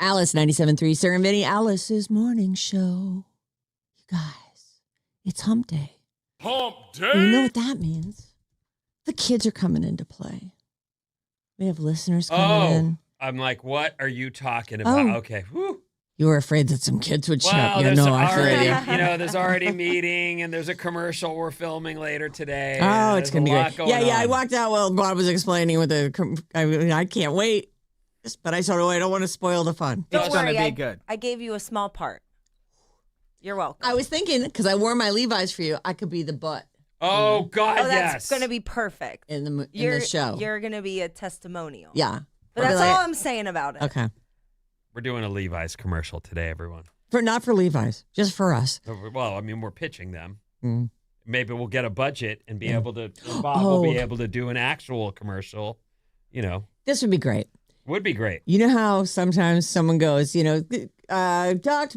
Alice 97.3, Sarah Vinnie, Alice's morning show. You guys, it's hump day. Hump day? You know what that means? The kids are coming into play. We have listeners coming in. I'm like, what are you talking about? Oh. Okay. Whew. You were afraid that some kids would show up. Well, Yeah, there's no, I feel already, you. there's already a meeting and there's a commercial we're filming later today. Oh, it's going to be great. Yeah, I on. walked out while Bob was explaining I can't wait. But I don't want to spoil the fun. Don't It's worry, gonna be good. I gave you a small part. You're welcome. I was thinking, because I wore my Levi's for you, I could be the butt Oh, God, Oh, that's yes. going to be perfect. in the show. You're going to be a testimonial. Yeah. But that's all I'm saying about it. Okay. We're doing a Levi's commercial today, everyone. Not for Levi's, just for us. Well, I mean, we're pitching them. Mm. Maybe we'll get a budget and be able to, Bob will be able to do an actual commercial, This would be great. Would be great. You know how sometimes someone goes, Dr.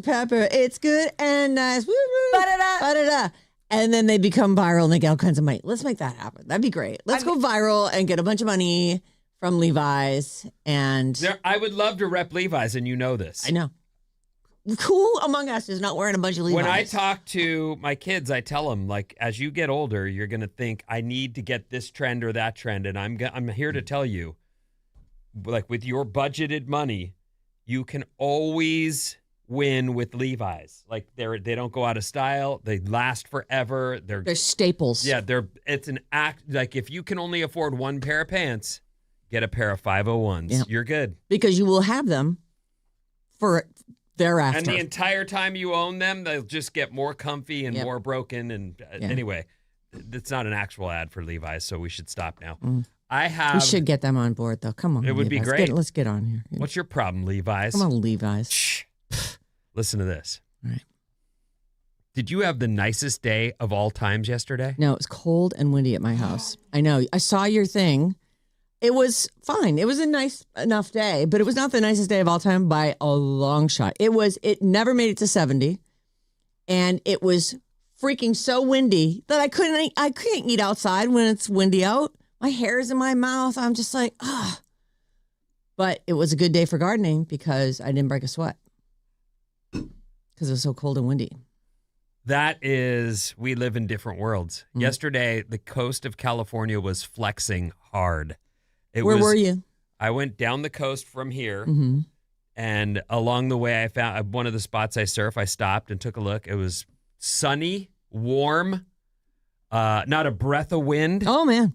Pepper, it's good and nice. Woo, woo, Ba-da-da. ba-da-da. And then they become viral and they get all kinds of money. Let's make that happen. That'd be great. Let's go viral and get a bunch of money from Levi's. And I would love to rep Levi's, and you know this. I know. Who among us is not wearing a bunch of Levi's? When I talk to my kids, I tell them, like, as you get older, you're going to think, I need to get this trend or that trend. And I'm here to tell you, like, with your budgeted money, you can always win with Levi's. Like, they don't go out of style. They last forever. They're staples. Yeah, it's an act. Like, if you can only afford one pair of pants, get a pair of 501s. Yep. You're good. Because you will have them for thereafter. And the entire time you own them, they'll just get more comfy and more broken. And anyway, it's not an actual ad for Levi's, so we should stop now. We should get them on board, though. Come on, It would be Levi's. great. Let's get on here. What's your problem, Levi's? Come on, Levi's. Shh. Listen to this. All right. Did you have the nicest day of all times yesterday? No, it was cold and windy at my house. I know. I saw your thing. It was fine. It was a nice enough day, but it was not the nicest day of all time by a long shot. It never made it to 70, and it was freaking so windy that I couldn't eat outside when it's windy out. My hair's in my mouth. I'm just like, ah. But it was a good day for gardening because I didn't break a sweat because it was so cold and windy. We live in different worlds. Yesterday, the coast of California was flexing hard. Where were you? I went down the coast from here, and along the way, I found one of the spots I surf. I stopped and took a look. It was sunny, warm, not a breath of wind. Oh, man.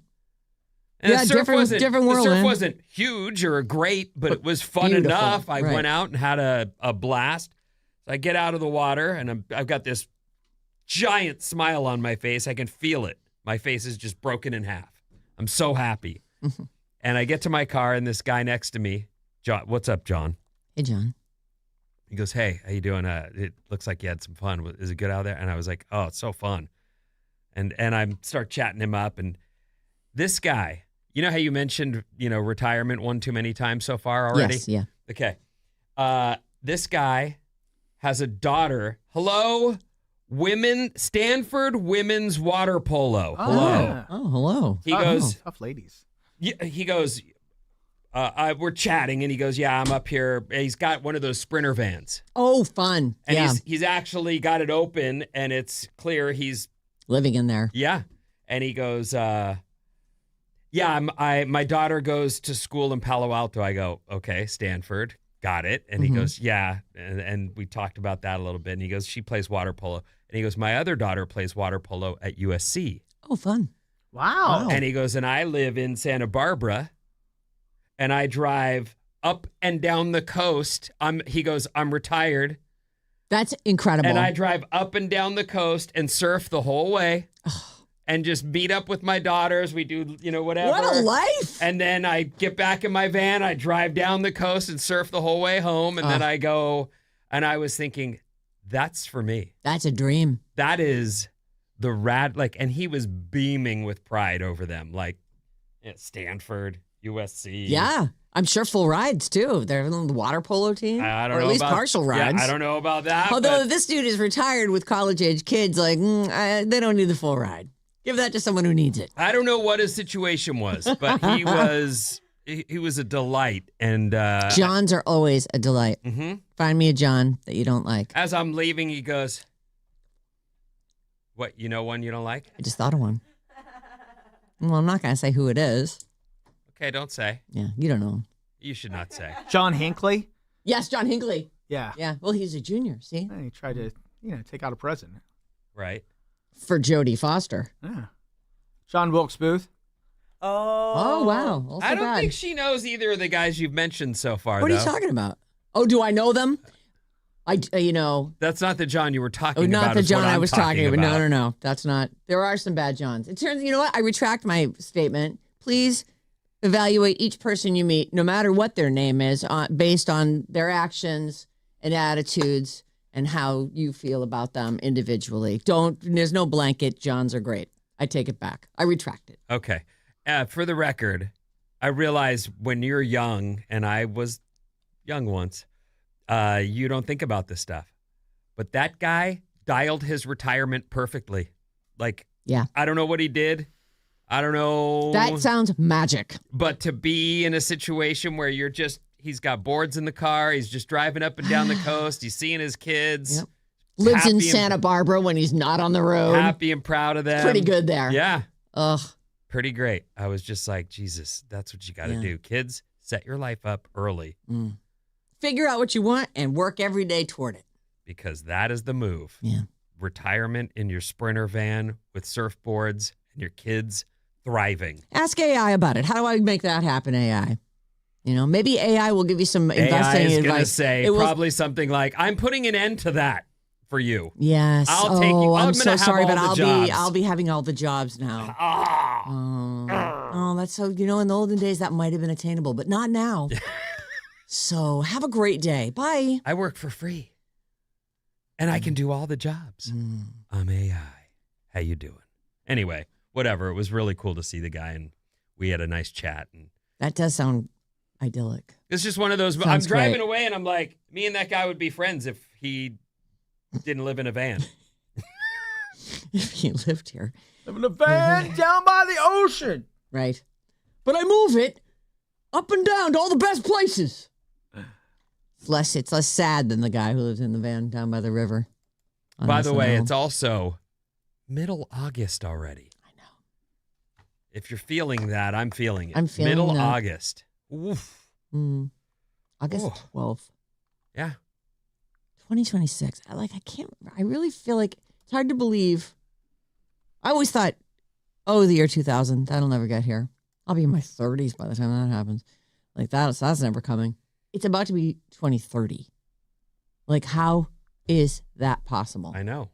And Yeah, different world, The surf man. wasn't huge or great, but it was fun beautiful, enough. I right. went out and had a blast. So I get out of the water, and I've got this giant smile on my face. I can feel it. My face is just broken in half. I'm so happy. And I get to my car, and this guy next to me, John, what's up, John? Hey, John. He goes, hey, how you doing? It looks like you had some fun. Is it good out there? And I was like, oh, it's so fun. And I start chatting him up. And this guy, you know how you mentioned, retirement one too many times so far already? Yes, yeah. Okay. This guy has a daughter. Hello, Stanford women's water polo. Oh, Hello. yeah. Oh, hello. He goes, Tough ladies. he goes, we're chatting, and he goes, yeah, I'm up here. He's got one of those Sprinter vans. Oh, fun. And yeah. he's actually got it open, and it's clear he's, Living in there. yeah. And he goes, my daughter goes to school in Palo Alto. I go, okay, Stanford, got it. And he goes, yeah. And we talked about that a little bit. And he goes, she plays water polo. And he goes, my other daughter plays water polo at USC. Oh, fun. Wow. And he goes, and I live in Santa Barbara, and I drive up and down the coast. He goes, I'm retired. That's incredible. And I drive up and down the coast and surf the whole way and just meet up with my daughters. We do, whatever. What a life. And then I get back in my van. I drive down the coast and surf the whole way home. And then I go, and I was thinking, that's for me. That's a dream. That is the and he was beaming with pride over them. Like, Stanford, USC. Yeah. I'm sure full rides, too. They're on the water polo team. I don't or know at least about, partial rides. Yeah, I don't know about that. Although but this dude is retired with college-age kids, like, they don't need the full ride. Give that to someone who needs it. I don't know what his situation was, but he was He was a delight. And Johns are always a delight. Mm-hmm. Find me a John that you don't like. As I'm leaving, he goes, "What? You know one you don't like?" I just thought of one. Well, I'm not going to say who it is. Okay, don't say. Yeah, you don't know him. You should not say. John Hinckley? Yes, John Hinckley. Yeah. Yeah, well, he's a junior, see? He tried to, take out a president. Right. For Jodie Foster. Yeah. John Wilkes Booth? Oh, wow. Also I don't bad. think she knows either of the guys you've mentioned so far, What are you talking about? Oh, do I know them? That's not the John you were talking about. Not the is John what I I'm was talking about. No. That's not. There are some bad Johns. It turns, you know what? I retract my statement. Please evaluate each person you meet, no matter what their name is, based on their actions and attitudes and how you feel about them individually. There's no blanket. Johns are great. I take it back. I retract it. Okay. For the record, I realize when you're young, and I was young once, you don't think about this stuff. But that guy dialed his retirement perfectly. Like, yeah. I don't know what he did. I don't know. That sounds magic. But to be in a situation where he's got boards in the car, he's just driving up and down the coast, he's seeing his kids. Yep. Lives in Santa Barbara when he's not on the road. Happy and proud of them. Pretty good there. Yeah. Ugh. Pretty great. I was just like, Jesus, that's what you got to do. Kids, set your life up early. Figure out what you want and work every day toward it. Because that is the move. Yeah. Retirement in your Sprinter van with surfboards and your kids thriving. Ask AI about it. How do I make that happen, AI? Maybe AI will give you some investing advice. AI is going to say probably something like, I'm putting an end to that for you. Yes. I'll take you. I'm so sorry, but jobs. I'll be having all the jobs now. Oh, that's so, in the olden days that might have been attainable, but not now. So have a great day. Bye. I work for free. And I can do all the jobs. I'm AI. How you doing? Anyway, whatever. It was really cool to see the guy, and we had a nice chat. And that does sound idyllic. It's just one of those. I'm driving away, and I'm like, me and that guy would be friends if he didn't live in a van. If he lived here. Live in a van down by the ocean. Right. But I move it up and down to all the best places. It's less sad than the guy who lives in the van down by the river. By the way, it's also middle August already. I know. If you're feeling that, I'm feeling it. I'm feeling middle that. August. Oof. August 12th. Yeah. 2026. I really feel like it's hard to believe. I always thought, the year 2000, that'll never get here. I'll be in my 30s by the time that happens. Like that's never coming. It's about to be 2030. Like, how is that possible? I know.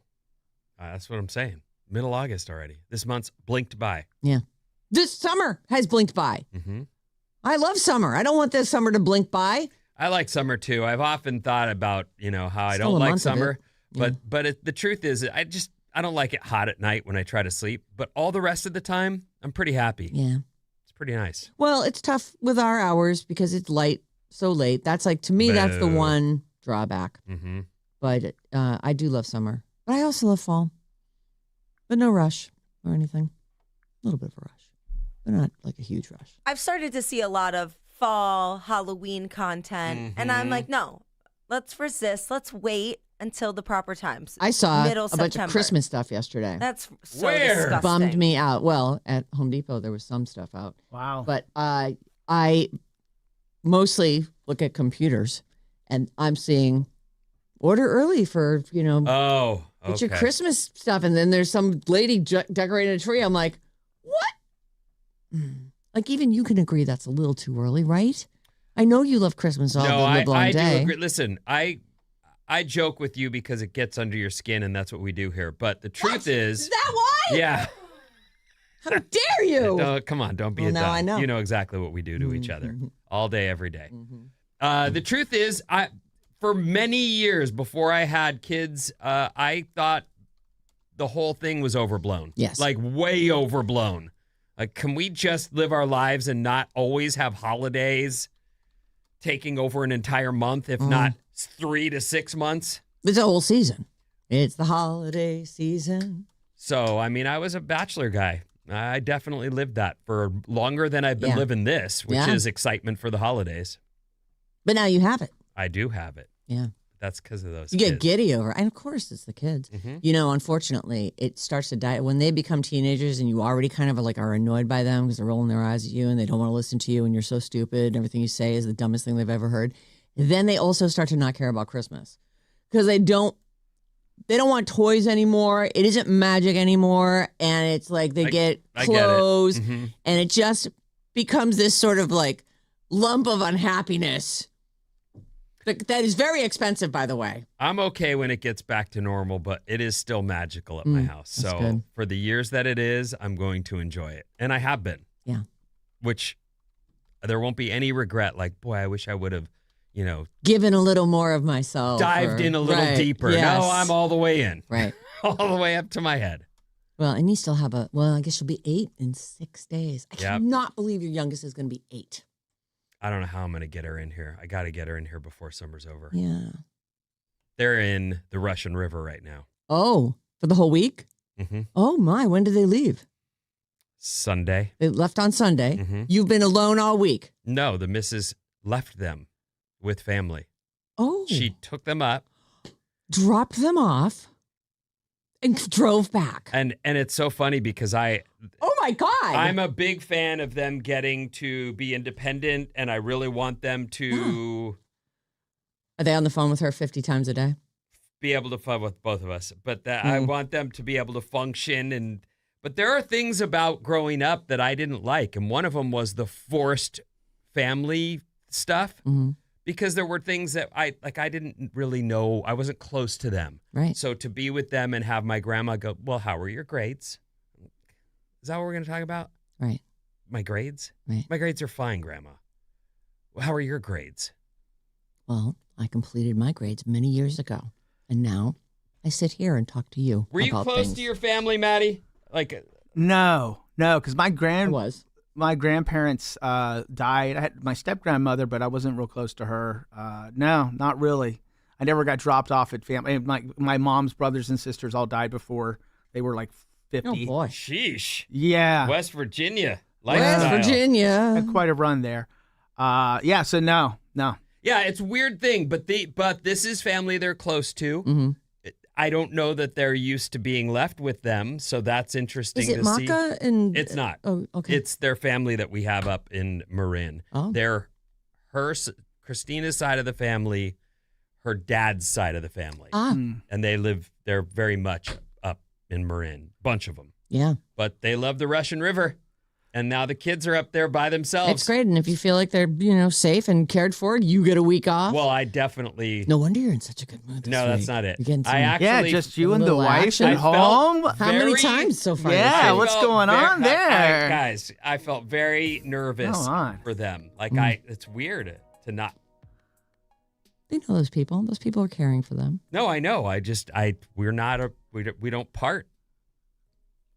That's what I'm saying. Middle August already. This month's blinked by. Yeah. This summer has blinked by. Mm-hmm. I love summer. I don't want this summer to blink by. I like summer too. I've often thought about, how I Still don't a like month of summer, it. but the truth is I don't like it hot at night when I try to sleep, but all the rest of the time, I'm pretty happy. Yeah. It's pretty nice. Well, it's tough with our hours because it's light so late. That's to me, that's the one drawback. Mm-hmm. But I do love summer. But I also love fall. But no rush or anything. A little bit of a rush, but not like a huge rush. I've started to see a lot of fall Halloween content, and I'm like, no, let's resist. Let's wait until the proper times. I saw middle a September. bunch of Christmas stuff yesterday. That's so Where? disgusting. Bummed me out. Well, at Home Depot, there was some stuff out. Wow. But I mostly look at computers, and I'm seeing order early for, Oh, okay. get your Christmas stuff. And then there's some lady decorating a tree. I'm like, what? Like, even you can agree that's a little too early, right? I know you love Christmas all the live long I day. do agree. Listen, I joke with you because it gets under your skin, and that's what we do here. But the truth is that why? Yeah. How dare you? No, come on, don't be a now dumb. I know. You know exactly what we do to each other all day, every day. The truth is, for many years before I had kids, I thought the whole thing was overblown. Yes. Like way overblown. Like, can we just live our lives and not always have holidays taking over an entire month, if not 3 to 6 months? It's a whole season. It's the holiday season. So, I mean, I was a bachelor guy. I definitely lived that for longer than I've been Yeah. living this, which Yeah. is excitement for the holidays. But now you have it. I do have it. Yeah. That's because of those You kids. get giddy over it. And of course, it's the kids. Mhm. You know, unfortunately, it starts to die. When they become teenagers and you already kind of are annoyed by them because they're rolling their eyes at you and they don't want to listen to you and you're so stupid and everything you say is the dumbest thing they've ever heard. Then they also start to not care about Christmas because they don't want toys anymore. It isn't magic anymore. And it's like they get I get it. clothes Mhm. and it just becomes this sort of like lump of unhappiness. That is very expensive, by the way. I'm okay when it gets back to normal, but it is still magical at my house. that's So good. for the years that it is, I'm going to enjoy it. And I have been. Yeah. Which there won't be any regret. Like, boy, I wish I would have, Given a little more of myself. dived in a little Right, deeper. yes. No, I'm all the way in. Right. All the way up to my head. Well, and you still have I guess you'll be 8 in 6 days. I Yep. cannot believe your youngest is going to be 8. I don't know how I'm going to get her in here. I got to get her in here before summer's over. Yeah. They're in the Russian River right now. Oh, for the whole week? Mm-hmm. Oh, my. When did they leave? Sunday. They left on Sunday. Mm-hmm. You've been alone all week. No, the missus left them with family. Oh. She took them up. dropped them off and drove back. And it's so funny because Oh, my God. I'm a big fan of them getting to be independent, and I really want them to Are they on the phone with her 50 times a day? be able to fun with both of us. But I want them to be able to function. But there are things about growing up that I didn't like, and one of them was the forced family stuff. Mm-hmm. Because there were things that I didn't really know. I wasn't close to them. Right. So to be with them and have my grandma go, well, how are your grades? Is that what we're going to talk about? Right. My grades? Right. My grades are fine, Grandma. Well, how are your grades? Well, I completed my grades many years ago, and now I sit here and talk to you. Were you about close things. to your family, Maddie? No, because I was. my grandparents died. I had my step grandmother, but I wasn't real close to her. No, not really. I never got dropped off at family. My mom's brothers and sisters all died before they were like 50. Oh boy. Sheesh. Yeah, West Virginia. West Lifestyle. Virginia. had quite a run there. Yeah, so no. Yeah, it's a weird thing, but this is family they're close to. Mm-hmm. I don't know that they're used to being left with them, so that's interesting Is it to see. Maka and? It's not. Oh, okay. It's their family that we have up in Marin. Oh. They're Christina's side of the family, her dad's side of the family. Mm. And they're very much up in Marin, bunch of them. Yeah. But they love the Russian River. And now the kids are up there by themselves. It's great, and if you feel like they're safe and cared for, you get a week off. Well, I definitely. No wonder you're in such a good mood. This No, that's week. not it. You're getting some, I actually. Yeah, just you a and the little wife action. at I felt home. How many very- times so far? Yeah, this I year? what's felt going on there? guys, I felt very nervous Come on. for them. Like it's weird to not. They know those people. Those people are caring for them. No, I know. We don't part.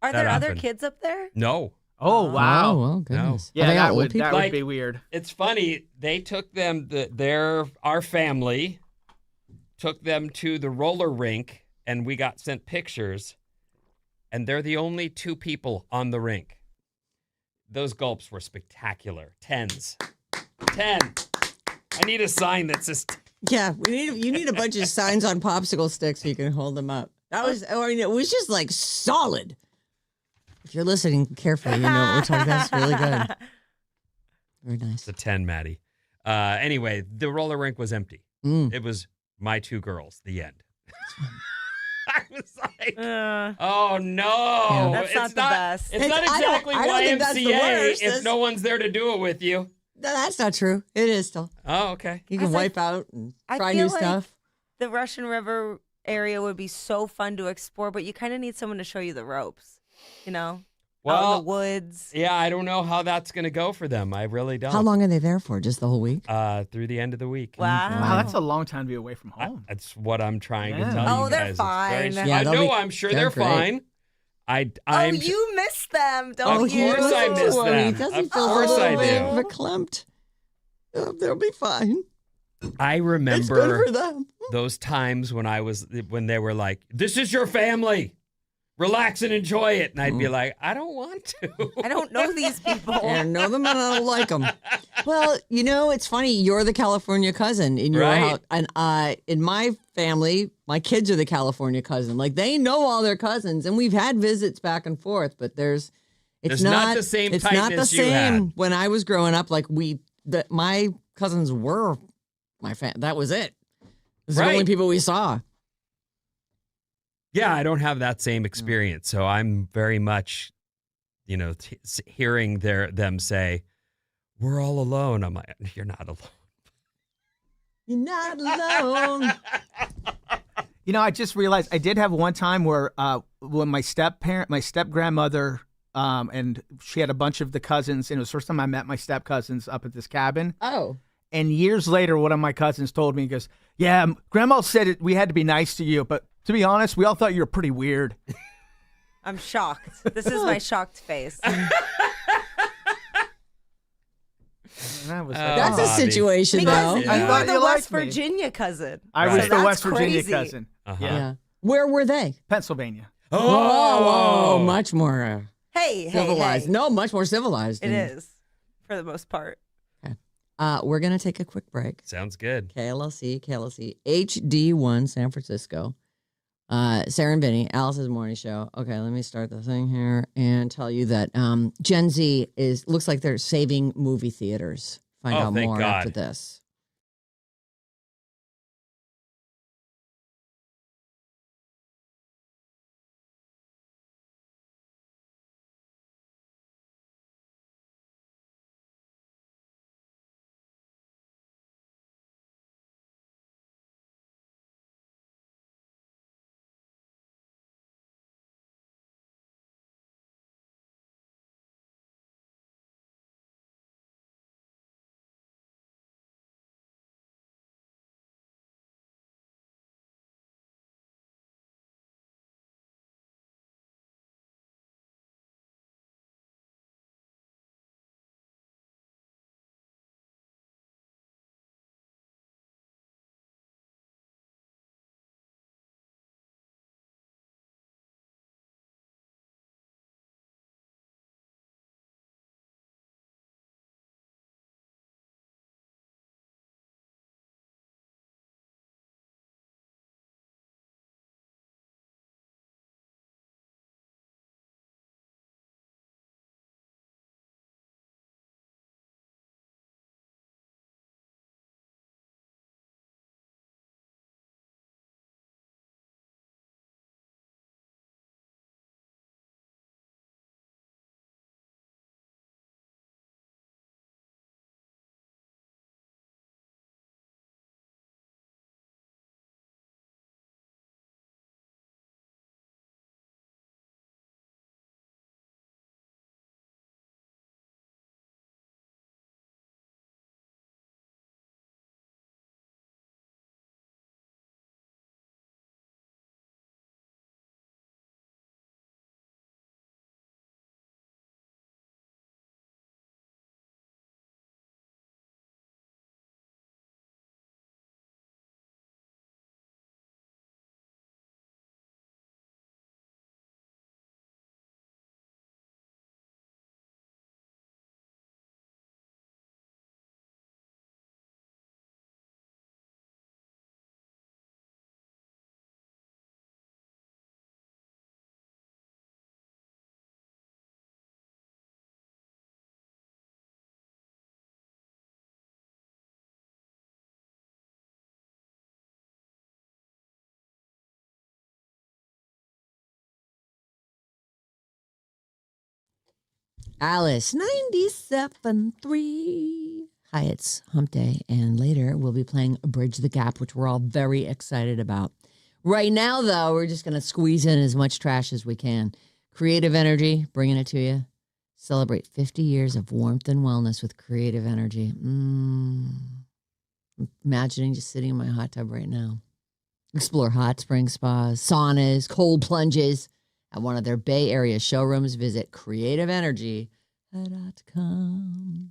Are That there other happened. kids up there? No. Oh wow. Oh, well, goodness. Yeah, Are they that all would old people? Like- be weird. It's funny. They took them. Our family took them to the roller rink, and we got sent pictures. And they're the only two people on the rink. Those gulps were spectacular. 10s. 10. I need a sign that says. Yeah, you need a bunch of signs on popsicle sticks so you can hold them up. It was just like solid. If you're listening carefully, you know what we're talking about. It's really good. Very nice. It's a 10, Maddie. Anyway, the roller rink was empty. Mm. It was my two girls. The end. I was like, Uh, oh no, That's not it's the best. It's not I don't- exactly I don't think that's the YMCA worst. if That's- no one's there to do it with you. No, that's not true. It is still. Oh, okay. You can As I- wipe out and I try feel new like- stuff. the Russian River area would be so fun to explore, but you kind of need someone to show you the ropes, out in the Well, woods. yeah, I don't know how that's going to go for them. I really don't. How long are they there for? Just the whole week? Through the end of the week. Wow. Wow, that's a long time to be away from home. That's what I'm trying to Yeah. tell Oh, you they're guys. It's fine. very- Yeah, I they'll know. be- I'm sure they're they're great. fine. I'm you miss them, don't Of you? course I miss them. Does he Of feel course a I little bit do. verklempt? Oh, they'll be fine. I It's remember good for them. those times when they were like, "This is your family. relax and enjoy it. And I'd be like, I don't want to. I don't know these people. I know them and I don't like them. Well, it's funny. You're the California cousin in your Right. house. And in my family, my kids are the California cousin. Like, they know all their cousins. And we've had visits back and forth, but it's not the same It's not the tightness you same. had. When I was growing up, like, my cousins were my family. That was it. Those are the Right. only people we saw. Yeah, I don't have that same experience. So I'm very much, hearing them say, we're all alone. I'm like, you're not alone. You're not alone. I just realized I did have one time where when my step grandmother, and she had a bunch of the cousins, and it was the first time I met my step cousins up at this cabin. Oh. And years later, one of my cousins told me, he goes, yeah, Grandma said we had to be nice to you, but to be honest, we all thought you were pretty weird. I'm shocked. This is my shocked face. That was That's a Bobby. situation, Because though. you I were thought the you West liked me. Virginia cousin. I Right. was So the that's West Virginia crazy. cousin. Uh-huh. Yeah. Where were they? Pennsylvania. Oh, much more Hey, civilized. hey. No, much more civilized. It is, for the most part. We're going to take a quick break. Sounds good. KLLC, HD1, San Francisco. Sarah and Vinnie, Alice's morning show. Okay, let me start the thing here and tell you that Gen Z looks like they're saving movie theaters. Find out thank more God. after this. Alice, 97.3. Hi, it's Hump Day, and later we'll be playing Bridge the Gap, which we're all very excited about. Right now, though, we're just going to squeeze in as much trash as we can. Creative Energy, bringing it to you. Celebrate 50 years of warmth and wellness with Creative Energy. Imagining just sitting in my hot tub right now. Explore hot spring spas, saunas, cold plunges at one of their Bay Area showrooms. Visit creativeenergy.com.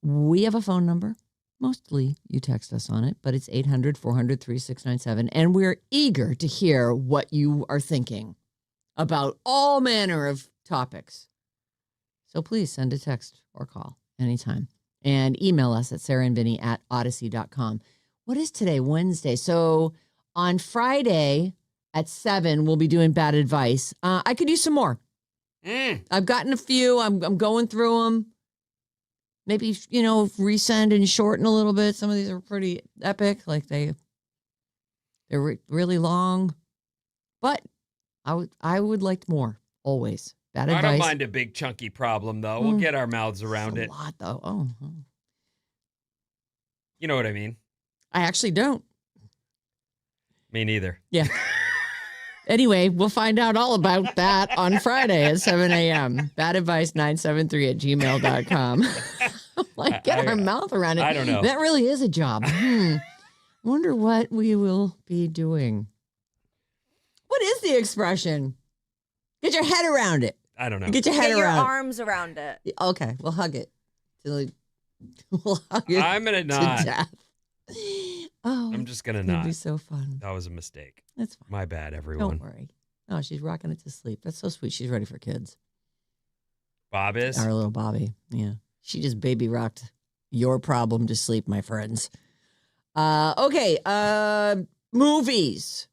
We have a phone number. Mostly you text us on it, but it's 800-400-3697. And we're eager to hear what you are thinking about all manner of topics. So please send a text or call anytime. And email us at sarahandvinnie@odyssey.com. What is today? Wednesday. So on Friday at 7, we'll be doing bad advice. I could use some more. I've gotten a few. I'm going through them. Maybe, resend and shorten a little bit. Some of these are pretty epic. Like they're really long. But I would like more, always. Bad advice. I don't mind a big chunky problem, though. We'll get our mouths around it. A lot, though. Oh. You know what I mean? I actually don't. Me neither. Yeah. Anyway, we'll find out all about that on Friday at 7 a.m. badadvice973@gmail.com. Like, get our mouth around it. I don't know. That really is a job. Wonder what we will be doing. What is the expression? Get your head around it. I don't know. Get your head Get your around arms around it. Okay, we'll hug it. We'll hug it I'm going to not. death. Oh, I'm just going to it'll not. be so fun. That was a mistake. That's fine. My bad, everyone. Don't worry. Oh, she's rocking it to sleep. That's so sweet. She's ready for kids. Bob is? Our little Bobby. Yeah. She just baby rocked your problem to sleep, my friends. Okay. Movies.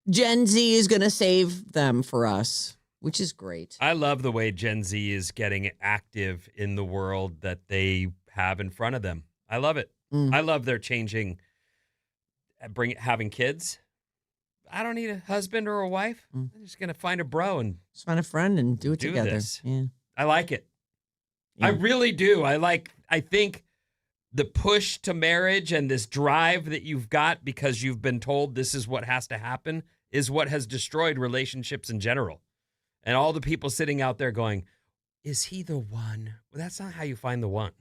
Gen Z is going to save them for us, which is great. I love the way Gen Z is getting active in the world that they have in front of them. I love it. I love their changing, having kids. I don't need a husband or a wife. I'm just going to find a bro and just find a friend and do it together. This. Yeah. I like it. Yeah. I really do. I think the push to marriage and this drive that you've got because you've been told this is what has to happen is what has destroyed relationships in general. And all the people sitting out there going, is he the one? Well, that's not how you find the one.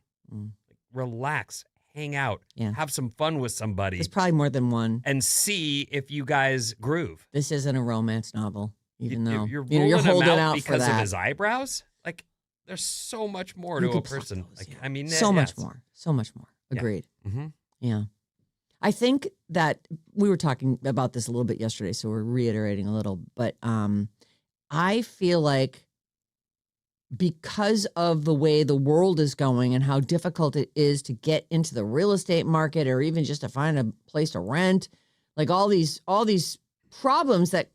Relax, hang out, have some fun with somebody. There's probably more than one. And see if you guys groove. This isn't a romance novel, even though you're holding him out because for that. of his eyebrows. Like, there's so much more to a person. Those, I mean, so much more. So much more. Agreed. Mm-hmm. Yeah. I think that we were talking about this a little bit yesterday, so we're reiterating a little, but I feel like because of the way the world is going and how difficult it is to get into the real estate market or even just to find a place to rent, like all these problems that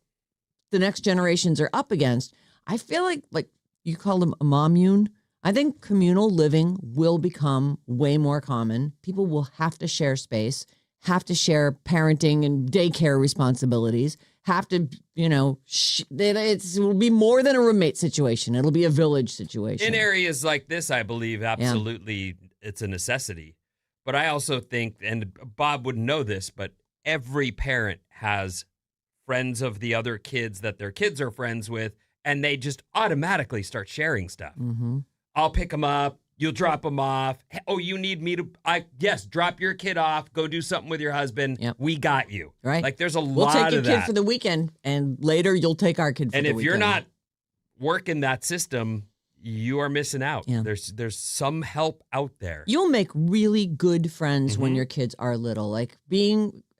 the next generations are up against, I feel like you call them a mommune. I think communal living will become way more common. People will have to share space, have to share parenting and daycare responsibilities, have to, it will be more than a roommate situation. It'll be a village situation. In areas like this, I believe absolutely it's a necessity. But I also think, and Bob wouldn't know this, but every parent has friends of the other kids that their kids are friends with, and they just automatically start sharing stuff. Mm-hmm. I'll pick them up. You'll drop them off. Oh, you need me to? Yes, drop your kid off. Go do something with your husband. Yep. We got you. Right. Like there's a we'll lot take your of kid that. for the weekend, and later you'll take our kid for the weekend. And if you're not working that system, you are missing out. Yeah. There's some help out there. You'll make really good friends when your kids are little. Like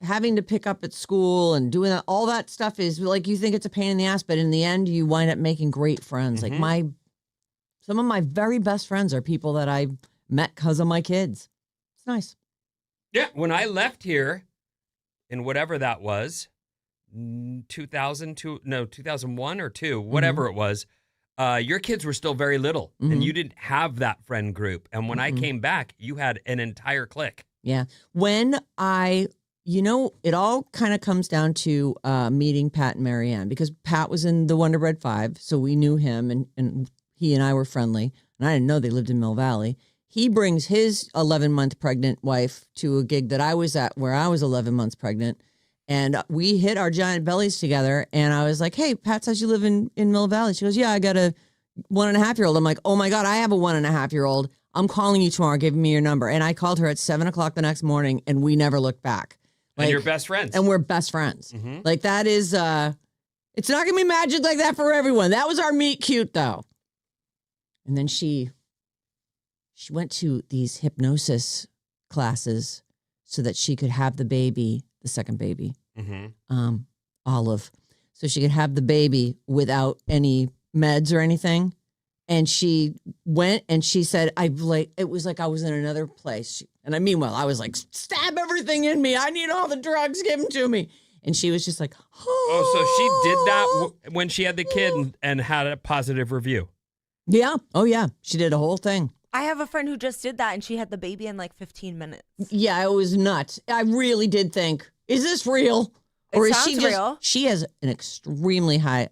having to pick up at school and doing that, all that stuff is like you think it's a pain in the ass, but in the end, you wind up making great friends. Like some of my very best friends are people that I met because of my kids. It's nice. Yeah. When I left here, in whatever that was, 2001 or 2, whatever it was, your kids were still very little, and you didn't have that friend group. And when I came back, you had an entire clique. Yeah. When it all kind of comes down to meeting Pat and Marianne, because Pat was in the Wonder Bread 5, so we knew him, and he and I were friendly, and I didn't know they lived in Mill Valley. He brings his 11-month pregnant wife to a gig that I was at where I was 11 months pregnant, and we hit our giant bellies together, and I was like, hey, Pat says you live in Mill Valley. She goes, yeah, I got a 1.5-year-old. I'm like, oh, my God, I have a 1.5-year-old. I'm calling you tomorrow. Give me your number. And I called her at 7 o'clock the next morning, and we never looked back. And you're best friends. And we're best friends. Like that is, it's not going to be magic like that for everyone. That was our meet cute, though. And then she went to these hypnosis classes so that she could have the second baby, Olive. so she could have the baby without any meds or anything. And she went and she said, it was like I was in another place. And meanwhile, I was like, stab everything in me. I need all the drugs. Give them to me. And she was just like, Oh, so she did that when she had the kid and had a positive review. Yeah. Oh, yeah. She did a whole thing. I have a friend who just did that, and she had the baby in like 15 minutes. Yeah, it was nuts. I really did think, is this real? It Or is sounds she just, real. she has an extremely high,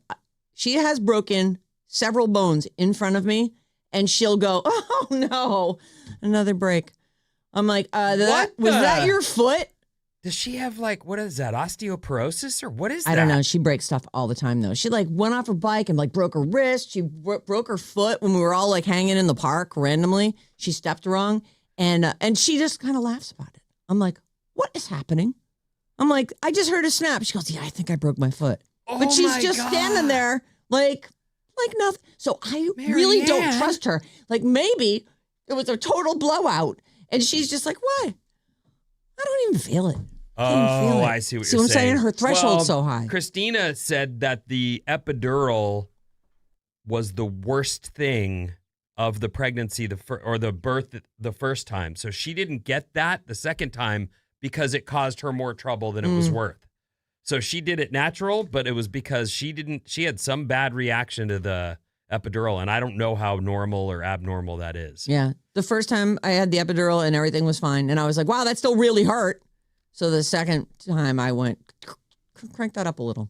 she has broken several bones in front of me, and she'll go, oh no, another break. I'm like, was that your foot? Does she have what is that, osteoporosis or what is that? I don't know. She breaks stuff all the time though. She went off her bike and broke her wrist. She broke her foot when we were all hanging in the park randomly. She stepped wrong and she just kind of laughs about it. I'm like, what is happening? I'm like, I just heard a snap. She goes, yeah, I think I broke my foot. But she's just standing there like nothing. So I really don't trust her. Maybe it was a total blowout and she's just like, what? I don't even feel it. Oh, I see what you're saying. See what I'm saying? Her threshold's so high. Christina said that the epidural was the worst thing of the pregnancy or the birth the first time. So she didn't get that the second time because it caused her more trouble than it was worth. So she did it natural, but it was because she had some bad reaction to the epidural, and I don't know how normal or abnormal that is. Yeah. The first time I had the epidural and everything was fine, and I was like, wow, that still really hurt. So the second time I went, crank that up a little.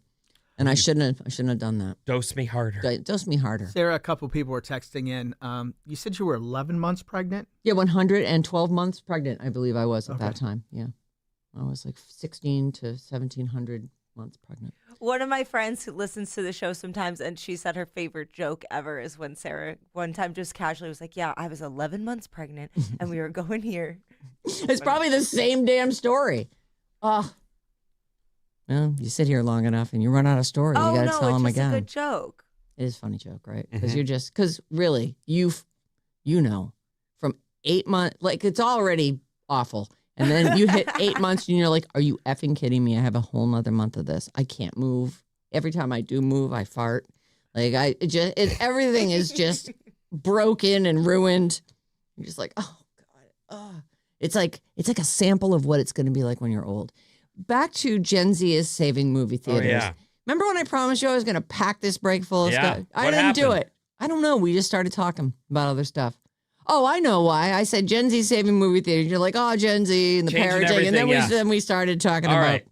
And I shouldn't have done that. Dose me harder. Dose me harder. Sarah, a couple people were texting in. You said you were 11 months pregnant? Yeah, 112 months pregnant, I believe I was at that time. Yeah. I was 16 to 1700 months pregnant. One of my friends who listens to the show sometimes, and she said her favorite joke ever is when Sarah one time just casually was like, yeah, I was 11 months pregnant and we were going here. It's probably the same damn story. Well, you sit here long enough and you run out of story. You got to tell them again. It's a good joke. It is a funny joke, right? Because because really, you know, from 8 months, it's already awful. And then you hit 8 months and you're like, are you effing kidding me? I have a whole nother month of this. I can't move. Every time I do move, I fart. Everything is just broken and ruined. You're just like, oh God. It's like a sample of what it's going to be like when you're old. Back to Gen Z is saving movie theaters. Oh, yeah. Remember when I promised you I was going to pack this break full of stuff? I What didn't do happened? it. I don't know. We just started talking about other stuff. Oh, I know why. I said Gen Z saving movie theaters. You're like, oh, Gen Z and the Changing parenting. And then everything, we started talking All about right.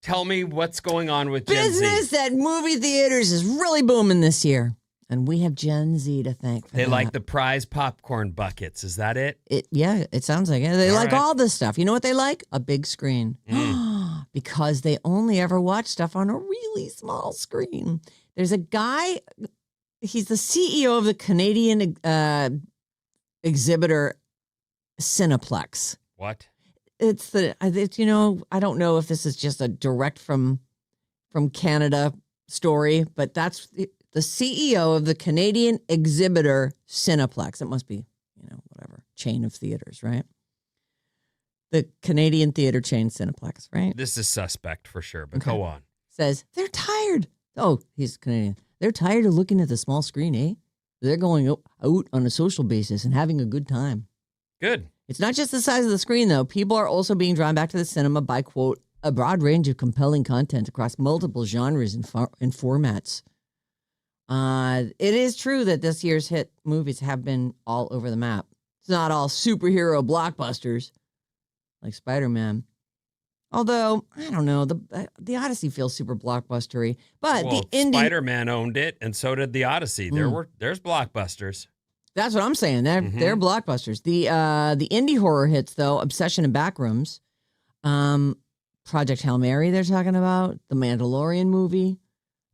Tell me what's going on with Gen Z. business at movie theaters is really booming this year. And we have Gen Z to thank for They that. like the prize popcorn buckets. Is that it? Yeah, it sounds like it. They All like right. all this stuff. You know what they like? A big screen. Because they only ever watch stuff on a really small screen. There's a guy, he's the CEO of the Canadian exhibitor Cineplex. What? It's I don't know if this is just a direct from Canada story, but that's the CEO of the Canadian exhibitor Cineplex. It must be, whatever, chain of theaters, right? The Canadian theater chain Cineplex, right? This is suspect for sure, but go on. Says they're tired. Oh, he's Canadian. They're tired of looking at the small screen, eh? They're going out on a social basis and having a good time. Good. It's not just the size of the screen, though. People are also being drawn back to the cinema by, quote, a broad range of compelling content across multiple genres and formats. It is true that this year's hit movies have been all over the map. It's not all superhero blockbusters like Spider-Man. Although, I don't know, the Odyssey feels super blockbustery. But the indie... Spider-Man owned it, and so did the Odyssey. There's blockbusters. That's what I'm saying. They're blockbusters. The indie horror hits, though, Obsession and Backrooms, Project Hail Mary they're talking about, the Mandalorian movie.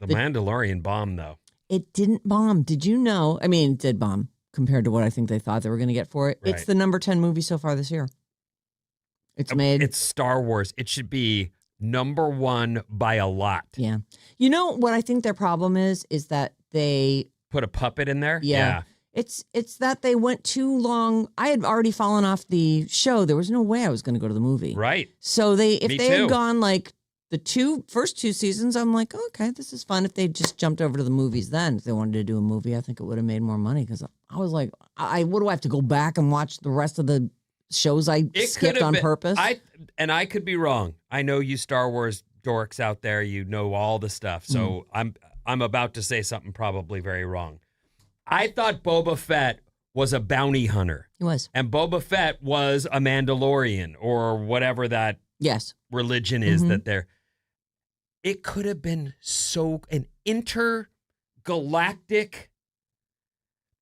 The Mandalorian bomb, though. It didn't bomb. Did you know? I mean, it did bomb compared to what I think they thought they were going to get for it. Right. It's the number 10 movie so far this year. It's Star Wars. It should be number one by a lot. Yeah. You know what I think their problem is that they... Put a puppet in there? Yeah. It's that they went too long. I had already fallen off the show. There was no way I was going to go to the movie. Right. So if they had gone the first two seasons, I'm like, okay, this is fun. If they just jumped over to the movies then, if they wanted to do a movie, I think it would have made more money because I was like, what do I have to go back and watch the rest of the shows I skipped on purpose? I could be wrong. I know you Star Wars dorks out there, you know all the stuff. So I'm about to say something probably very wrong. I thought Boba Fett was a bounty hunter. He was. And Boba Fett was a Mandalorian or whatever that religion is that they're. It could have been an intergalactic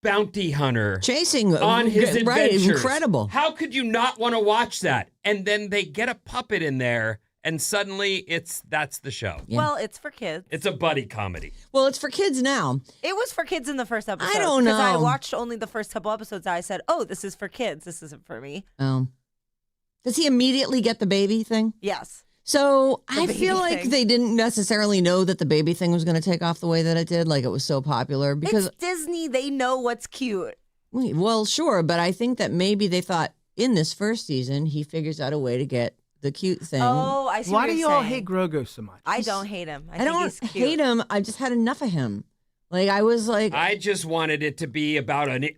bounty hunter chasing on his adventures. Right, incredible. How could you not want to watch that? And then they get a puppet in there, and suddenly that's the show. Yeah. Well, it's for kids. It's a buddy comedy. Well, it's for kids now. It was for kids in the first episode. I don't know. Because I watched only the first couple episodes. I said, "Oh, this is for kids. This isn't for me." Does he immediately get the baby thing? Yes. So I feel like they didn't necessarily know that the baby thing was going to take off the way that it did. Like it was so popular because it's Disney. They know what's cute. Well, sure, but I think that maybe they thought in this first season he figures out a way to get the cute thing. Oh, I see. Why do you all saying. hate Grogu so much? I don't hate him. I don't think he's cute. hate him. I just had enough of him. Like I was like, I just wanted it to be about a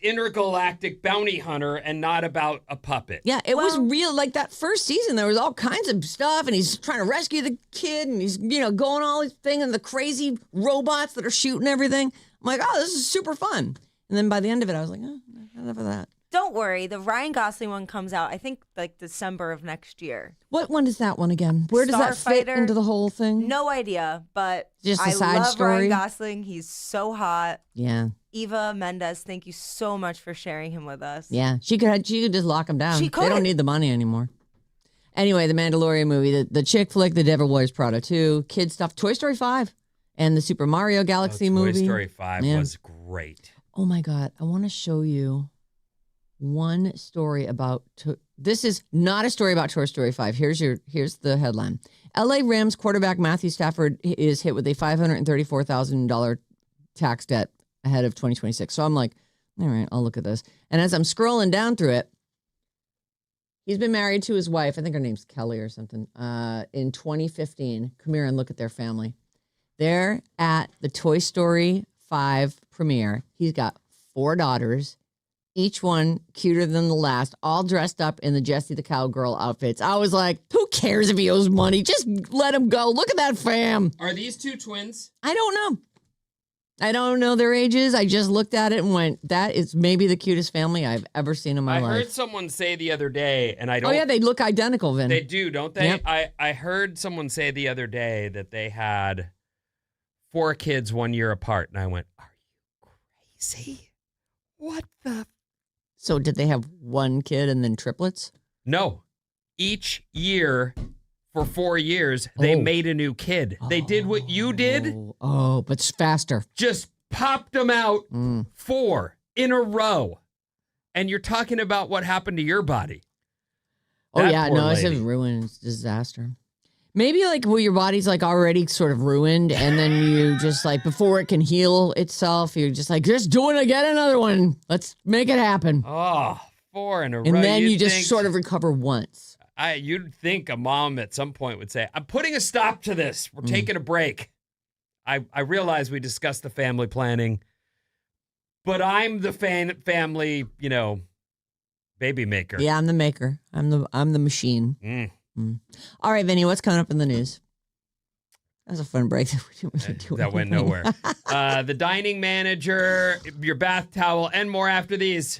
intergalactic bounty hunter and not about a puppet. Yeah, it was real. Like that first season, there was all kinds of stuff, and he's trying to rescue the kid, and he's going all these things, and the crazy robots that are shooting everything. I'm like, oh, this is super fun. And then by the end of it, I was like, enough of that. Don't worry, the Ryan Gosling one comes out, I think, like December of next year. What one is that one again? Where does that fit into the whole thing? No idea, but just a I side love story. Ryan Gosling. He's so hot. Yeah. Eva Mendes, thank you so much for sharing him with us. Yeah, she could just lock him down. She could. They don't need the money anymore. Anyway, the Mandalorian movie, the chick flick, The Devil Wears Prada 2, kid stuff, Toy Story 5, and the Super Mario Galaxy movie. Toy Story 5 was great. Oh my God, I want to show you one story about. This is not a story about Toy Story 5. Here's the headline: L.A. Rams quarterback Matthew Stafford is hit with a $534,000 tax debt ahead of 2026. So I'm like, all right, I'll look at this. And as I'm scrolling down through it, he's been married to his wife. I think her name's Kelly or something. In 2015, come here and look at their family. They're at the Toy Story 5 premiere. He's got 4 daughters. Each one cuter than the last, all dressed up in the Jessie the Cowgirl outfits. I was like, who cares if he owes money? Just let him go. Look at that fam. Are these 2 twins? I don't know. I don't know their ages. I just looked at it and went, that is maybe the cutest family I've ever seen in my life. I heard someone say the other day, and I don't... Oh, yeah, they look identical, Vin. They do, don't they? Yep. I heard someone say the other day that they had 4 kids 1 year apart, and I went, are you crazy? What the... So did they have 1 kid and then triplets? No. Each year for 4 years, they made a new kid. They did what you did. Oh, but it's faster. Just popped them out 4 in a row. And you're talking about what happened to your body. Oh, That yeah. poor No, it's a lady. ruin. It's a disaster. Maybe like where your body's like already sort of ruined, and then you just like before it can heal itself, you're just like, just do it again, another one. Let's make it happen. Oh, 4 in a row. And then you You'd just think- sort of recover once. You'd think a mom at some point would say, I'm putting a stop to this. We're taking a break. I realize we discussed the family planning, but I'm the family, baby maker. Yeah, I'm the maker. I'm the machine. All right, Vinny, what's coming up in the news? That was a fun break. That went nowhere. The dining manager, your bath towel, and more after these.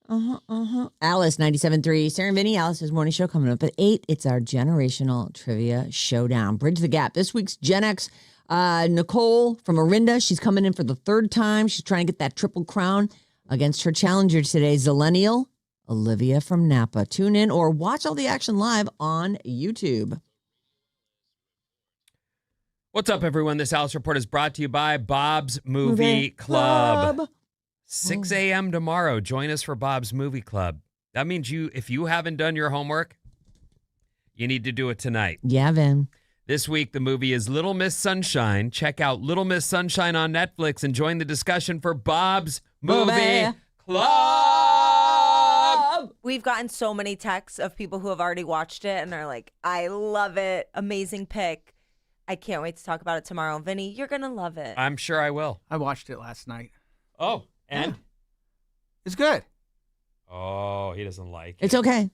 Alice, 97.3. Sarah Vinnie, Alice's morning show coming up at 8. It's our generational trivia showdown. Bridge the gap. This week's Gen X, Nicole from Orinda. She's coming in for the third time. She's trying to get that triple crown against her challenger today, Zillennial Olivia from Napa. Tune in or watch all the action live on YouTube. What's up, everyone? This Alice Report is brought to you by Bob's Movie Club. 6 a.m. tomorrow. Join us for Bob's Movie Club. That means if you haven't done your homework, you need to do it tonight. Yeah, Vin. This week, the movie is Little Miss Sunshine. Check out Little Miss Sunshine on Netflix and join the discussion for Bob's Movie Club. We've gotten so many texts of people who have already watched it and they're like, I love it. Amazing pick. I can't wait to talk about it tomorrow. Vinny, you're going to love it. I'm sure I will. I watched it last night. Oh, and? Yeah. It's good. Oh, he doesn't like it. It's okay.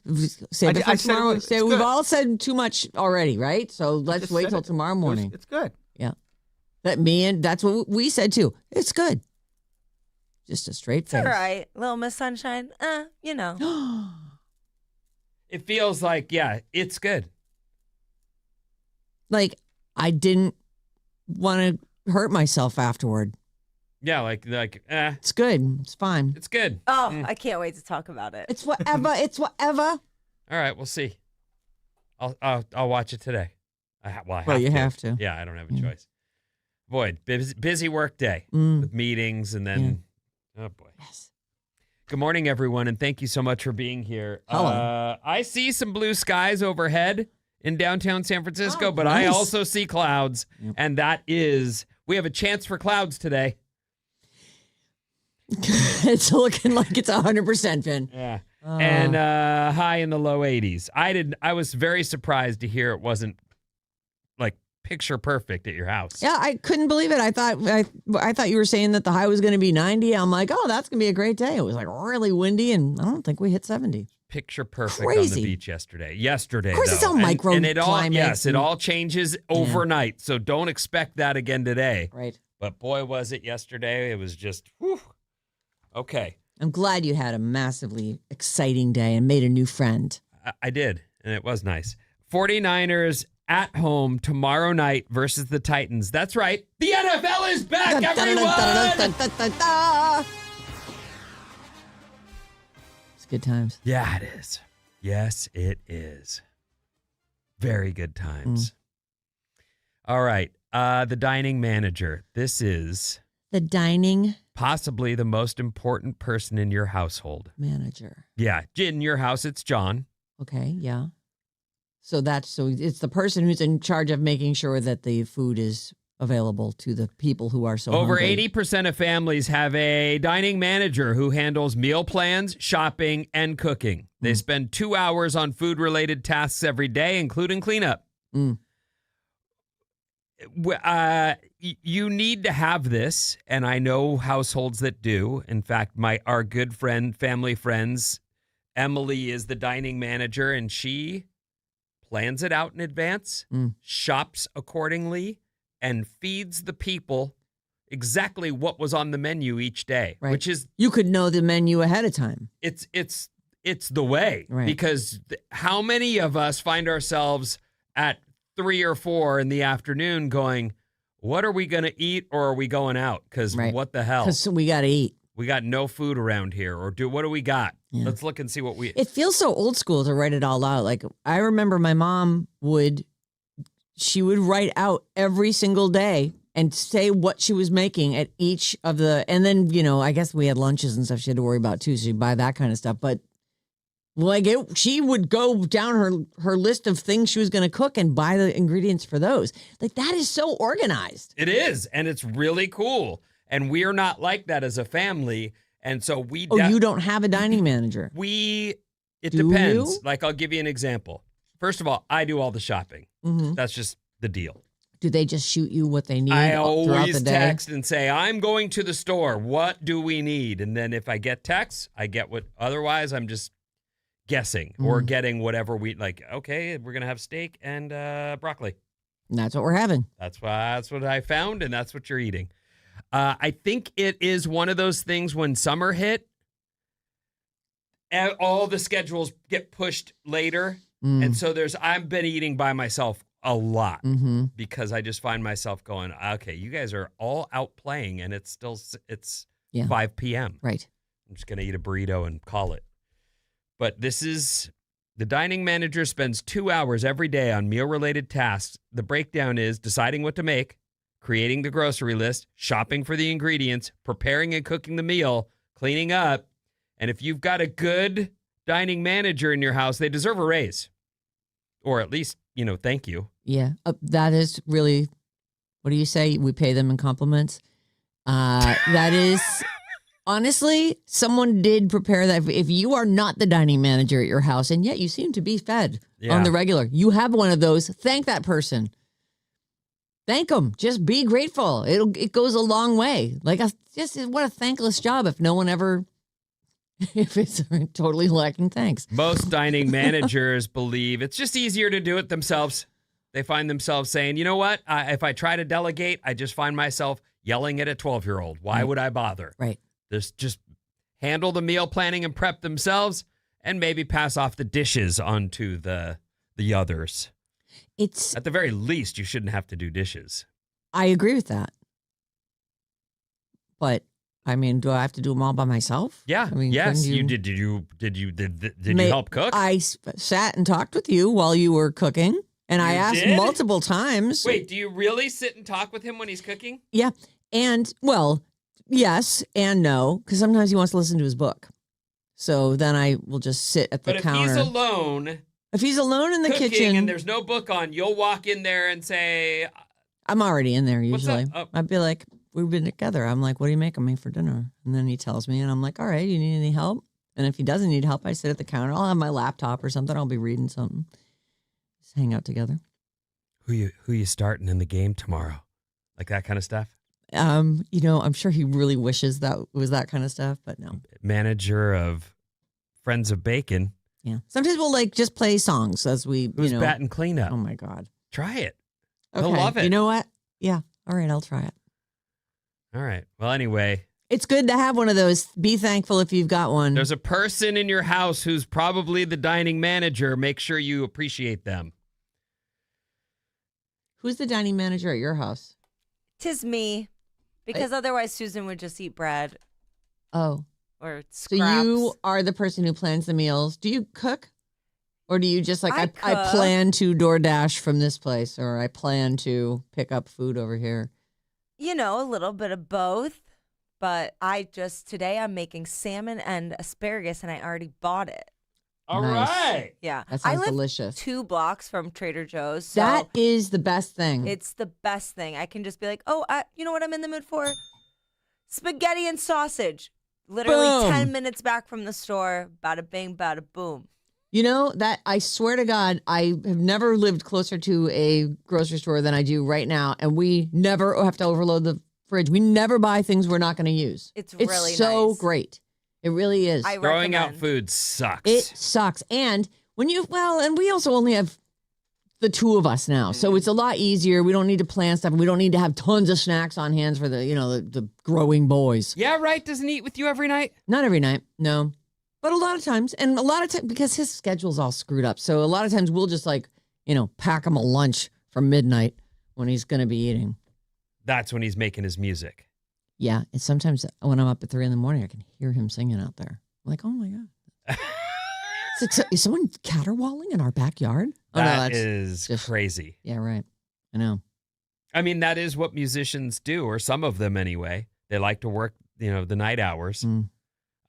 Save it for tomorrow. It's We've good. all said too much already, right? So let's Just wait said till it. tomorrow morning. It's good. Yeah. That's what we said too. It's good. Just a straight It's face. all right. Little Miss Sunshine, you know. It feels like, yeah, it's good. Like, I didn't want to hurt myself afterward. Yeah, like, It's good. It's fine. it's good. Oh, I can't wait to talk about it. It's whatever. It's whatever. All right, we'll see. I'll watch it today. I You have to. Yeah, I don't have a choice. Boy, busy work day Mm. with meetings and then, oh boy. Yes. Good morning, everyone, and thank you so much for being here. Hello. I see some blue skies overhead in downtown San Francisco, Oh, but I nice. also see clouds, and we have a chance for clouds today. It's looking like it's 100%, Vin. Yeah. And high in the low 80s. I was very surprised to hear it wasn't like picture perfect at your house. Yeah, I couldn't believe it. I thought you were saying that the high was going to be 90. I'm like, oh, that's going to be a great day. It was like really windy, and I don't think we hit 70. Picture perfect Crazy. on the beach yesterday. Yesterday, Of course, it's though. all micro and it all climates yes, it and- all changes overnight. So don't expect that again today. Right. But boy, was it yesterday. It was just whew. Okay. I'm glad you had a massively exciting day and made a new friend. I did, and it was nice. 49ers at home tomorrow night versus the Titans. That's right. The NFL is back, everyone! It's good times. Yeah, it is. Yes, it is. Very good times. All right. The dining manager. This is The dining possibly the most important person in your household. manager. Yeah. In your house, it's John. Okay, yeah. So it's the person who's in charge of making sure that the food is available to the people who are so Over hungry. 80% of families have a dining manager who handles meal plans, shopping, and cooking. They spend 2 hours on food-related tasks every day, including cleanup. Mm. You need to have this, and I know households that do. In fact, our good family friends, Emily is the dining manager, and she plans it out in advance, shops accordingly, and feeds the people exactly what was on the menu each day, Right. which is You could know the menu ahead of time. it's the way, Right. because how many of us find ourselves at 3 or 4 in the afternoon going, what are we going to eat, or are we going out? Because Right. what the hell? Because we got to eat. We got no food around here, or what do we got? Yeah. Let's look and see what we. It feels so old school to write it all out. Like, I remember my mom would write out every single day and say what she was making at each of the, and then, I guess we had lunches and stuff she had to worry about too. So she'd buy that kind of stuff. But she would go down her list of things she was going to cook and buy the ingredients for those. Like, that is so organized. It is, and it's really cool. And we're not like that as a family. And so we. Oh, you don't have a dining manager. It Do depends. you? Like, I'll give you an example. First of all, I do all the shopping. Mm-hmm. That's just the deal. Do they just shoot you what they need I throughout always the day? text and say, I'm going to the store. What do we need? And then if I get texts, I get what. Otherwise, I'm just guessing or getting whatever we like. Okay, we're going to have steak and broccoli. And that's what we're having. That's what I found, and that's what you're eating. I think it is one of those things when summer hit, all the schedules get pushed later. And so I've been eating by myself a lot because I just find myself going, okay, you guys are all out playing and it's 5 p.m. Right. I'm just going to eat a burrito and call it. But the dining manager spends 2 hours every day on meal-related tasks. The breakdown is deciding what to make, creating the grocery list, shopping for the ingredients, preparing and cooking the meal, cleaning up. And if you've got a good dining manager in your house, they deserve a raise. Or at least, thank you. Yeah. That is really, what do you say? We pay them in compliments. That is, honestly, someone did prepare that. If you are not the dining manager at your house, and yet you seem to be fed on the regular, you have one of those, thank that person. Thank them. Just be grateful. It goes a long way. What a thankless job if no one ever, if it's totally lacking thanks. Most dining managers believe it's just easier to do it themselves. They find themselves saying, you know what? If I try to delegate, I just find myself yelling at a 12-year-old. Why would I bother? Right. Just handle the meal planning and prep themselves and maybe pass off the dishes onto the others. It's at the very least, you shouldn't have to do dishes. I agree with that. But I mean, do I have to do them all by myself? Yeah. I mean, yes. You did you help cook? I sat and talked with you while you were cooking, and I asked multiple times. Wait, do you really sit and talk with him when he's cooking? Yeah, and yes and no, because sometimes he wants to listen to his book. So then I will just sit at the counter. But if he's alone in the cooking kitchen and there's no book on, you'll walk in there and say, I'm already in there usually. What's up? Oh. I'd be like, we've been together. I'm like, what are you making me for dinner? And then he tells me, and I'm like, all right, you need any help? And if he doesn't need help, I sit at the counter. I'll have my laptop or something. I'll be reading something. Just hang out together. Who you starting in the game tomorrow? Like that kind of stuff? I'm sure he really wishes that was that kind of stuff, but no. Manager of Friends of Bacon. Yeah. Sometimes we'll just play songs as we, Who's batting cleanup? Oh my God. Try it. Okay. They'll love it. You know what? Yeah. All right. I'll try it. All right. Well, anyway. It's good to have one of those. Be thankful if you've got one. There's a person in your house who's probably the dining manager. Make sure you appreciate them. Who's the dining manager at your house? 'Tis me. Because otherwise Susan would just eat bread. Oh. Or scraps. So you are the person who plans the meals. Do you cook? Or do you just I plan to DoorDash from this place, or I plan to pick up food over here? A little bit of both. But today I'm making salmon and asparagus, and I already bought it. All right. Yeah. That sounds I live delicious. 2 blocks from Trader Joe's. So that is the best thing. it's the best thing. I can just be like, you know what I'm in the mood for? Spaghetti and sausage. Literally Boom. 10 minutes back from the store. Bada bing, bada boom. That I swear to God, I have never lived closer to a grocery store than I do right now. And we never have to overload the fridge. We never buy things we're not going to use. It's really so nice. great. It really is. Throwing out recommend. food sucks. It sucks. And and we also only have the 2 of us now. So it's a lot easier. We don't need to plan stuff. We don't need to have tons of snacks on hands for the growing boys. Yeah, right. Doesn't eat with you every night? Not every night. No. But a lot of times, because his schedule's all screwed up. So a lot of times we'll just pack him a lunch for midnight when he's going to be eating. That's when he's making his music. Yeah. And sometimes when I'm up at 3 a.m, I can hear him singing out there. I'm like, oh my God. Is someone caterwauling in our backyard? That is crazy. Yeah, right. I know. I mean, that is what musicians do, or some of them anyway. They like to work, the night hours.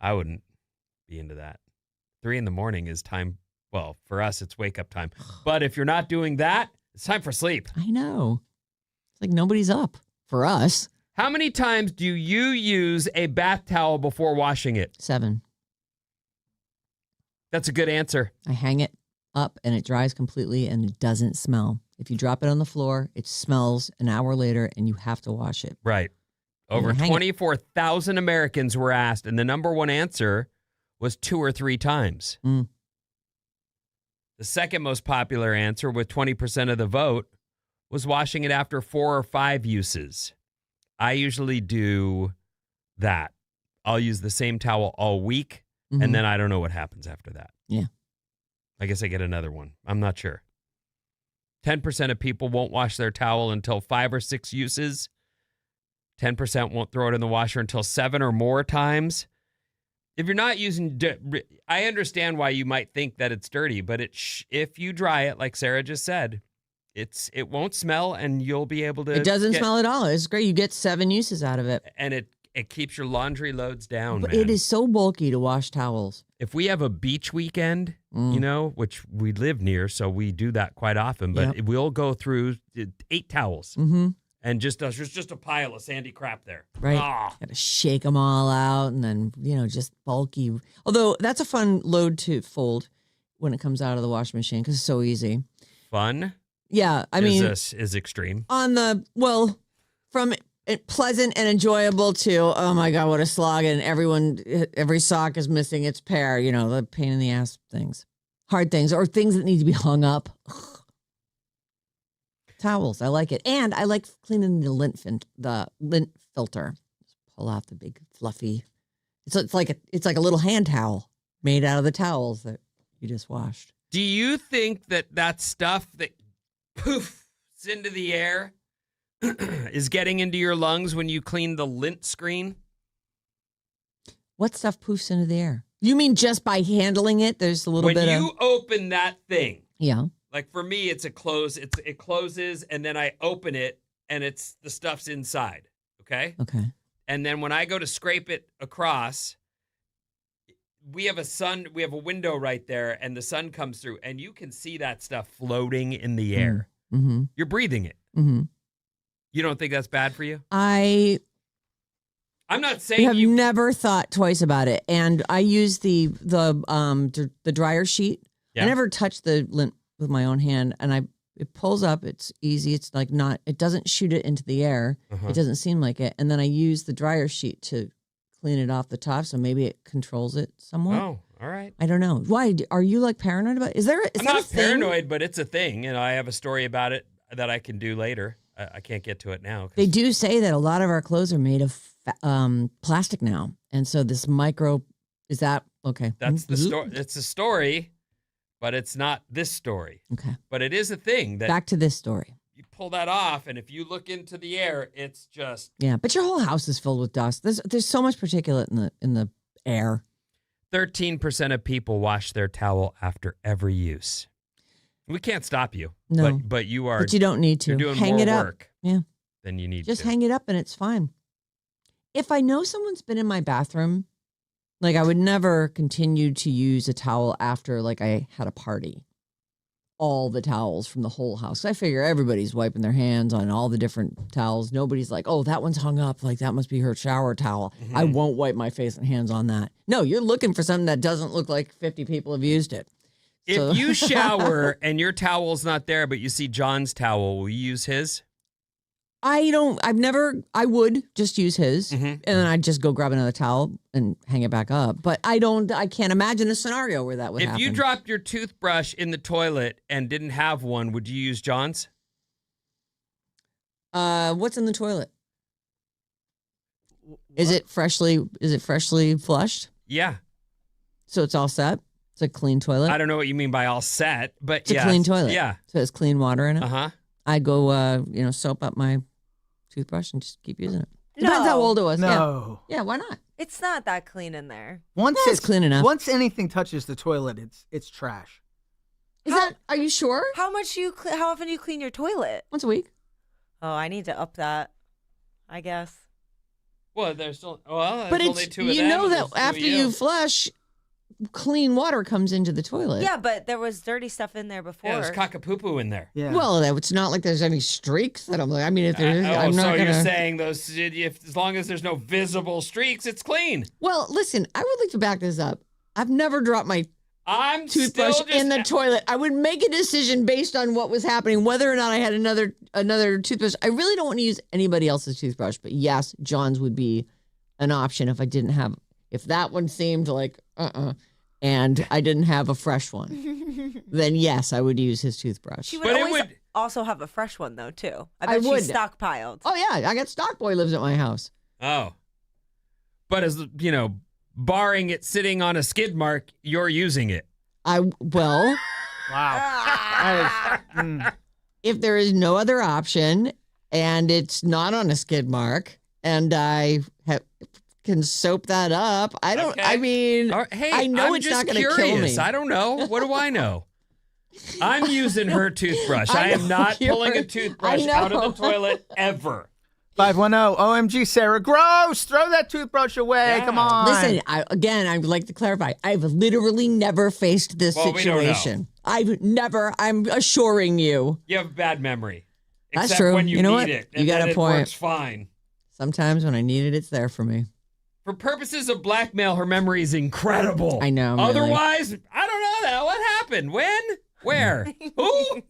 I wouldn't be into that. 3 a.m. is time. Well, for us, it's wake up time. But if you're not doing that, it's time for sleep. I know. It's like nobody's up for us. How many times do you use a bath towel before washing it? 7. That's a good answer. I hang it up and it dries completely and it doesn't smell. If you drop it on the floor, it smells an hour later and you have to wash it. Right. Over 24,000 Americans were asked, and the number one answer was 2 or 3 times. The second most popular answer, with 20% of the vote, was washing it after 4 or 5 uses. I usually do that. I'll use the same towel all week. Mhm. And then I don't know what happens after that. Yeah. I guess I get another one. I'm not sure. 10% of people won't wash their towel until 5 or 6 uses. 10% won't throw it in the washer until 7 or more times. If you're not using, I understand why you might think that it's dirty, but if you dry it, like Sarah just said, it won't smell, and you'll be able to. It doesn't smell at all. It's great. You get 7 uses out of it. And it keeps your laundry loads down, But man. it is so bulky to wash towels. If we have a beach weekend, which we live near, so we do that quite often, but we'll go through 8 towels. Mm-hmm. And there's just a pile of sandy crap there. Right. Ah. Got to shake them all out, and then, just bulky. Although that's a fun load to fold when it comes out of the washing machine because it's so easy. Fun? Yeah. I mean, is extreme. From pleasant and enjoyable to, oh my God, what a slog. And every sock is missing its pair, the pain in the ass things, hard things, or things that need to be hung up. Towels, I like it. And I like cleaning the lint filter. Just pull out the big fluffy. It's like a little hand towel made out of the towels that you just washed. Do you think that stuff that poofs into the air is getting into your lungs when you clean the lint screen? What stuff poofs into the air? You mean just by handling it? There's a little bit of... When you open that thing. Yeah. Like for me, it's a close. It closes, and then I open it, and the stuff's inside. Okay? Okay. And then when I go to scrape it across, we have a window right there, and the sun comes through, and you can see that stuff floating in the air. Mm-hmm. You're breathing it. Mm-hmm. You don't think that's bad for you? I'm not saying have never thought twice about it, and I use the dryer sheet. Yeah. I never touch the lint with my own hand, and it pulls up. It's easy. It's like it doesn't shoot it into the air. Uh-huh. It doesn't seem like it. And then I use the dryer sheet to clean it off the top, so maybe it controls it somewhat. Oh, all right. I don't know. Why are you like paranoid about it? Is I'm that not a thing? paranoid, but it's a thing, and I have a story about it that I can do later. I can't get to it now. They do say that a lot of our clothes are made of plastic now, and so this is that okay? That's the story. It's a story, but it's not this story. Okay. But it is a thing that Back to this story. you pull that off, and if you look into the air, it's just Yeah, but your whole house is filled with dust. There's so much particulate in the air. 13% of people wash their towel after every use. We can't stop you. No. But you are. But you don't need to. You're doing hang more it up. work. Yeah. Than you need Just to. hang it up and it's fine. If I know someone's been in my bathroom, like I would never continue to use a towel after like I had a party. All the towels from the whole house. I figure everybody's wiping their hands on all the different towels. Nobody's like, oh, that one's hung up. Like that must be her shower towel. Mm-hmm. I won't wipe my face and hands on that. No, you're looking for something that doesn't look like 50 people have used it. If you shower and your towel's not there, but you see John's towel, will you use his? I would just use his Mm-hmm. and then I'd just go grab another towel and hang it back up. But I can't imagine a scenario where that would happen. If you dropped your toothbrush in the toilet and didn't have one, would you use John's? What's in the toilet? Is it freshly flushed? Yeah. So it's all set? It's a clean toilet? I don't know what you mean by all set, but It's a clean toilet. Yeah. So it has clean water in it? Uh-huh. I go, soap up my toothbrush and just keep using it. Depends how old it was. No. Yeah, why not? It's not that clean in there. Once It's clean enough. Once anything touches the toilet, it's trash. Are you sure? How often do you clean your toilet? Once a week. Oh, I need to up that, I guess. Well, there's only But two of you them, know and that there's two of after you flush, clean water comes into the toilet. Yeah, but there was dirty stuff in there before. Yeah, there's cockapoo in there. Yeah. Well, it's not like there's any streaks that I'm like. I mean, if there is, I'm not so gonna. you're saying as long as there's no visible streaks, it's clean. Well, listen, I would like to back this up. I've never dropped my I'm toothbrush still just, in the toilet. I would make a decision based on what was happening, whether or not I had another toothbrush. I really don't want to use anybody else's toothbrush, but yes, John's would be an option if I didn't have. If that one seemed like and I didn't have a fresh one, then yes, I would use his toothbrush. She would But it always would- also have a fresh one, though, too. I I bet would. she's stockpiled. Oh yeah, I got Stockboy lives at my house. Oh. But as barring it sitting on a skid mark, you're using it. Well, Wow. That is, if there is no other option and it's not on a skid mark and I can soap that up, I don't, Okay. I mean, All right, hey, I know I'm it's just not going to kill curious. me. I don't know. What do I know? I'm using her toothbrush. I am know, not you're- pulling a toothbrush I out of know. the toilet ever. 510, OMG, Sarah, gross. Throw that toothbrush away. Yeah. Come on. Listen, I would like to clarify. I've literally never faced this Well, we don't know. situation. I'm assuring you. You have a bad memory. That's Except true. when you You know need what? it. You And got then a it point. works fine. Sometimes when I need it, it's there for me. For purposes of blackmail, her memory is incredible. I know, really. Otherwise, I don't know that. What happened? When? Where? Who?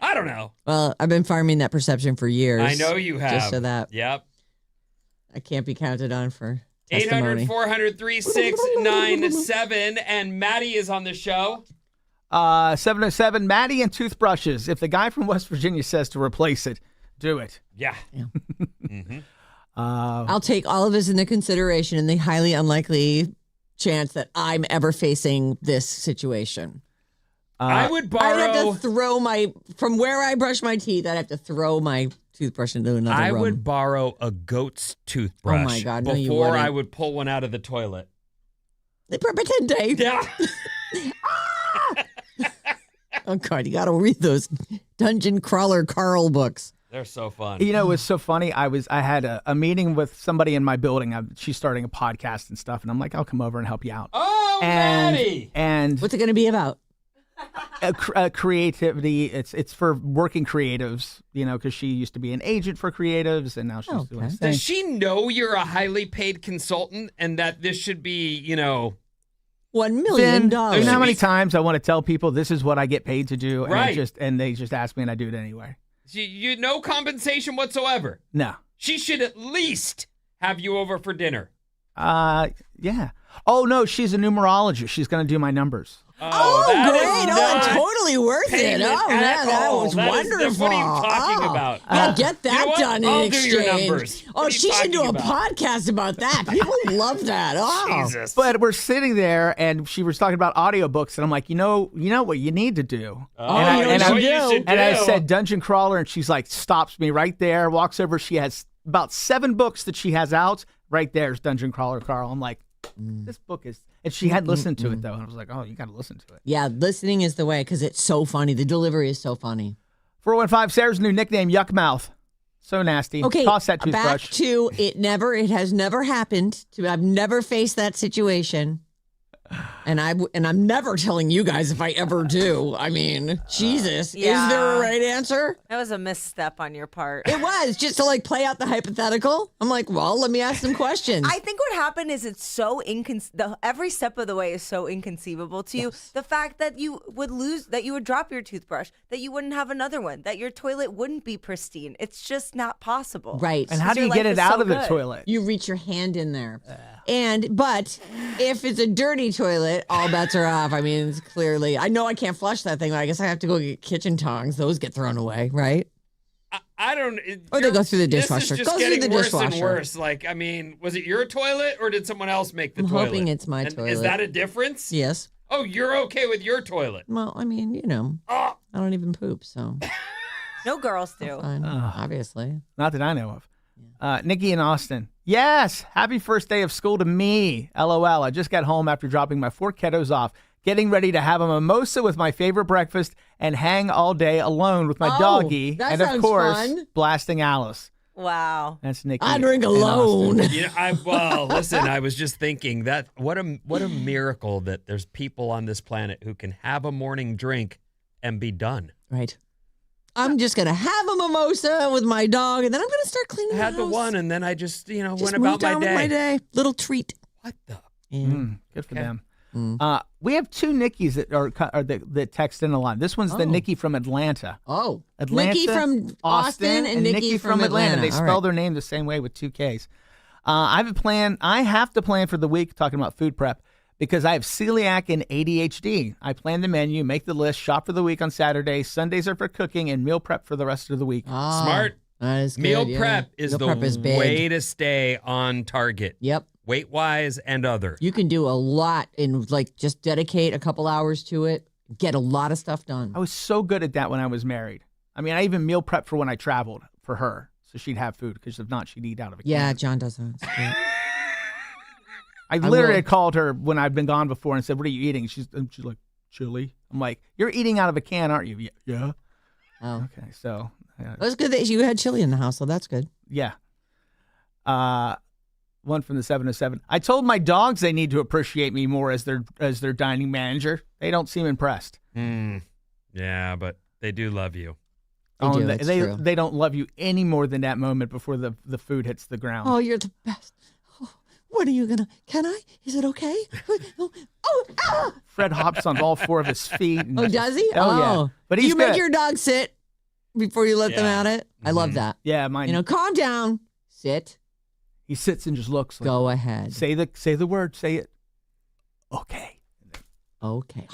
I don't know. Well, I've been farming that perception for years. I know you have. Just so that Yep. I can't be counted on for 800 testimony. 400 3697. And Maddie is on the show. 707, Maddie and toothbrushes. If the guy from West Virginia says to replace it, do it. Yeah. I'll take all of this into consideration in the highly unlikely chance that I'm ever facing this situation. I would I would have borrow. to throw from where I brush my teeth, I'd have to throw my toothbrush into another I room. would borrow a goat's toothbrush. Oh my God, no, you before wouldn't. I would pull one out of the toilet. They pretend Dave. Yeah. Oh God, you got to read those Dungeon Crawler Carl books. They're so fun. You know, it was so funny. I had a meeting with somebody in my building. She's starting a podcast and stuff, and I'm like, I'll come over and help you out. Oh, Maddie. And What's it going to be about? creativity. It's for working creatives, you know, because she used to be an agent for creatives, and now she's doing Okay. this thing. Does she know you're a highly paid consultant and that this should be, $1 million. You know how many times I want to tell people this is what I get paid to do, and Right. they just ask me, and I do it anyway. you no compensation whatsoever? No. She should at least have you over for dinner. Yeah. Oh no, she's a numerologist. She's going to do my numbers. Oh, that great. is Oh, not totally worth it. payment Oh, man, at that all. was That is- wonderful. what are you talking Oh. about? Yeah, get that You know what? done in I'll do exchange. your numbers. What Oh, are you she should do a talking about? podcast about that. People love that. Oh. Jesus. But we're sitting there, and she was talking about audiobooks, and I'm like, you know what you need to do. Oh, and you know and what I, you do. should and I do. said Dungeon Crawler, and she's like, stops me right there, walks over. She has about 7 books that she has out. Right there's Dungeon Crawler, Carl. I'm like, this book is, and she had listened to it though, and I was like, oh, you got to listen to it. Yeah, listening is the way because it's so funny. The delivery is so funny. 415, Sarah's new nickname, Yuck Mouth. So nasty. Okay, Toss that back toothbrush. to it has never happened. I've never faced that situation. And I'm never telling you guys if I ever do. I mean, Jesus, yeah. is there a right answer? That was a misstep on your part. It was just to like play out the hypothetical. I'm like, well, let me ask some questions. I think what happened is it's so every step of the way is so inconceivable to you. The fact that you would drop your toothbrush, that you wouldn't have another one, that your toilet wouldn't be pristine. It's just not possible. Right. And how do your you get life it is out so of the good. toilet? You reach your hand in there. But if it's a dirty toilet, all bets are off. I mean, it's clearly, I know I can't flush that thing, but I guess I have to go get kitchen tongs. Those get thrown away, right? I don't. Or they go through the dishwasher. This is just Go through getting the worse and dishwasher. worse. Like, I mean, was it your toilet or did someone else make the I'm toilet? hoping it's my And toilet. Is that a difference? Yes. Oh, you're okay with your toilet. Well, I mean, Oh, I don't even poop, so No girls do. fine, obviously. Not that I know of. Nikki in Austin. Yes. Happy first day of school to me. LOL. I just got home after dropping my 4 kiddos off, getting ready to have a mimosa with my favorite breakfast and hang all day alone with my Oh, doggy. that And of sounds course, fun. blasting Alice. Wow. That's Nikki. I drink in alone. Austin. well, listen. I was just thinking that what a miracle that there's people on this planet who can have a morning drink and be done. Right. I'm just going to have a mimosa with my dog, and then I'm going to start I cleaning had the the house. one, and then I just Just went moved about on my with my day. day. Little treat. What the? Yeah. Good for Okay. them. Mm. We have 2 Nickies that text in a lot. This one's the Oh. Nikki from Atlanta. Oh, Atlanta, Nikki from Austin and Nikki from Atlanta. They All spell right. their name the same way with 2 Ks. I have a plan. I have to plan for the week, talking about food prep, because I have celiac and ADHD. I plan the menu, make the list, shop for the week on Saturday. Sundays are for cooking and meal prep for the rest of the week. Ah, Smart. That is good, Meal yeah. prep is Meal the prep is big. way to stay on target. Yep. weight-wise and other. You can do a lot in like just dedicate a couple hours to it, get a lot of stuff done. I was so good at that when I was married. I mean, I even meal prepped for when I traveled for her, so she'd have food, because if not, she'd eat out of a can. Yeah, John does that. It's great. I literally had called her when I'd been gone before and said, "What are you eating?" She's like, "Chili." I'm like, "You're eating out of a can, aren't you?" Yeah. Oh, Okay, so that's good that you had chili in the house, so that's good. yeah. One from the 707. I told my dogs they need to appreciate me more as their dining manager. They don't seem impressed. Yeah, but they do love you. They don't love you any more than that moment before the food hits the ground. Oh, you're the best. Oh, what are you gonna? Can I? Is it okay? Fred hops on all four of his feet. And does he? Oh, yeah. But do he's you make good. your dog sit before you let them Yeah. at it? I love that. Yeah, mine. Calm down. Sit. He sits and just looks. Like, Go ahead. Say the word. Say it. Okay. Okay.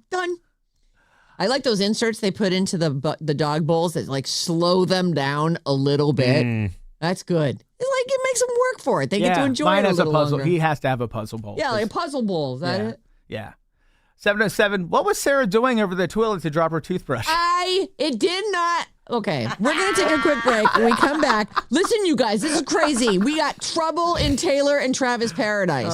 Done. I like those inserts they put into the dog bowls that like slow them down a little bit. That's good. It's like it makes them work for it. They get to enjoy mine it a has little puzzle. longer. He has to have a puzzle bowl. Yeah, like a puzzle bowl. Is that it? Yeah. 707. What was Sarah doing over the toilet to drop her toothbrush? It did not. Okay, we're going to take a quick break. When we come back, listen, you guys, this is crazy. We got trouble in Taylor and Travis Paradise.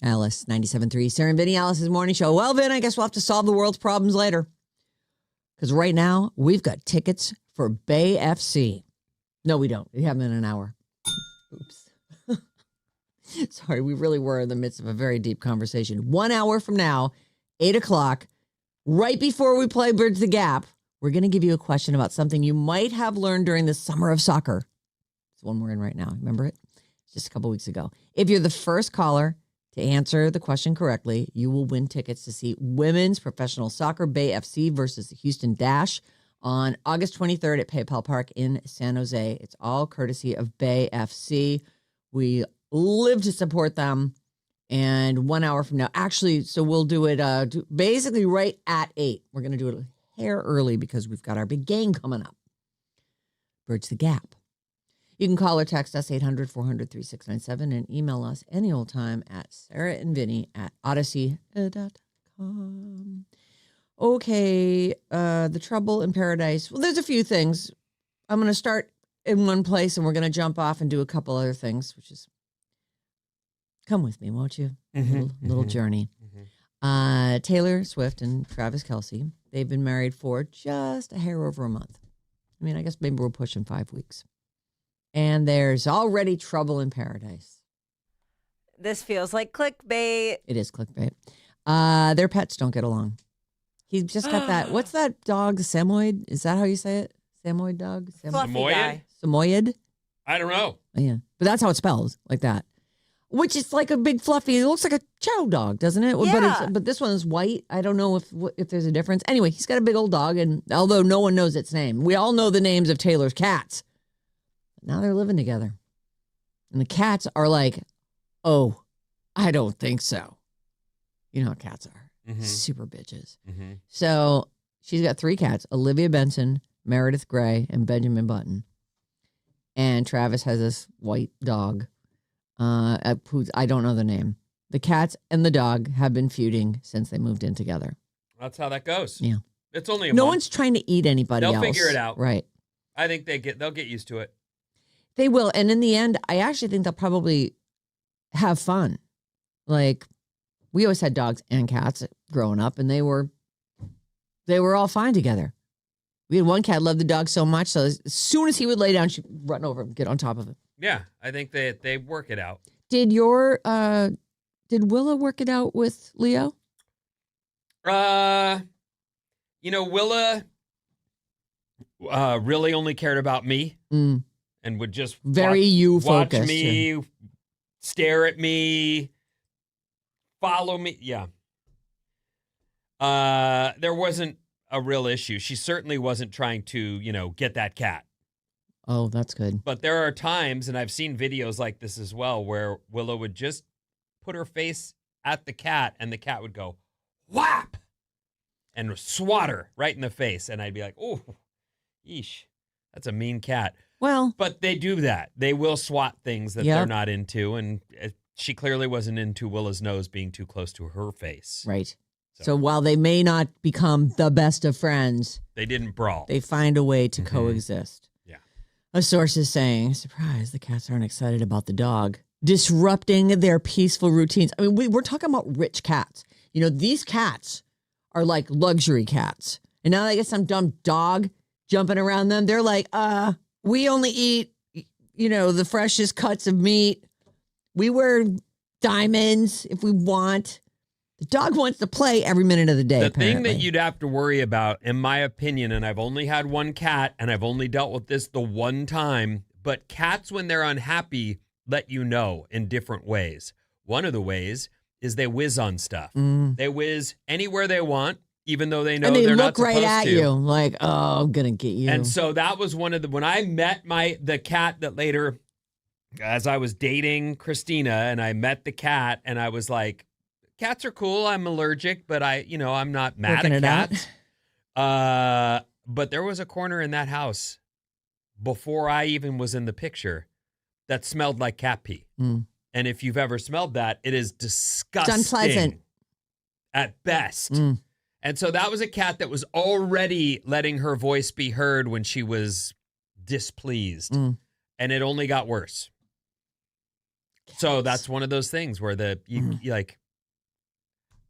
Alice, 97.3. Sarah and Vinnie, Alice's morning show. Well, Vin, I guess we'll have to solve the world's problems later. Because right now, we've got tickets for Bay FC. No, we don't. We have them in an hour. Oops. Sorry, we really were in the midst of a very deep conversation. 1 hour from now, 8 o'clock, right before we play Bridge the Gap, we're going to give you a question about something you might have learned during the summer of soccer. It's the one we're in right now. Remember it? It's just a couple weeks ago. If you're the first caller to answer the question correctly, you will win tickets to see women's professional soccer, Bay FC versus the Houston Dash on August 23rd at PayPal Park in San Jose. It's all courtesy of Bay FC. We live to support them. And 1 hour from now, actually, so we'll do it basically right at 8. We're going to do it a hair early because we've got our big game coming up. Bridge the Gap. You can call or text us 800-400-3697 and email us any old time at sarahandvinny@odyssey.com. Okay, the trouble in paradise. Well, there's a few things. I'm going to start in one place and we're going to jump off and do a couple other things, which is come with me, won't you? Little journey. Taylor Swift and Travis Kelce, they've been married for just a hair over a month. I mean, I guess maybe we're pushing 5 weeks. And there's already trouble in paradise. This feels like clickbait. It is clickbait. Their pets don't get along. He just got that. What's that dog? Samoyed? Is that how you say it? Samoyed dog? Fluffy guy. Samoyed? I don't know. Oh, yeah. But that's how it's spelled, like that. Which is like a big fluffy. It looks like a chow dog, doesn't it? Yeah. But this one is white. I don't know if there's a difference. Anyway, he's got a big old dog, and although no one knows its name, we all know the names of Taylor's cats. Now they're living together. And the cats are like, oh, I don't think so. You know how cats are. Super bitches. So she's got 3 cats, Olivia Benson, Meredith Grey, and Benjamin Button. And Travis has this white dog. Who's, I don't know the name. The cats and the dog have been feuding since they moved in together. That's how that goes. Yeah. It's only a No month. one's trying to eat anybody else. They'll figure it out. Right. I think they'll get used to it. They will. And in the end, I actually think they'll probably have fun. Like, we always had dogs and cats growing up, and they were all fine together. We had one cat loved the dog so much, so as soon as he would lay down, she'd run over him, get on top of him. Yeah, I think they work it out. Did Willa work it out with Leo? Willa really only cared about me and would just Very you-focused. Watch me, stare at me, follow me. Yeah. There wasn't a real issue. She certainly wasn't trying to, get that cat. Oh, that's good. But there are times, and I've seen videos like this as well, where Willow would just put her face at the cat, and the cat would go, whap, and swat her right in the face. And I'd be like, oh, yeesh, that's a mean cat. Well, but they do that. They will swat things that they're not into, and she clearly wasn't into Willa's nose being too close to her face. Right. So while they may not become the best of friends, they didn't brawl. They find a way to coexist. Yeah. A source is saying, surprise, the cats aren't excited about the dog disrupting their peaceful routines. I mean, we're talking about rich cats. These cats are like luxury cats. And now they get some dumb dog jumping around them. They're like, we only eat, the freshest cuts of meat. We wear diamonds if we want. The dog wants to play every minute of the day. The thing that you'd have to worry about, in my opinion, and I've only had one cat, and I've only dealt with this the one time, but cats, when they're unhappy, let you know in different ways. One of the ways is they whiz on stuff. They whiz anywhere they want, even though they know they're not supposed to. And they look right at you, like, oh, I'm going to get you. And so that was one of when I met the cat that later, as I was dating Christina, and I met the cat, and I was like, cats are cool. I'm allergic, but I'm not mad at cats. But there was a corner in that house before I even was in the picture that smelled like cat pee. And if you've ever smelled that, it is disgusting. It's unpleasant. At best. And so that was a cat that was already letting her voice be heard when she was displeased. And it only got worse. So that's one of those things where you like,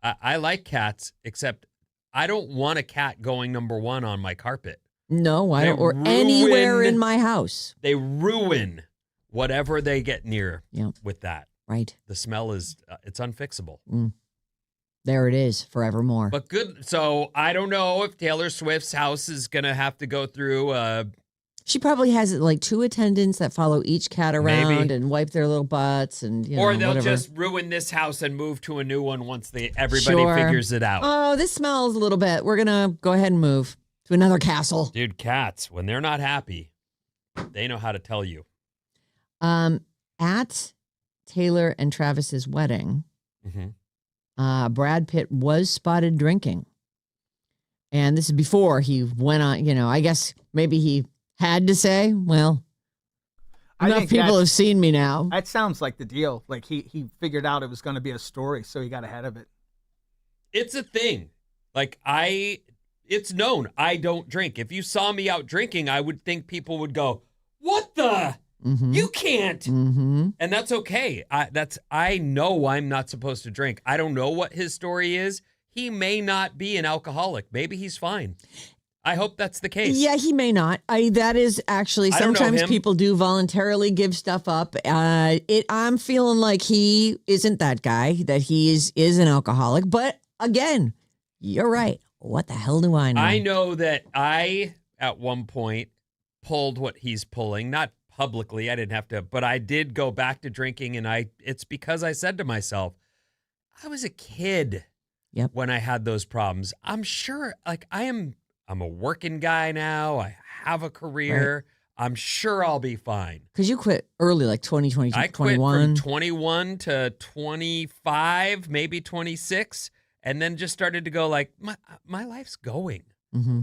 I like cats, except I don't want a cat going number one on my carpet. No, I don't. Or anywhere in my house. They ruin whatever they get near with that. Right. The smell is, it's unfixable. There it is, forevermore. But good. So I don't know if Taylor Swift's house is going to have to go through. She probably has like 2 attendants that follow each cat around Maybe. and wipe their little butts and or they'll whatever. just ruin this house and move to a new one once everybody figures it out. Oh, this smells a little bit. We're going to go ahead and move to another castle. Dude, cats, when they're not happy, they know how to tell you. At Taylor and Travis's wedding, Brad Pitt was spotted drinking. And this is before he went on, I guess maybe he had to say, well, enough people have seen me now. That sounds like the deal. Like he figured out it was going to be a story, so he got ahead of it. It's a thing. Like it's known I don't drink. If you saw me out drinking, I would think people would go, what the? You can't. And that's okay. I know I'm not supposed to drink. I don't know what his story is. He may not be an alcoholic. Maybe he's fine. I hope that's the case. Yeah, he may not. That is actually, sometimes people do voluntarily give stuff up. I'm feeling like he isn't that guy, that he is an alcoholic. But again, you're right. What the hell do I know? I know that I, at one point, pulled what he's pulling. Not publicly, I didn't have to, but I did go back to drinking, and it's because I said to myself, I was a kid when I had those problems. I'm sure, like, I'm a working guy now. I have a career. Right. I'm sure I'll be fine. Because you quit early, like 2020, I 21. quit from 21 to 25, maybe 26, and then just started to go like, my life's going.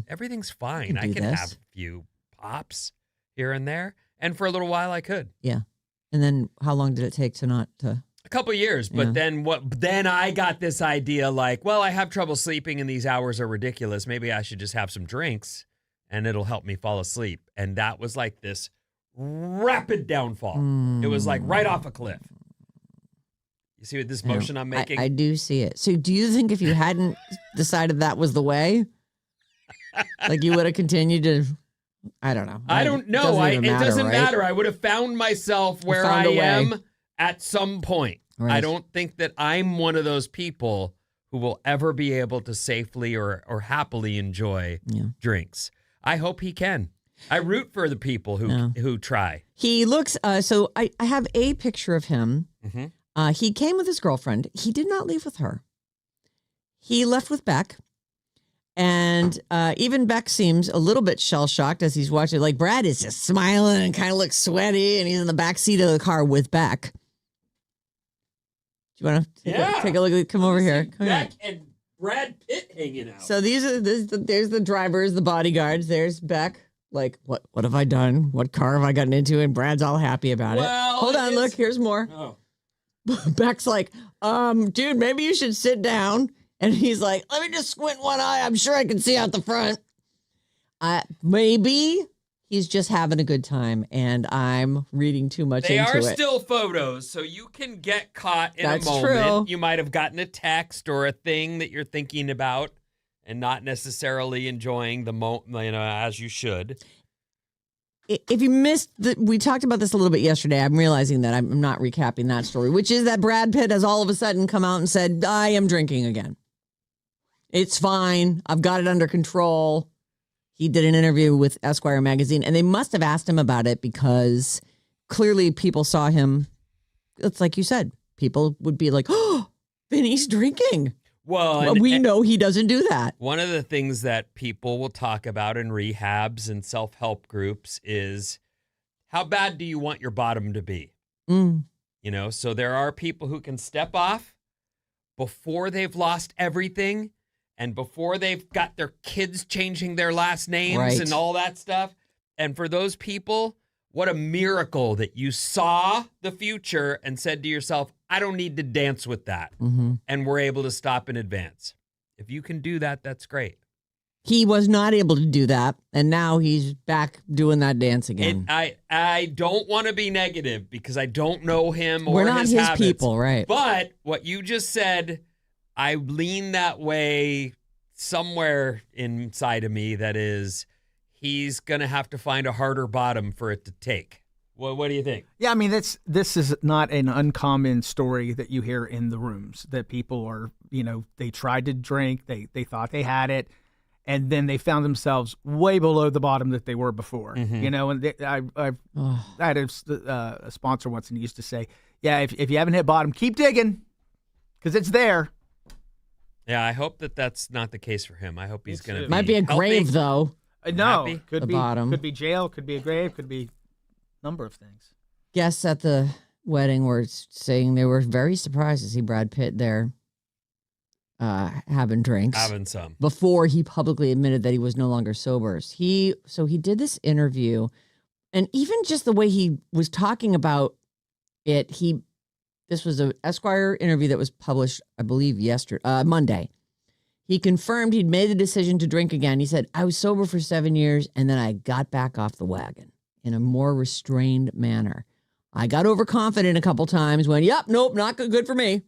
Everything's fine. I can have a few pops here and there. And for a little while I could. Yeah. And then how long did it take to not to? A couple of years. But then I got this idea like, well, I have trouble sleeping and these hours are ridiculous. Maybe I should just have some drinks and it'll help me fall asleep. And that was like this rapid downfall. It was like right off a cliff. You see what this motion I'm making? I do see it. So do you think if you hadn't decided that was the way, like you would have continued to... I don't know. I don't know. It doesn't matter. I would have found myself where I am at some point. Right. I don't think that I'm one of those people who will ever be able to safely or happily enjoy drinks. I hope he can. I root for the people who try. He looks, so I have a picture of him. He came with his girlfriend. He did not leave with her. He left with Beck. And even Beck seems a little bit shell-shocked as he's watching. Like, Brad is just smiling and kind of looks sweaty, and he's in the back seat of the car with Beck. Do you want to take a look? Come over here. Come Beck and Brad Pitt hanging out. So there's the drivers, the bodyguards. There's Beck. Like, what have I done? What car have I gotten into? And Brad's all happy about it. Hold on, look, here's more. Oh. Beck's like, dude, maybe you should sit down. And he's like, let me just squint one eye. I'm sure I can see out the front. Maybe he's just having a good time, and I'm reading too much into it. They are still photos, so you can get caught in a moment. True. You might have gotten a text or a thing that you're thinking about and not necessarily enjoying the moment, as you should. If you missed, we talked about this a little bit yesterday. I'm realizing that I'm not recapping that story, which is that Brad Pitt has all of a sudden come out and said, I am drinking again. It's fine. I've got it under control. He did an interview with Esquire magazine, and they must have asked him about it because clearly people saw him. It's like you said, people would be like, oh, Vinny's drinking. Well, we know he doesn't do that. One of the things that people will talk about in rehabs and self-help groups is how bad do you want your bottom to be? So there are people who can step off before they've lost everything and before they've got their kids changing their last names and all that stuff. And for those people, what a miracle that you saw the future and said to yourself, I don't need to dance with that. And we're able to stop in advance. If you can do that, that's great. he was not able to do that, and now he's back doing that dance again. I don't want to be negative because I don't know him or We're not his habits, people, right? But what you just said, I lean that way somewhere inside of me. That is, he's gonna have to find a harder bottom for it to take. What do you think? Yeah, I mean, this is not an uncommon story that you hear in the rooms, that people are, they tried to drink, they thought they had it, and then they found themselves way below the bottom that they were before. And I had a sponsor once, and he used to say, yeah, if you haven't hit bottom, keep digging, because it's there. Yeah, I hope that that's not the case for him. I hope he's going to Might be a grave, though. No, Happy? could The be bottom. Could be jail, could be a grave, could be a number of things. Guests at the wedding were saying they were very surprised to see Brad Pitt there having drinks. Having some. Before he publicly admitted that he was no longer sober. He did this interview, and even just the way he was talking about it, this was an Esquire interview that was published, I believe, Monday. He confirmed he'd made the decision to drink again. He said, I was sober for 7 years, and then I got back off the wagon in a more restrained manner. I got overconfident a couple times when, nope, not good for me.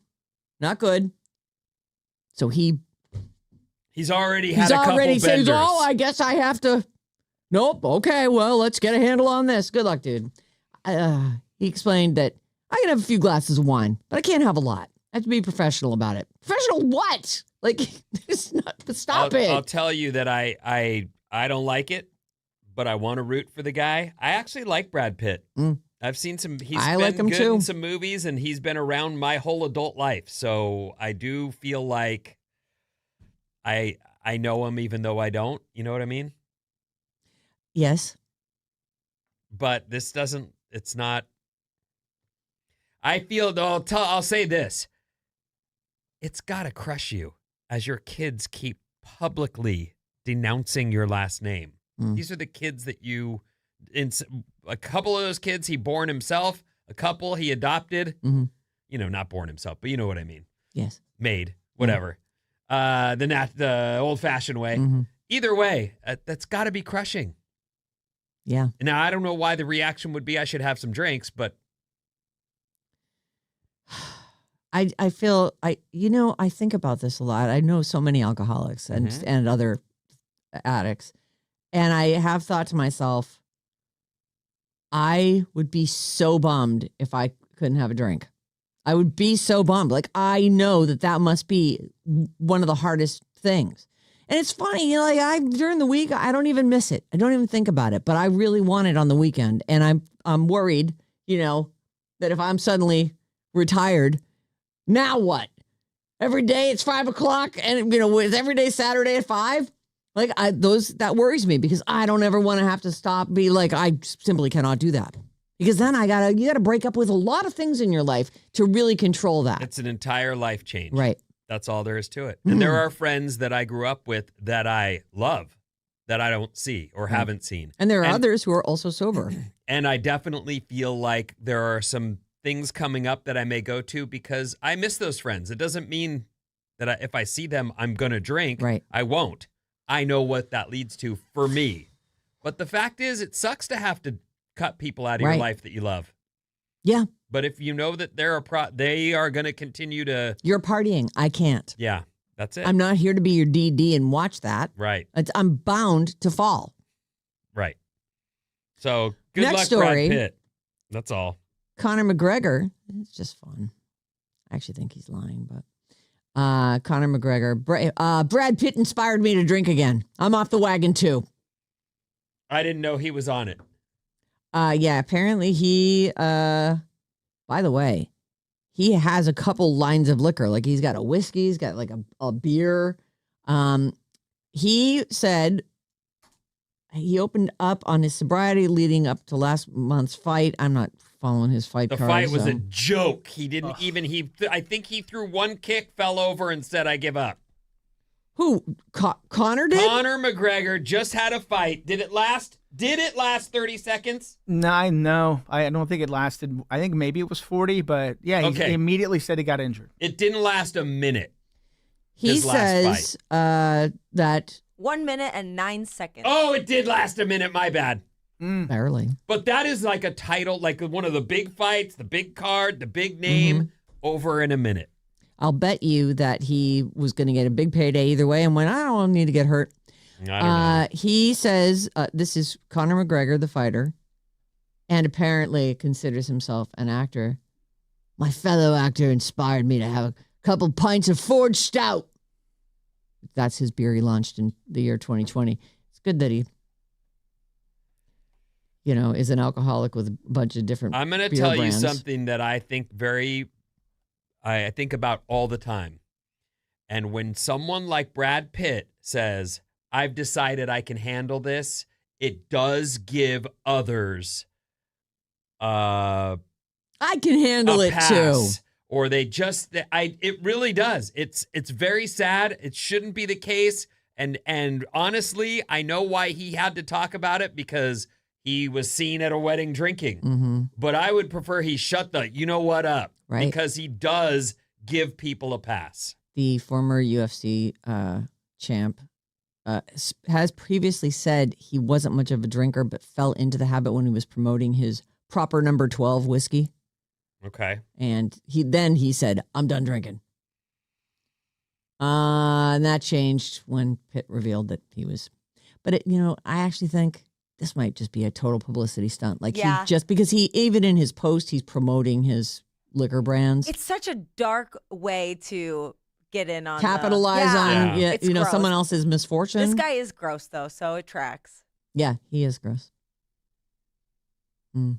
Not good. So he's already had a couple benders. says, I guess I have to. Nope. Okay. Well, let's get a handle on this. Good luck, dude. He explained that I can have a few glasses of wine, but I can't have a lot. I have to be professional about it. Professional what? Like, stop it. I'll tell you that I don't like it, but I want to root for the guy. I actually like Brad Pitt. I've seen some. I like him good too. in some movies, and he's been around my whole adult life. So I do feel like I know him, even though I don't. You know what I mean? Yes. But this doesn't. It's not. I feel though. I'll say this. It's gotta crush you as your kids keep publicly denouncing your last name. These are the kids that you. A couple of those kids he born himself, a couple he adopted. Not born himself, but you know what I mean. Yes. Made, whatever. The old-fashioned way. Either way, that's got to be crushing. Yeah. Now, I don't know why the reaction would be I should have some drinks, but I feel I think about this a lot. I know so many alcoholics and other addicts, and I have thought to myself, I would be so bummed if I couldn't have a drink. I would be so bummed. Like, I know that must be one of the hardest things. And it's funny, during the week, I don't even miss it. I don't even think about it, but I really want it on the weekend. And I'm worried, that if I'm suddenly retired, now what? Every day it's 5 o'clock and, it's every day Saturday at 5. Like, that worries me because I don't ever want to have to stop, be like, I simply cannot do that. Because then you gotta break up with a lot of things in your life to really control that. it's an entire life change. Right. That's all there is to it. And there are friends that I grew up with that I love that I don't see or haven't seen. And there are others who are also sober. And I definitely feel like there are some things coming up that I may go to because I miss those friends. It doesn't mean that if I see them, I'm going to drink. Right. I won't. I know what that leads to for me. But the fact is, it sucks to have to cut people out of your life that you love. Yeah. But if you know that they are going to continue to... You're partying. I can't. Yeah, that's it. I'm not here to be your DD and watch that. Right. I'm bound to fall. Right. So, good Next luck, story. Brad Pitt. That's all. Conor McGregor. It's just fun. I actually think he's lying, but... Conor McGregor. Brad Pitt inspired me to drink again. I'm off the wagon, too. I didn't know he was on it. Yeah, apparently he, by the way, he has a couple lines of liquor. Like, he's got a whiskey, he's got like a beer. He said he opened up on his sobriety leading up to last month's fight. I'm not following his fight The card. fight was a joke. He didn't I think he threw one kick, fell over, and said, I give up. Who? Conor did? Conor McGregor just had a fight. Did it last 30 seconds? No, I don't think it lasted. I think maybe it was 40, but yeah, he immediately said he got injured. It didn't last a minute. He says that 1 minute and 9 seconds. Oh, it did last a minute. My bad. Barely. But that is like a title, like one of the big fights, the big card, the big name, over in a minute. I'll bet you that he was going to get a big payday either way and went, I don't need to get hurt. I don't know. He says, this is Conor McGregor, the fighter, and apparently considers himself an actor. My fellow actor inspired me to have a couple pints of Forged Stout. That's his beer he launched in the year 2020. It's good that he, is an alcoholic with a bunch of different I'm going to beer tell brands. you something that I think I think about all the time. And when someone like Brad Pitt says, I've decided I can handle this, it does give others I can handle a it pass. too. Or it really does. It's very sad. It shouldn't be the case. And honestly, I know why he had to talk about it, because he was seen at a wedding drinking. Mm-hmm. But I would prefer he shut the you know what up. Right. Because he does give people a pass. The former UFC champ has previously said he wasn't much of a drinker, but fell into the habit when he was promoting his proper number 12 whiskey. Okay. And he said, I'm done drinking. And that changed when Pitt revealed that he was. But, I actually think this might just be a total publicity stunt. Like, Yeah. because even in his post, he's promoting his liquor brands. It's such a dark way to get in on Capitalize on, It's gross. someone else's misfortune. This guy is gross, though, so it tracks. Yeah, he is gross. Yeah,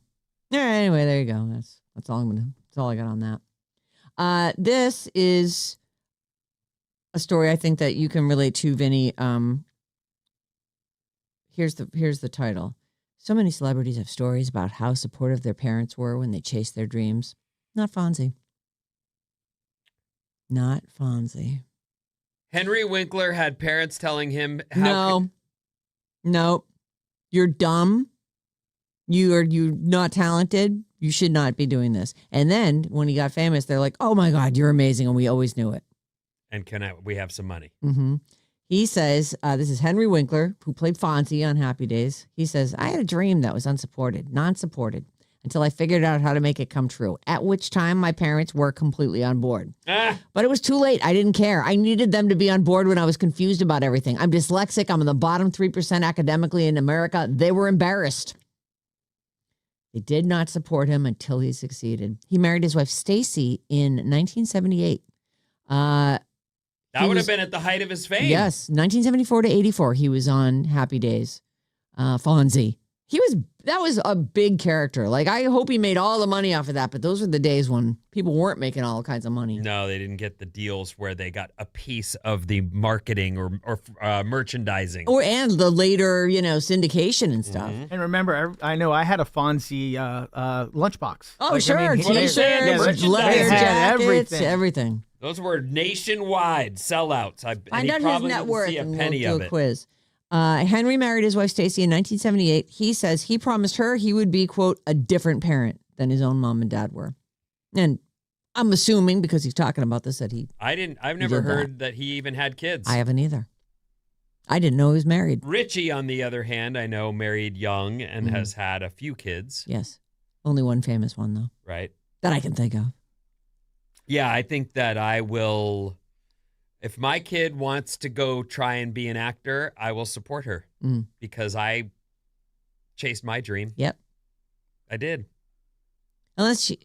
anyway, there you go. That's all that's all I got on that. This is a story I think that you can relate to, Vinny. Here's the title. So many celebrities have stories about how supportive their parents were when they chased their dreams. Not Fonzie. Not Fonzie. Henry Winkler had parents telling him how No. You're dumb. You're not talented. You should not be doing this. And then when he got famous, they're like, oh my God, you're amazing. And we always knew it. and we have some money. Mm-hmm. He says, this is Henry Winkler, who played Fonzie on Happy Days. He says, I had a dream that was non-supported, until I figured out how to make it come true, at which time my parents were completely on board. But it was too late. I didn't care. I needed them to be on board when I was confused about everything. I'm dyslexic. I'm in the bottom 3% academically in America. They were embarrassed. They did not support him until he succeeded. He married his wife, Stacy, in 1978. That would have been at the height of his fame. Yes, 1974 to 84, he was on Happy Days. Fonzie. That was a big character. Like, I hope he made all the money off of that, but those were the days when people weren't making all kinds of money. No, they didn't get the deals where they got a piece of the marketing or merchandising. And the later, syndication and stuff. Mm-hmm. And remember, I know I had a Fonzie lunchbox. Oh, sure. T-shirts, merchandise. leather Had jackets, everything. Those were nationwide sellouts. And Find he out his probably net didn't worth see a and penny we'll of do a it. quiz. Henry married his wife, Stacy, in 1978. He says he promised her he would be, quote, a different parent than his own mom and dad were. And I'm assuming, because he's talking about this, that I've never heard that he even had kids. I haven't either. I didn't know he was married. Richie, on the other hand, I know married young and has had a few kids. Yes. Only one famous one, though, Right. that I can think of. Yeah, I think that I will. If my kid wants to go try and be an actor, I will support her because I chased my dream. Yep. I did. Unless she's,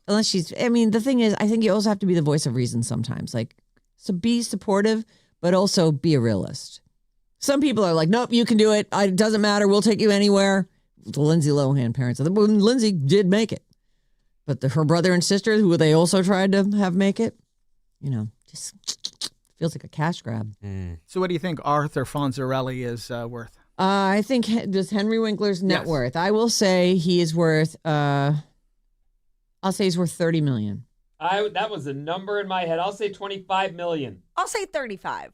the thing is, I think you also have to be the voice of reason sometimes. Like, so be supportive, but also be a realist. Some people are like, nope, you can do it. It doesn't matter. We'll take you anywhere. The Lindsay Lohan parents. Lindsay did make it. But her brother and sister, who they also tried to have make it, just feels like a cash grab. So what do you think Arthur Fonzarelli is worth? I think this Henry Winkler's net Yes. worth. I will say he is worth, I'll say he's worth $30 million. That was a number in my head. I'll say $25 million. I'll say 35.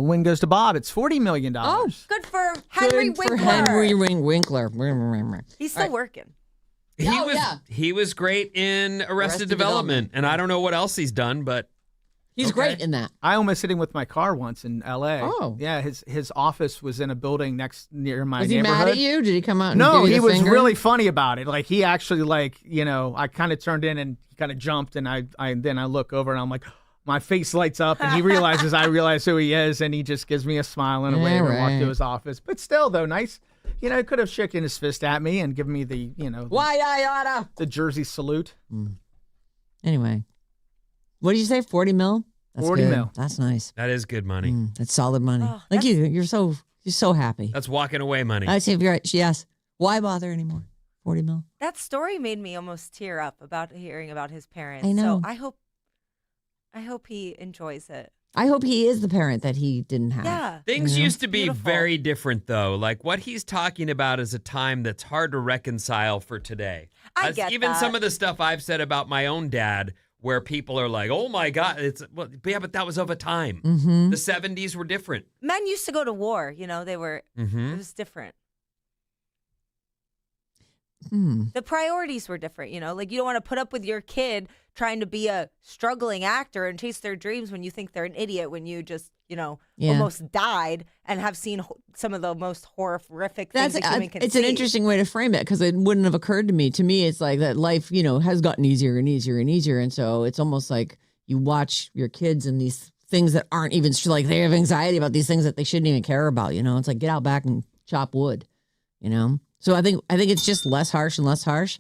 Win goes to Bob. It's $40 million. Oh, Good for Henry Good Winkler. for Henry Winkler. He's still working. He was great in Arrested Development, and I don't know what else he's done, but He's Okay. great in that. I almost hit him with my car once in L.A. Oh. Yeah, his office was in a building near my Was he neighborhood. mad at you? Did he come out and No, give you he the was finger? really funny about it. Like he actually I kind of turned in and he kind of jumped and then I look over and I'm like, my face lights up and he realizes I realize who he is and he just gives me a smile and a wave and walked to his office. But still though, nice. He could have shaken his fist at me and given me the, Why I oughta. the Jersey salute. Anyway, what did you say? 40 mil? That's 40 good. mil. That's nice. That is good money. That's solid money. Oh, like you're so happy. That's walking away money. I say, yes. Why bother anymore? 40 mil. That story made me almost tear up about hearing about his parents. I know. So I hope he enjoys it. I hope he is the parent that he didn't have. Yeah. Things used to be Beautiful. very different, though. Like what he's talking about is a time that's hard to reconcile for today. I get even that. some of the stuff I've said about my own dad, where people are like, "Oh my God, but that was of a time. Mm-hmm. The '70s were different." Men used to go to war. They were. Mm-hmm. It was different. Hmm. The priorities were different. Like you don't want to put up with your kid trying to be a struggling actor and chase their dreams when you think they're an idiot when you just almost died and have seen some of the most horrific things a human can it's see. an interesting way to frame it because it wouldn't have occurred to me. To me, it's like that life, has gotten easier and easier and easier. And so it's almost like you watch your kids and these things that aren't even like they have anxiety about these things that they shouldn't even care about. It's like get out back and chop wood, So I think it's just less harsh and less harsh.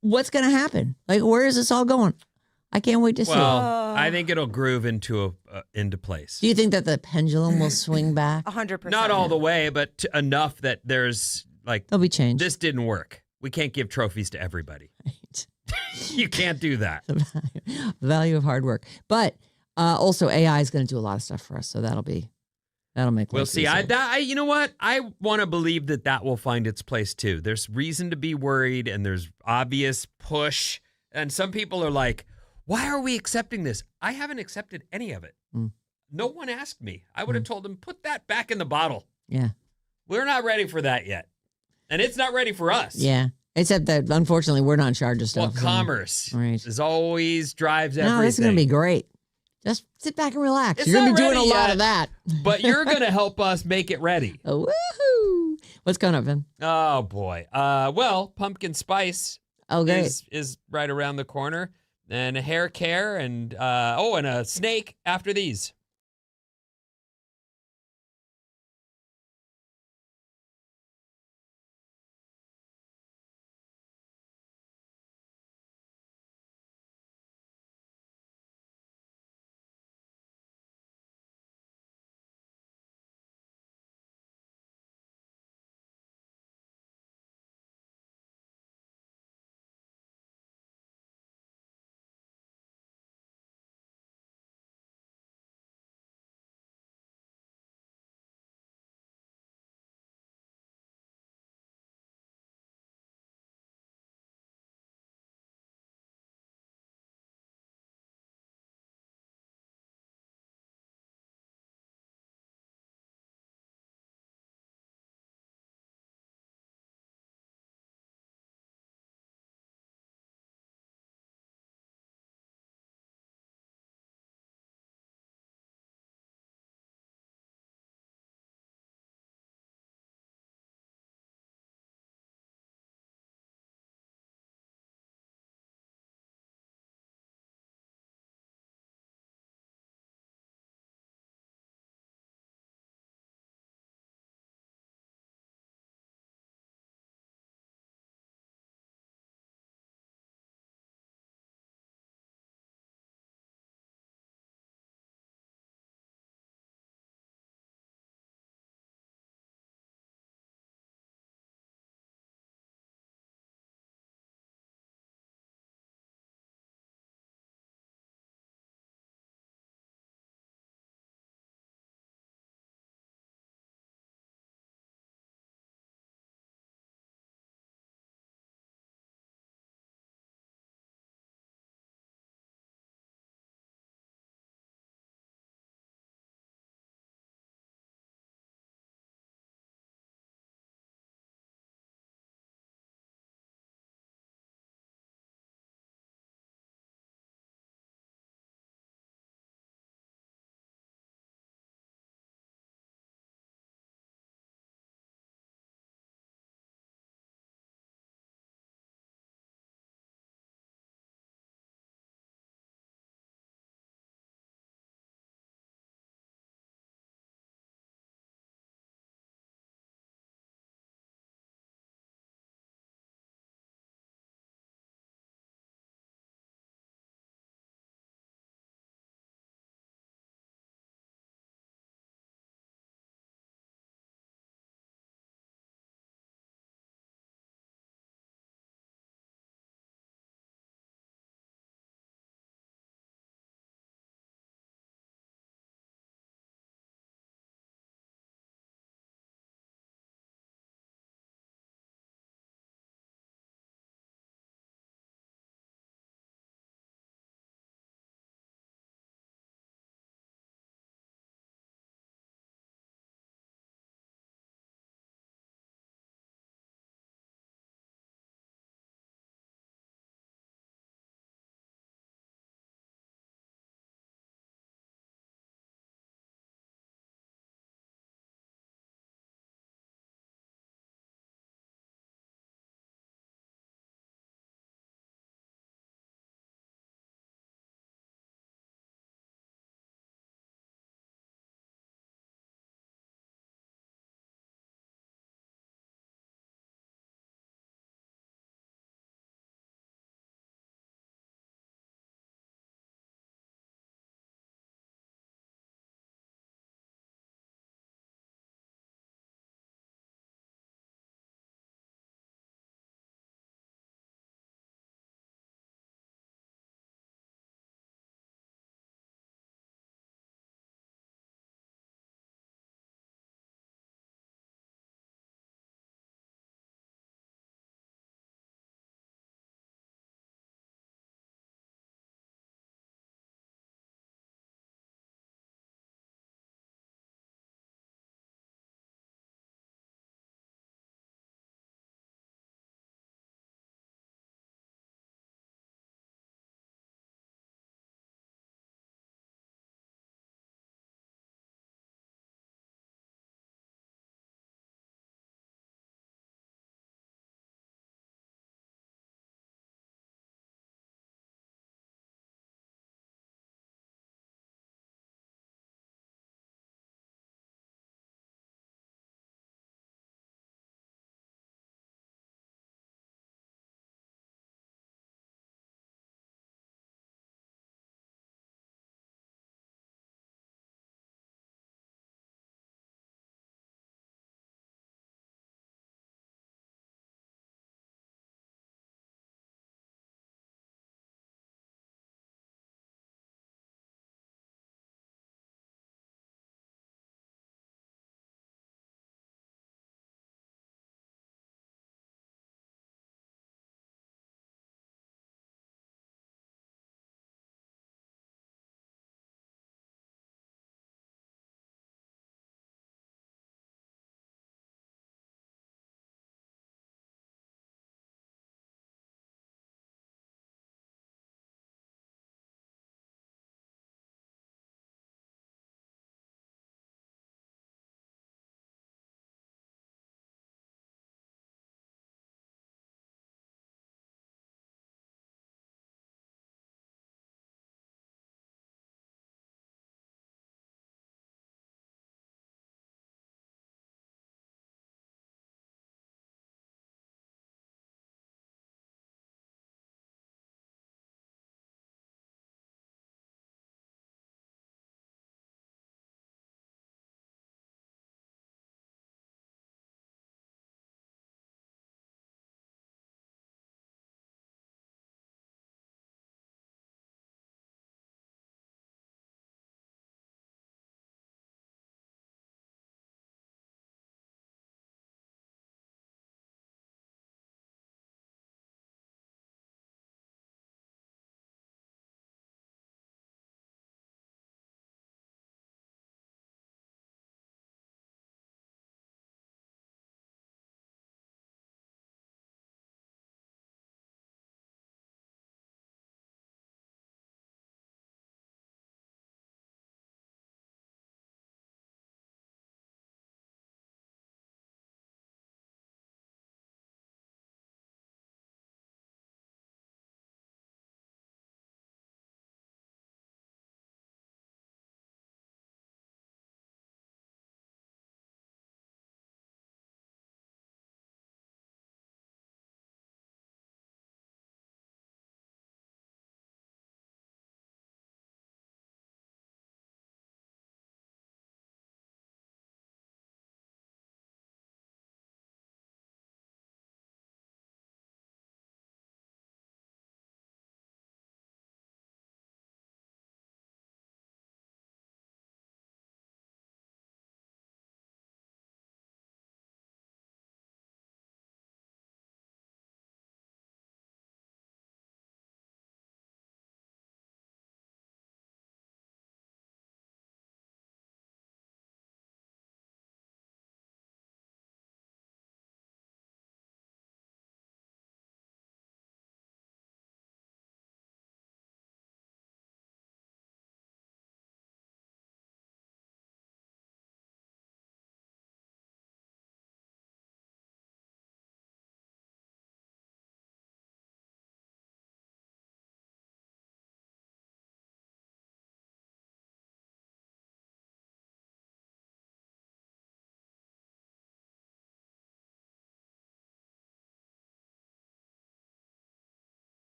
What's going to happen? Like, where is this all going? I can't wait to see. Well, I think it'll groove into place. Do you think that the pendulum will swing back? 100%. Not all the way, but enough that there's like There'll be change. this didn't work. We can't give trophies to everybody. You can't do that. The value of hard work. But also AI is going to do a lot of stuff for us. So that'll make We'll life see. easier. You know what? I want to believe that will find its place too. There's reason to be worried, and there's obvious push. And some people are like, "Why are we accepting this?" I haven't accepted any of it. No one asked me. I would have told them, "Put that back in the bottle." Yeah. We're not ready for that yet, and it's not ready for us. Yeah. Except that, unfortunately, we're not in charge of Well, stuff. so- commerce Right. is always drives everything. No, this is going to be great. Just sit back and relax. It's You're going to not be doing a ready lot yet. of that. But you're going to help us make it ready. Oh, woohoo. What's going on, Ben? Oh boy. Well, pumpkin spice Oh, great. is right around the corner, and a hair care, and and a snake after these.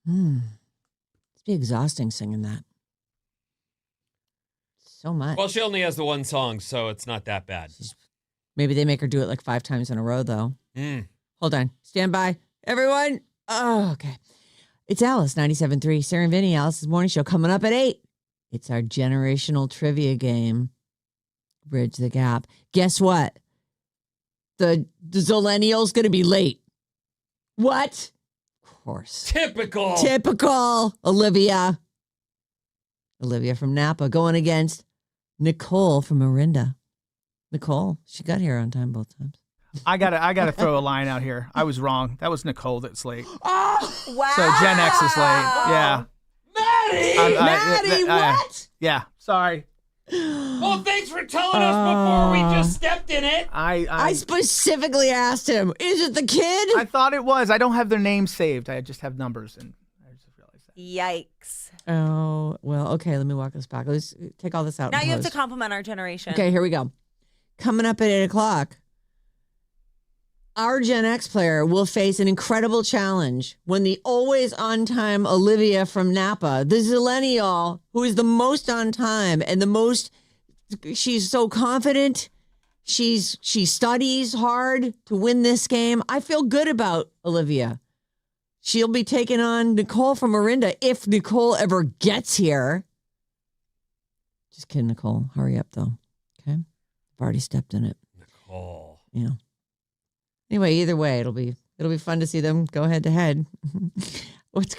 It'd be exhausting singing that. So much. Well, she only has the one song, so it's not that bad. Maybe they make her do it like 5 times in a row, though. Hold on. Stand by. Everyone. Oh, okay. It's Alice, 97.3. Sarah and Vinnie, Alice's morning show, coming up at 8. It's our generational trivia game. Bridge the gap. Guess what? The Zillennial's going to be late. What? Of course. Typical. Olivia from Napa going against Nicole from Orinda. Nicole, she got here on time both times. I gotta throw a line out here. I was wrong. That was Nicole that's late. Oh, Wow. So Gen X is late. Yeah. Maddie, what? Yeah. Sorry. Well, thanks for telling us before we just stepped in it. I specifically asked him, is it the kid? I thought it was. I don't have their names saved. I just have numbers, and I just realized that. Yikes. Oh, well, okay, let me walk this back. Let's take all this out. Now and you have to post. compliment our generation. Okay, here we go. Coming up at 8 o'clock, our Gen X player will face an incredible challenge when the always on time Olivia from Napa, the Zillennial, who is the most on time and the most, she's so confident. She studies hard to win this game. I feel good about Olivia. She'll be taking on Nicole from Orinda if Nicole ever gets here. Just kidding, Nicole. Hurry up, though. Okay? I've already stepped in it. Nicole. Yeah. Anyway, either way, it'll be fun to see them go head to head. Let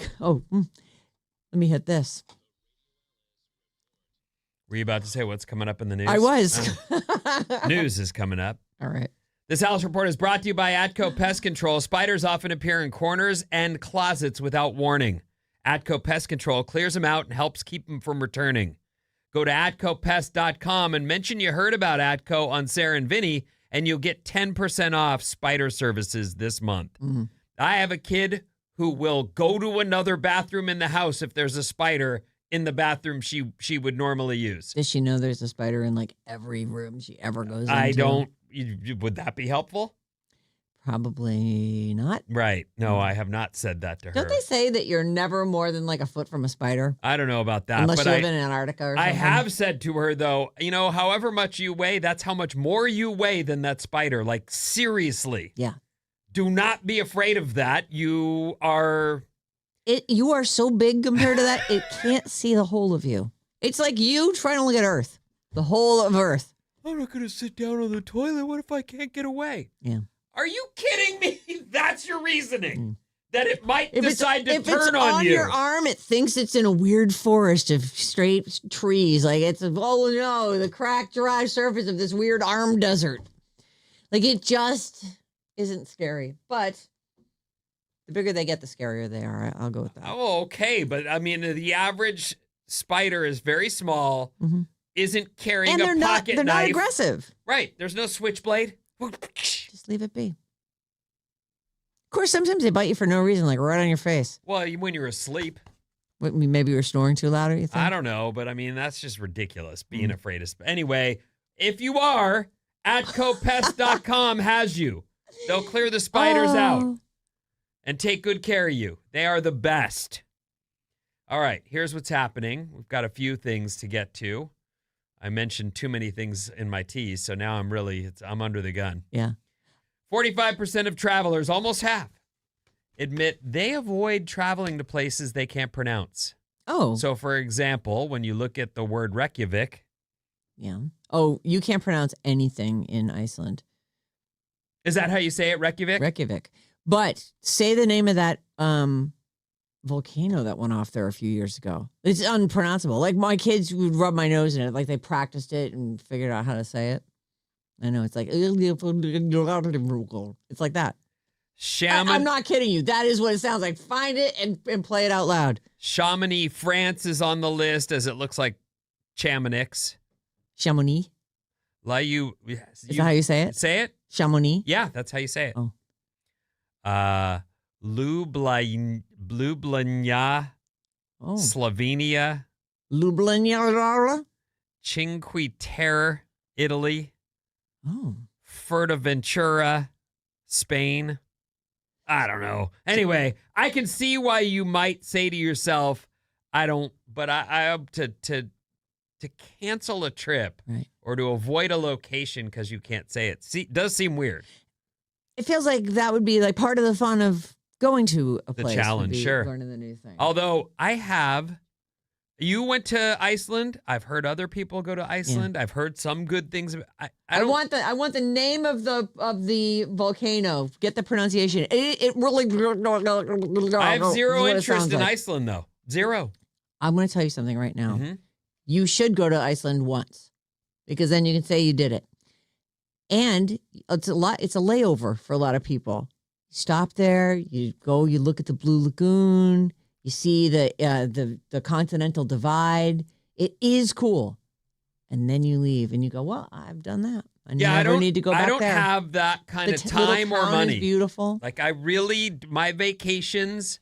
me hit this. Were you about to say what's coming up in the news? I was. News is coming up. All right. This Alice Report is brought to you by Atco Pest Control. Spiders often appear in corners and closets without warning. Atco Pest Control clears them out and helps keep them from returning. Go to atcopest.com and mention you heard about Atco on Sarah and Vinnie, and you'll get 10% off spider services this month. Mm-hmm. I have a kid who will go to another bathroom in the house if there's a spider in the bathroom she would normally use. Does she know there's a spider in like every room she ever goes into? I don't. Would that be helpful? Probably not. Right. No, I have not said that to her. Don't they say that you're never more than like a foot from a spider? I don't know about that. Unless but you live in Antarctica or something. I have said to her, though, however much you weigh, that's how much more you weigh than that spider. Like, seriously. Yeah. Do not be afraid of that. You are so big compared to that, it can't see the whole of you. It's like you trying to look at Earth. The whole of Earth. I'm not going to sit down on the toilet. What if I can't get away? Yeah. Are you kidding me? That's your reasoning. That it might If decide to if turn it's on you. your arm, it thinks it's in a weird forest of straight trees. Like it's, oh no, the cracked, dry surface of this weird arm desert. Like it just isn't scary. But the bigger they get, the scarier they are. I'll go with that. Oh, okay. But I mean, the average spider is very small, isn't carrying And a they're pocket not knife. aggressive. Right. There's no switchblade. Just leave it be. Of course, sometimes they bite you for no reason, like right on your face. Well, when you're asleep. Maybe you were snoring too loud, or you think? I don't know, but I mean, that's just ridiculous, being afraid of... Anyway, if you are, atcopest.com has you. They'll clear the spiders out and take good care of you. They are the best. All right, here's what's happening. We've got a few things to get to. I mentioned too many things in my tease, so now I'm under the gun. Yeah. 45% of travelers, almost half, admit they avoid traveling to places they can't pronounce. Oh. So, for example, when you look at the word Reykjavik. Yeah. Oh, you can't pronounce anything in Iceland. Is that how you say it, Reykjavik? Reykjavik. But say the name of that volcano that went off there a few years ago. It's unpronounceable. Like my kids would rub my nose in it. Like they practiced it and figured out how to say it. I know. It's like, it's like that. I'm not kidding you. That is what it sounds like. Find it and play it out loud. Chamonix, France is on the list as it looks like Chamonix. Chamonix? Is that how you say it? Say it? Chamonix? Yeah, that's how you say it. Oh. Ljubljana, Slovenia. Ljubljana? Cinque Terre, Italy. Oh. Fuerteventura, Spain. I don't know. Anyway, I can see why you might say to yourself, I don't, but I to cancel a trip Right. or to avoid a location because you can't say it does seem weird. It feels like that would be like part of the fun of going to a The place. challenge, would be sure. Learning the new thing. Although you went to Iceland. I've heard other people go to Iceland. I've heard some good things. I want the name of the volcano. Get the pronunciation. It really. I have zero That's what it interest sounds in like. Iceland, though. Zero. I'm going to tell you something right now. Mm-hmm. You should go to Iceland once, because then you can say you did it. And it's a layover for a lot of people. You stop there, you go, you look at the Blue Lagoon, you see the Continental Divide. It is cool. And then you leave and you go, well, I've done that. I never need to go back there. I don't have that kind of time or town money. Is beautiful. Like my vacations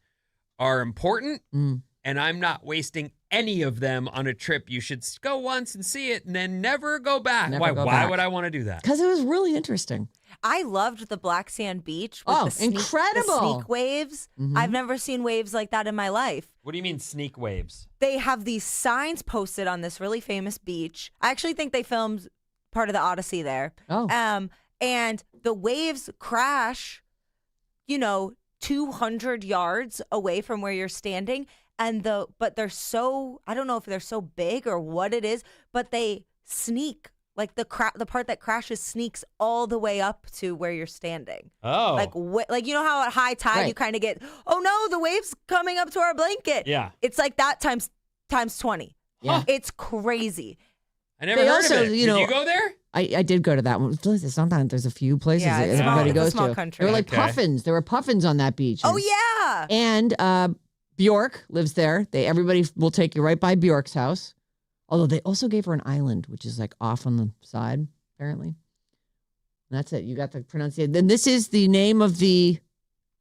are important, and I'm not wasting any of them on a trip. You should go once and see it and then never go back. Why would I want to do that? Because it was really interesting. I loved the black sand beach. With Incredible. The sneak waves. I've never seen waves like that in my life. What do you mean sneak waves? They have these signs posted on this really famous beach. I actually think they filmed part of the Odyssey there. Oh. And the waves crash, 200 yards away from where you're standing. But they're so, I don't know if they're so big or what it is, but they sneak. Like the part that crashes sneaks all the way up to where you're standing. Oh. Like you know how at high tide you kind of get, oh no, the wave's coming up to our blanket. Yeah. It's like that times 20. Yeah. It's crazy. I never heard of it. Did you go there? I did go to that one. Sometimes there's a few places that it's everybody small. goes It's a small to. country. There were like puffins. There were puffins on that beach. Oh yeah. And Bjork lives there. Everybody will take you right by Bjork's house. Although they also gave her an island, which is like off on the side, apparently. And that's it. You got the pronunciation. Then this is the name of the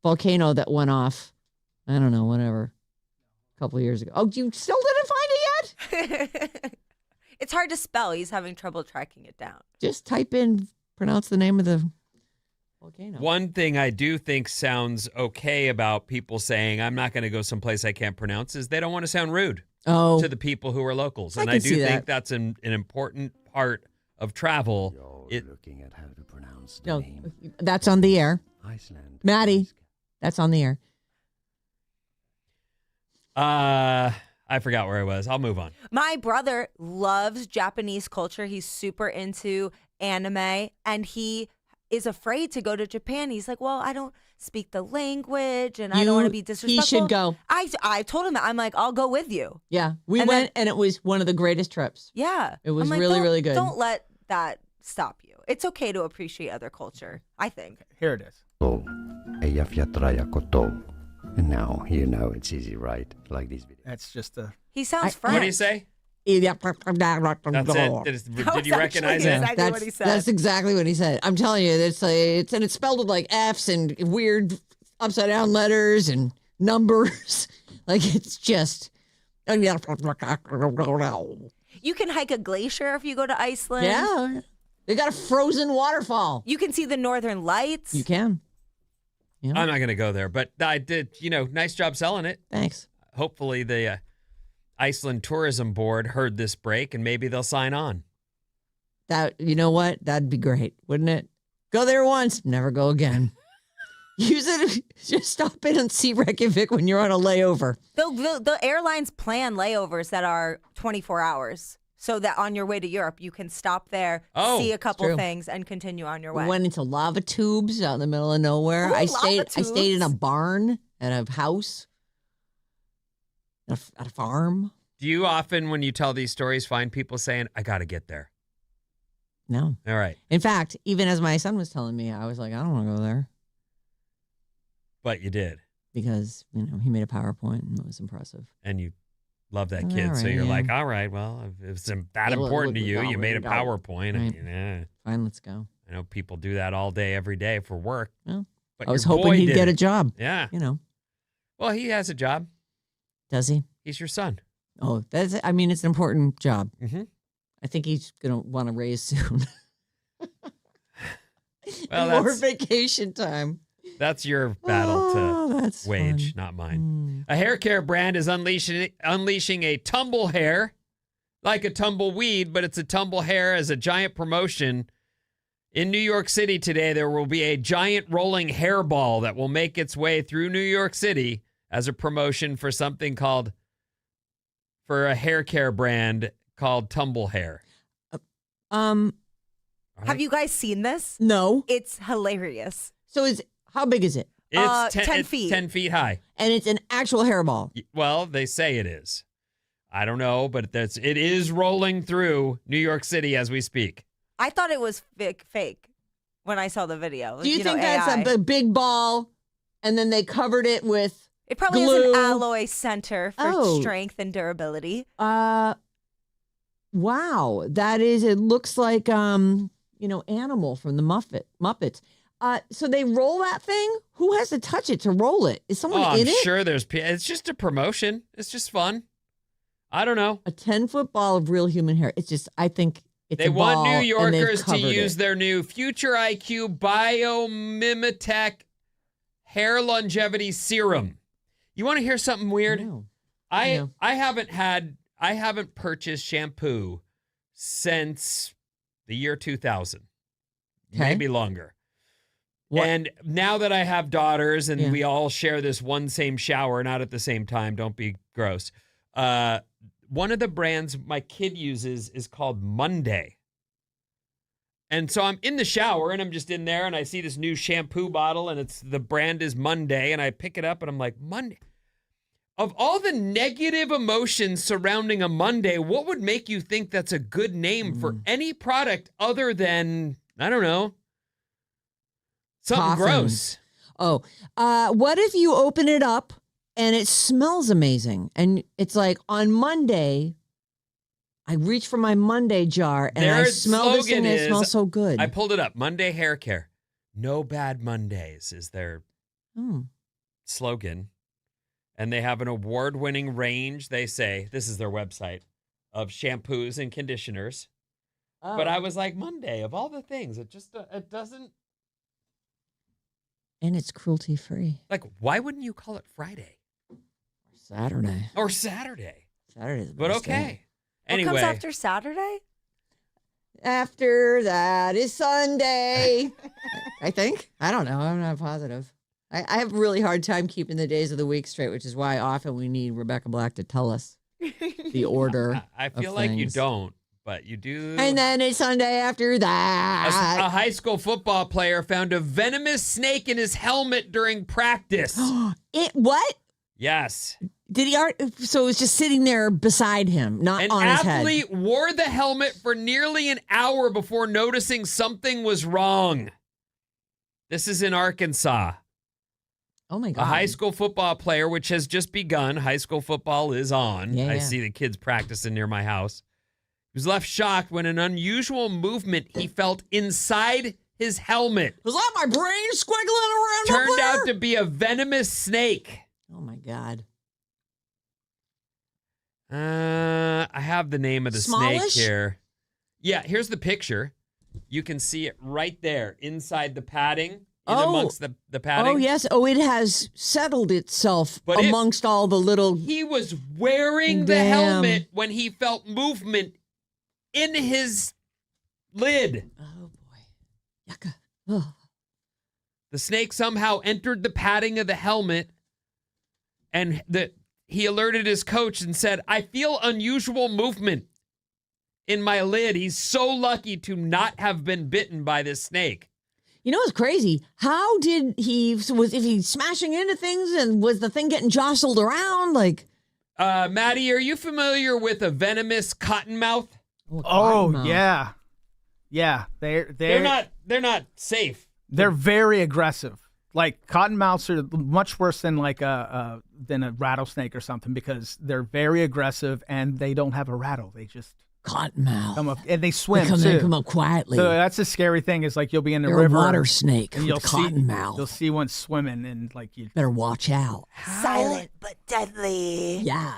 volcano that went off. I don't know, whatever. A couple of years ago. Oh, you still didn't find it yet? It's hard to spell. He's having trouble tracking it down. Just type in, pronounce the name of the volcano. One thing I do think sounds okay about people saying, I'm not going to go someplace I can't pronounce, is they don't want to sound rude. To the people who are locals. And I do think that's an important part of travel. You're looking at how to pronounce the No, name. that's on the air. Iceland. Maddie, that's on the air. I forgot where I was. I'll move on. My brother loves Japanese culture. He's super into anime, and he is afraid to go to Japan. He's like, well, I don't speak the language, and I don't want to be disrespectful. He should go. I told him that. I'm like, I'll go with you. Yeah, we And went, and it was one of the greatest trips. Yeah. It was I'm like, really, really good. Don't let that stop you. It's okay to appreciate other culture, I think. Here it is. Oh, Eyjafjallajökull koto. And now you know it's easy, right? Like these videos. That's just a. He sounds What French. do you say? That's That's it. Did you recognize actually it? exactly what he said. That's exactly what he said. I'm telling you, it's spelled with like F's and weird upside down letters and numbers. Like it's just. You can hike a glacier if you go to Iceland. Yeah, they got a frozen waterfall. You can see the northern lights. You can. Yeah. I'm not going to go there, but I did, nice job selling it. Thanks. Hopefully the Iceland Tourism Board heard this break and maybe they'll sign on. You know what? That'd be great, wouldn't it? Go there once, never go again. Use it. Just stop in and see Reykjavik when you're on a layover. The airlines plan layovers that are 24 hours. So that on your way to Europe, you can stop there, see a couple true. things, and continue on your way. We went into lava tubes out in the middle of nowhere. Ooh, I lava stayed in a tubes. barn at a house, at a farm. Do you often, when you tell these stories, find people saying, I got to get there? No. All right. In fact, even as my son was telling me, I was like, I don't want to go there But you did. because, he made a PowerPoint and it was impressive. And you love that All kid. So right, you're yeah. like, all right, well, if it's that Yeah, important to look, you, we you go, made a we go. PowerPoint. Right. And, Fine, let's go. I know people do that all day, every day for work. Well, But I was your hoping boy he'd did get a it. job. Yeah. Well, he has a job. Does he? He's your son. Oh, it's an important job. Mm-hmm. I think he's going to want to raise soon. Well, More that's- vacation time. That's your battle to that's wage, fun. not mine. A hair care brand is unleashing a tumble hair, like a tumbleweed, but it's a tumble hair as a giant promotion. In New York City today, there will be a giant rolling hairball that will make its way through New York City as a promotion for for a hair care brand called Tumble Hair. Have you guys seen this? No. It's hilarious. So how big is it? It's 10 feet. 10 feet high. And it's an actual hairball. Well, they say it is. I don't know, but it is rolling through New York City as we speak. I thought it was fake when I saw the video. Do you think AI. that's a big ball and then they covered it with It probably glue? has an alloy center for Oh. strength and durability. Wow. It looks like Animal from the Muppets. So they roll that thing? Who has to touch it to roll it? Is someone I'm in it? sure it's just a promotion. It's just fun. I don't know. A 10-foot ball of real human hair. It's just, I think it's They a want ball, New and they've Yorkers to covered use it. their new Future IQ Biomimetech Hair Longevity Serum. You want to hear something weird? No. I haven't purchased shampoo since the year 2000. Okay. Maybe longer. What? And now that I have daughters and Yeah. we all share this one same shower, not at the same time, don't be gross. One of the brands my kid uses is called Monday. And so I'm in the shower and I'm just in there and I see this new shampoo bottle and the brand is Monday and I pick it up and I'm like, Monday. Of all the negative emotions surrounding a Monday, what would make you think that's a good name for any product other than, I don't know, something Coffin. gross? Oh, what if you open it up and it smells amazing? And it's like on Monday, I reach for my Monday jar and I Their smell this slogan and it is- smells so good. I pulled it up. Monday Hair Care. No bad Mondays is their slogan. And they have an award-winning range, they say, this is their website, of shampoos and conditioners. But I was like, Monday, of all the things, it doesn't... And it's cruelty-free. Like, why wouldn't you call it Friday? Saturday. Or Saturday? Saturday's the But best day. okay. Anyway. What comes after Saturday? After that is Sunday. I think. I don't know. I'm not positive. I have a really hard time keeping the days of the week straight, which is why often we need Rebecca Black to tell us the order. I feel of like you things. don't, but you do. And then it's Sunday after that. A high school football player found a venomous snake in his helmet during practice. What? Yes. Did he? So it was just sitting there beside him, not An on his head. athlete wore the helmet for nearly an hour before noticing something was wrong. This is in Arkansas. Oh my God. A high school football player, which has just begun. High school football is on. Yeah, I yeah. see the kids practicing near my house. He was left shocked when an unusual movement he felt inside his helmet Was that my brain squiggling around? turned up there? out to be a venomous snake. Oh my God. I have the name of the Smallish? snake here. Yeah, here's the picture. You can see it right there inside the padding, amongst the padding. Oh, yes. Oh, it has settled itself But amongst all the little. He was wearing the Damn. helmet when he felt movement in his lid. Oh, boy. Yucca. Oh. The snake somehow entered the padding of the helmet, and he alerted his coach and said, "I feel unusual movement in my lid." He's so lucky to not have been bitten by this snake. You know what's crazy? How did if he smashing into things and was the thing getting jostled around? Like, Maddie, are you familiar with a venomous cottonmouth? Oh cottonmouth. yeah, yeah. They're not safe. They're very aggressive. Like cottonmouths are much worse than like a rattlesnake or something because they're very aggressive and they don't have a rattle. They just Cottonmouth. come up and they swim They too. come up quietly. So that's the scary thing is like you'll be in the They're river a water snake and with you'll cottonmouth. see one swimming and like you. Better watch out. Silent but deadly. Yeah.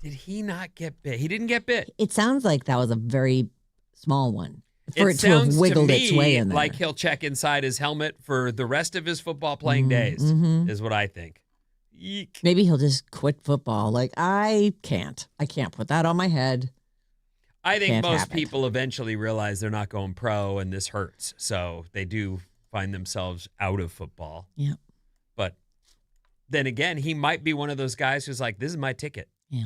Did he not get bit? He didn't get bit. It sounds like that was a very small one. For it to have sounds wiggled to its me way in there. like he'll check inside his helmet for the rest of his football playing days, is what I think. Eek. Maybe he'll just quit football. Like, I can't put that on my head. I think Can't most have it. people eventually realize they're not going pro and this hurts. So they do find themselves out of football. Yeah. But then again, he might be one of those guys who's like, this is my ticket. Yeah.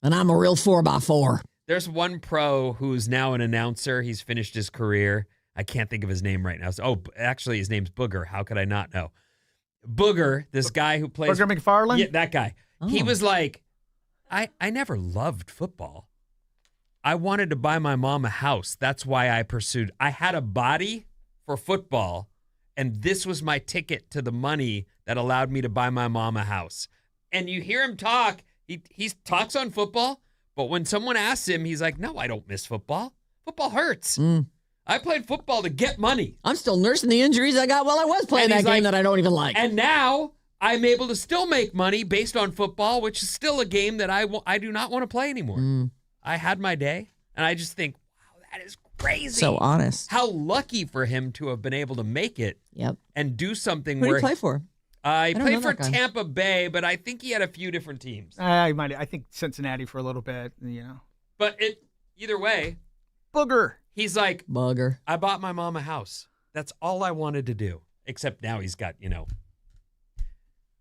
And I'm a real 4x4. There's one pro who's now an announcer. He's finished his career. I can't think of his name right now. Actually, his name's Booger. How could I not know? Booger, this guy who plays... Booger McFarland? Yeah, that guy. He Oh. was like, I never loved football. I wanted to buy my mom a house. That's why I pursued. I had a body for football, and this was my ticket to the money that allowed me to buy my mom a house. And you hear him talk. He talks on football, but when someone asks him, he's like, no, I don't miss football. Football hurts. I played football to get money. I'm still nursing the injuries I got while I was playing And that he's game like- that I don't even like. And now I'm able to still make money based on football, which is still a game that I do not want to play anymore. I had my day, and I just think, wow, that is crazy. So honest. How lucky for him to have been able to make it Yep. and do something Who do where you play for? he don't know played for that guy. Tampa Bay, but I think he had a few different teams. I think Cincinnati for a little bit, you know. But either way, Booger. he's like, Bugger. I bought my mom a house. That's all I wanted to do. Except now he's got,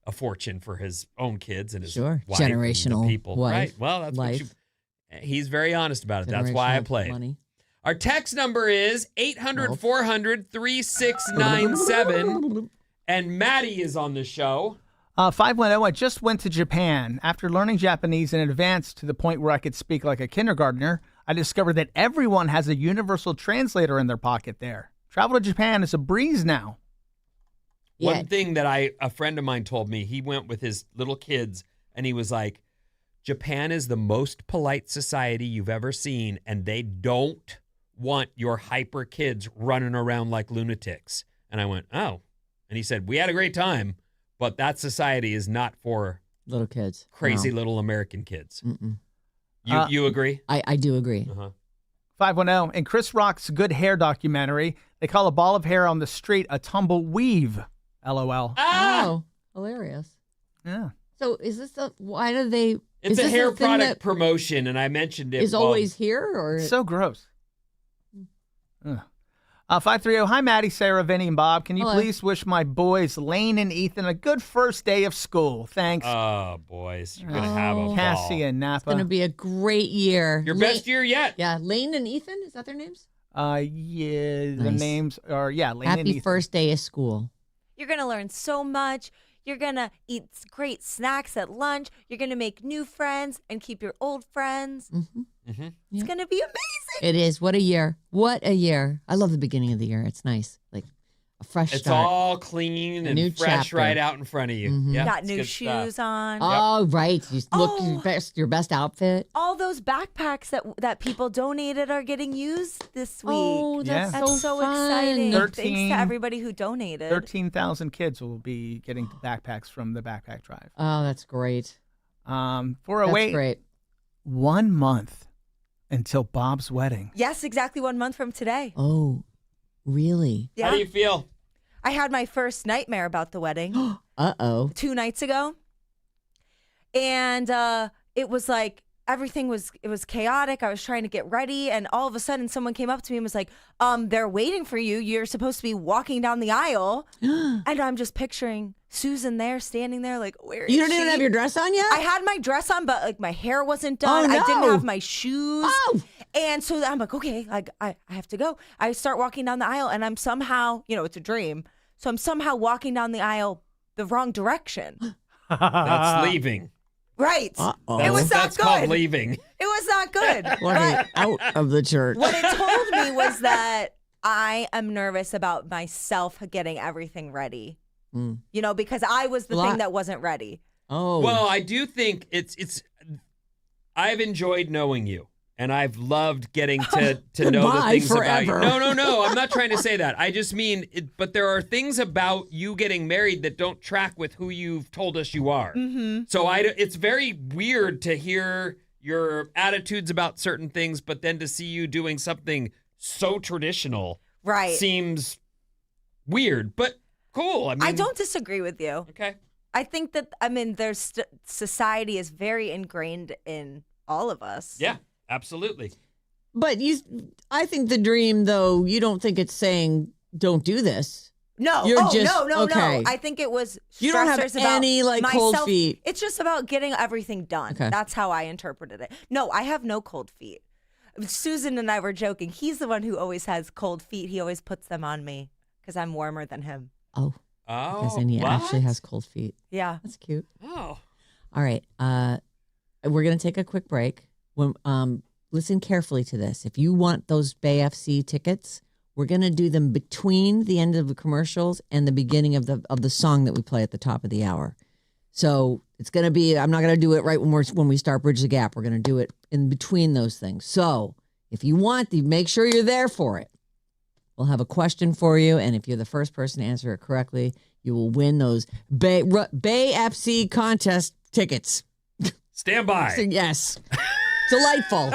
a fortune for his own kids and his Sure. wife and the Generational people. wife, Right. Well, that's life. he's very honest about it. That's why I Generational played. Money. Our text number is 800-400-3697. And Maddie is on the show. 510, I just went to Japan. After learning Japanese in advance to the point where I could speak like a kindergartner, I discovered that everyone has a universal translator in their pocket there. Travel to Japan is a breeze now. Yeah. One thing that a friend of mine told me, he went with his little kids and he was like, Japan is the most polite society you've ever seen, and they don't want your hyper kids running around like lunatics. And I went, oh. And he said, we had a great time, but that society is not for Little kids. crazy No. little American kids. Mm-mm. You agree? I do agree. Uh-huh. 510, in Chris Rock's Good Hair documentary, they call a ball of hair on the street a tumbleweave. LOL. Ah! Oh, hilarious. Yeah. So is this why do they? It's is a this hair thing product that promotion, and I mentioned it. is always here or? It's so gross. Ugh. 530, hi, Maddie, Sarah, Vinnie, and Bob. Can you Hello. please wish my boys, Lane and Ethan, a good first day of school? Thanks. Oh, boys, you're going to have a ball. Cassie and Napa. It's going to be a great year. Your best year yet. Yeah, Lane and Ethan, is that their names? Yeah, the Nice. names are, Lane and Happy Ethan. first day of school. You're going to learn so much. You're going to eat great snacks at lunch. You're going to make new friends and keep your old friends. Mm-hmm. Mm-hmm. It's Yeah. going to be amazing. It is. What a year. What a year. I love the beginning of the year. It's nice. Like a fresh It's start. all clean A and new fresh chapter. right out in front of you. Mhm. Yep, Got it's new good shoes stuff. on. Oh, right. You look Oh. your best outfit. All those backpacks that people donated are getting used this week. Oh, that's Yeah. That's so fun. exciting. 13 Thanks to everybody who donated. 13,000 kids will be getting backpacks from the backpack drive. Oh, that's great. For That's a wait, great. 1 month until Bob's wedding. Yes, exactly 1 month from today. Oh, really? How do you feel? I had my first nightmare about the wedding Uh-oh. 2 nights ago. And it was like everything was chaotic. I was trying to get ready, and all of a sudden someone came up to me and was like, they're waiting for you. You're supposed to be walking down the aisle. And I'm just picturing Susan there, standing there like, where is You don't she? even have your dress on yet? I had my dress on, but like my hair wasn't done. Oh, I didn't no. have my shoes. Oh. And so I'm like, okay, like I have to go. I start walking down the aisle, and I'm somehow, it's a dream. So I'm somehow walking down the aisle the wrong direction. That's leaving. Right. Uh-oh. It was not That's called good. leaving. It was not good. Walking But out of the church. what it told me was that I am nervous about myself getting everything ready. Mm. Because I was the Lot- thing that wasn't ready. Oh. Well, I do think it's. I've enjoyed knowing you, and I've loved getting to know the Goodbye things about forever. you. No. I'm not trying to say that. I just mean, but there are things about you getting married that don't track with who you've told us you are. Mm-hmm. So it's very weird to hear your attitudes about certain things, but then to see you doing something so traditional Right. seems weird, but cool. I mean, I don't disagree with you. Okay. I think that, there's society is very ingrained in all of us. Yeah, absolutely. But I think the dream, though, you don't think it's saying don't do this. No, You're no, just- no. okay. I think it was You don't have stressors about any, like, cold myself. feet. It's just about getting everything done. Okay. That's how I interpreted it. No, I have no cold feet. Susan and I were joking. He's the one who always has cold feet. He always puts them on me because I'm warmer than him. Oh, Oh, because then he what? actually has cold feet. Yeah. That's cute. Oh, All right. We're going to take a quick break. Listen carefully to this. If you want those Bay FC tickets, we're going to do them between the end of the commercials and the beginning of the song that we play at the top of the hour. So it's going to be, I'm not going to do it right when we start Bridge the Gap. We're going to do it in between those things. So if you want make sure you're there for it. We'll have a question for you, and if you're the first person to answer it correctly, you will win those Bay FC contest tickets. stand by. So, yes. Delightful.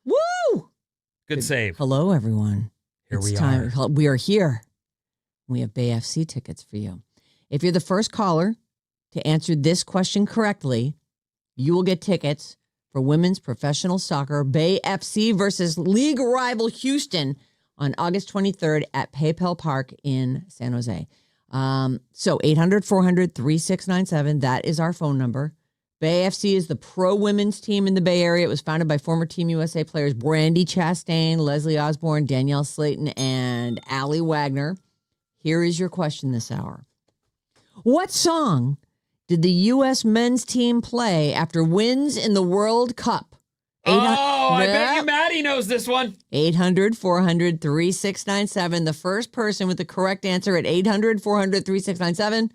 Woo! Good save. Hello, everyone. Here It's we time. are. We are here. We have Bay FC tickets for you. If you're the first caller to answer this question correctly, you will get tickets for women's professional soccer Bay FC versus league rival Houston on August 23rd at PayPal Park in San Jose. So 800-400-3697. That is our phone number. Bay FC is the pro women's team in the Bay Area. It was founded by former Team USA players Brandy Chastain, Leslie Osborne, Danielle Slayton, and Allie Wagner. Here is your question this hour. What song did the U.S. men's team play after wins in the World Cup? I bet you Maddie knows this one. 800-400-3697. The first person with the correct answer at 800-400-3697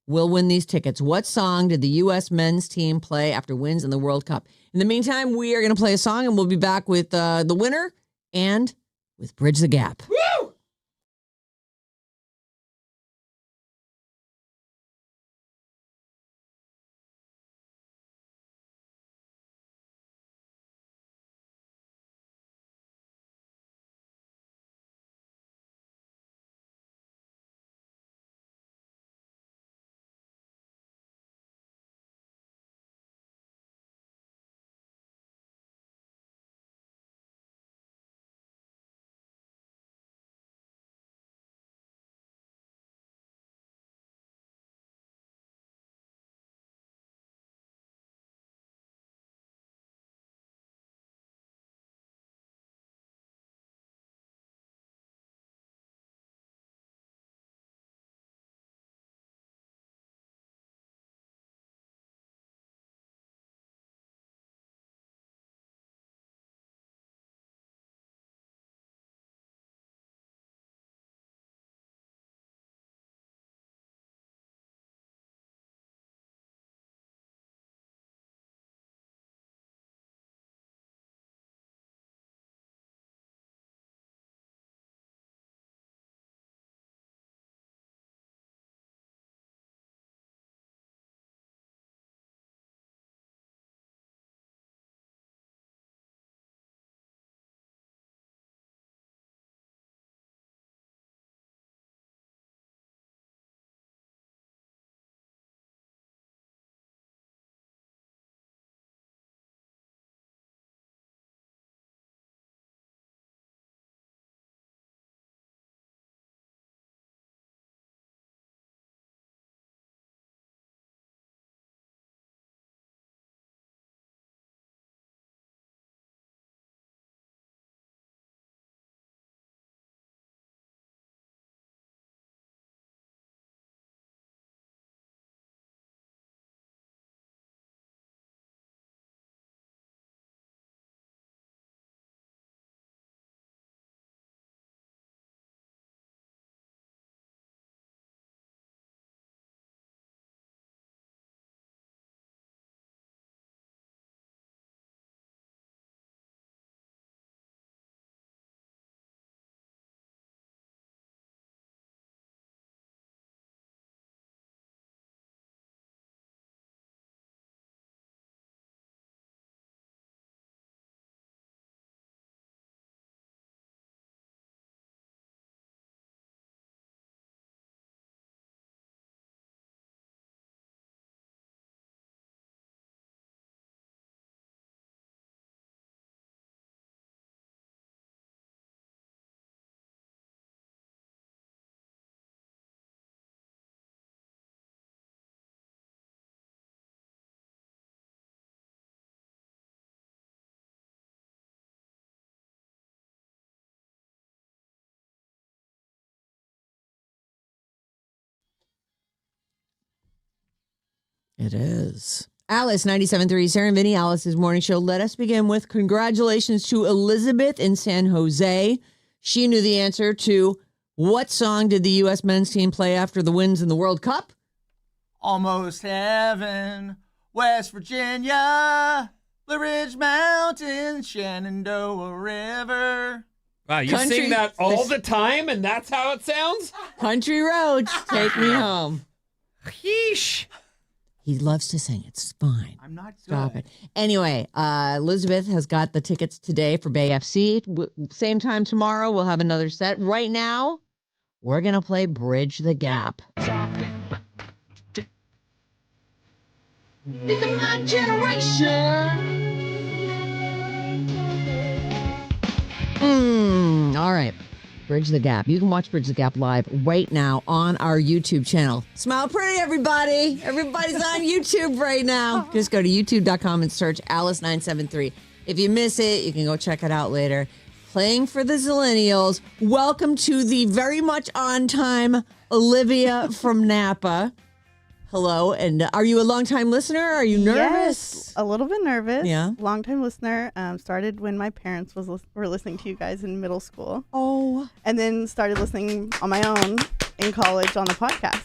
will win these tickets. What song did the U.S. men's team play after wins in the World Cup? In the meantime, we are going to play a song, and we'll be back with the winner and with Bridge the Gap. Woo! It is. Alice, 97.3, Sarah Vinnie, Alice's morning show. Let us begin with congratulations to Elizabeth in San Jose. She knew the answer to what song did the U.S. men's team play after the wins in the World Cup? Almost Heaven, West Virginia, Blue Ridge Mountains, Shenandoah River. Wow, you Country- sing that all the time, and that's how it sounds? Country Roads, Take Me Home. Yeesh. He loves to sing. It's fine. I'm not Stop good. it. Anyway, Elizabeth has got the tickets today for Bay FC. Same time tomorrow, we'll have another set. Right now, we're going to play Bridge the Gap. This is my generation. All right. Bridge the Gap. You can watch Bridge the Gap live right now on our YouTube channel. Smile pretty, everybody. Everybody's on YouTube right now. Just go to youtube.com and search Alice973. If you miss it, you can go check it out later. Playing for the Zillennials. Welcome to the very much on time Olivia from Napa. Hello, and are you a longtime listener? Are you nervous? Yes, a little bit nervous. Yeah. Long-time listener. Started when my parents were listening to you guys in middle school. Oh. And then started listening on my own in college on the podcast.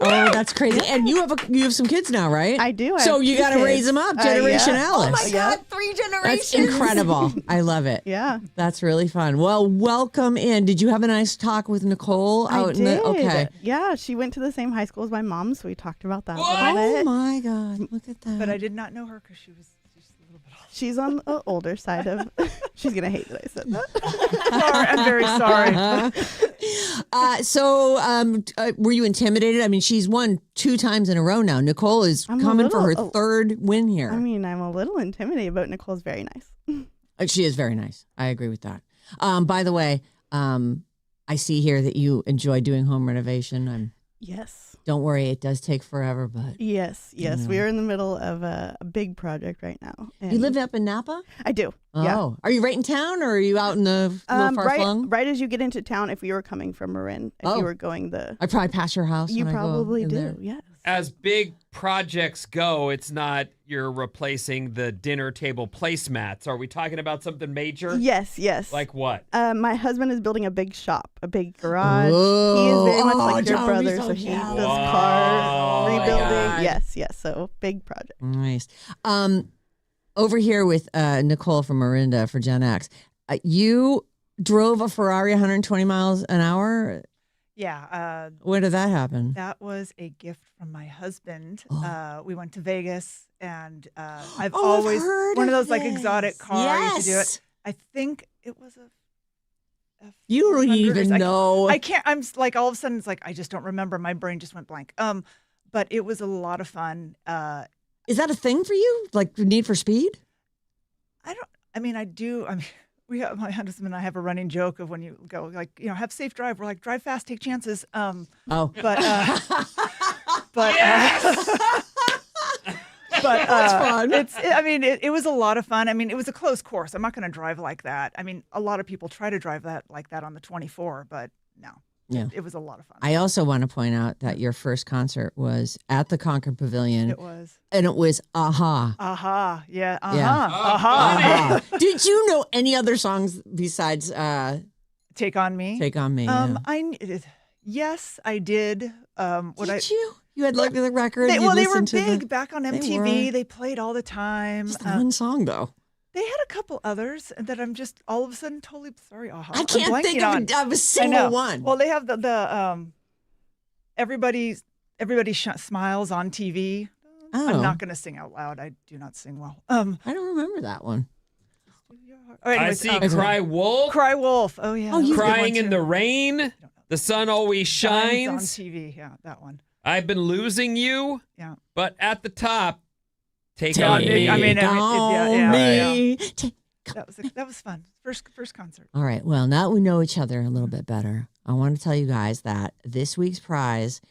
Oh, that's crazy. And you have some kids now, right? I do. So you got to raise them up. Generation yeah. Alice. Oh my God, 3 generations. That's incredible. I love it. Yeah. That's really fun. Well, welcome in. Did you have a nice talk with Nicole I did. Okay. Yeah, she went to the same high school as my mom, so we talked about that a little Oh bit. my God. Look at that. But I did not know her because she was just a little bit old. She's on the older side of. She's gonna hate that I said that. Sorry, I'm very sorry. Were you intimidated? I mean, she's won 2 times in a row now. Nicole is I'm a coming for her little- 3rd win here. I mean, I'm a little intimidated, but Nicole's very nice. She is very nice. I agree with that. By the way, I see here that you enjoy doing home renovation. Yes. Don't worry, it does take forever, but Yes. Yeah. We are in the middle of a big project right now. you and live up in Napa? I do. Oh, Yeah. are you right in town, or are you out in the little far flung? Right as you get into town, if you were coming from Marin, if you were going I probably pass your house. you when I go probably in do. there. Yes. As big projects go, it's not you're replacing the dinner table placemats. Are we talking about something major? Yes. Like what? My husband is building a big shop, a big garage. Whoa. He is very much Oh, like your don't be brother, so so he jealous. does Wow. cars, Oh, my rebuilding. God. Yes. So big project. Nice. Over here with Nicole from Marinda for Gen X, you drove a Ferrari 120 miles an hour. Yeah, Where did that happen? that was a gift from my husband. Oh. We went to Vegas, and I've Oh, I've always heard one of of those like this. exotic cars to do Yes. it. I think it was a You don't 400 or even something. know. I can't. I'm like all of a sudden it's like I just don't remember. My brain just went blank. But it was a lot of fun. Is that a thing for you? Like Need for Speed? I do. My husband and I have a running joke of when you go like, have safe drive. We're like, drive fast, take chances. Oh. But That's fun. It was a lot of fun. I mean, it was a close course. I'm not going to drive like that. I mean, a lot of people try to drive that like that on the 24, but no. Yeah. It was a lot of fun. I also want to point out that your first concert was at the Concord Pavilion. It was. And it was Aha. Aha. Yeah. Aha. Yeah. Aha. Aha. Did you know any other songs besides Take on Me. Take on Me? Yeah. Yes, I did. Did you? You had looked at the record. They you'd were listened to big back on They MTV. were. They played all the time. Just one song though. They had a couple others that I'm just all of a sudden totally sorry. Aha. I I'm can't think blanking on. of a I single know. one. Well, they have the everybody smiles on TV. Oh. I'm not going to sing out loud. I do not sing well. I don't remember that one. I see Cry Wolf, Cry Wolf. Oh yeah. Oh, that was a good Crying one, in too. the Rain, The Sun Always Shines on Shines, TV. Yeah, that one. I've Been Losing You, Yeah. but at the top, Take Take on Me. I mean, on yeah. me. Take- That was fun. First concert. All right. Well, now that we know each other a little bit better, I want to tell you guys that this week's prize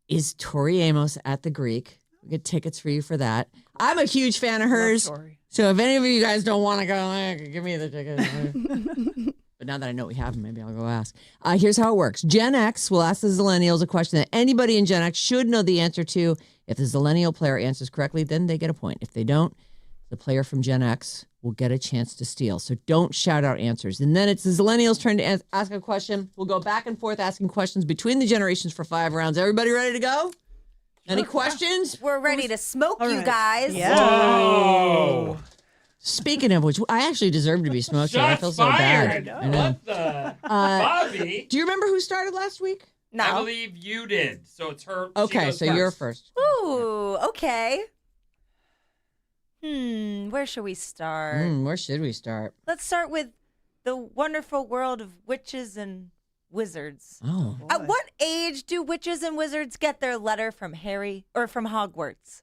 is Tori Amos at the Greek. We get tickets for you for that. I'm a huge fan of hers. Sorry. So if any of you guys don't want to go, give me the tickets. But now that I know we have them, maybe I'll go ask. Here's how it works. Gen X will ask the Zillennials a question that anybody in Gen X should know the answer to. If the Zillennial player answers correctly, then they get a point. If they don't, the player from Gen X will get a chance to steal. So don't shout out answers. And then it's the Zillennials' turn to ask a question. We'll go back and forth asking questions between the generations for 5 rounds. Everybody ready to go? Any questions? We're ready to smoke All you right. guys. Yeah. Whoa! Speaking of which, I actually deserve to be smoked. I feel so bad. I know. What the? Bobby? Do you remember who started last week? No. I believe you did. So it's her. She Okay, goes so you're first. Ooh, okay. Where should we start? Where should we start? Let's start with the wonderful world of witches and wizards. Oh. At what age do witches and wizards get their letter from Harry or from Hogwarts?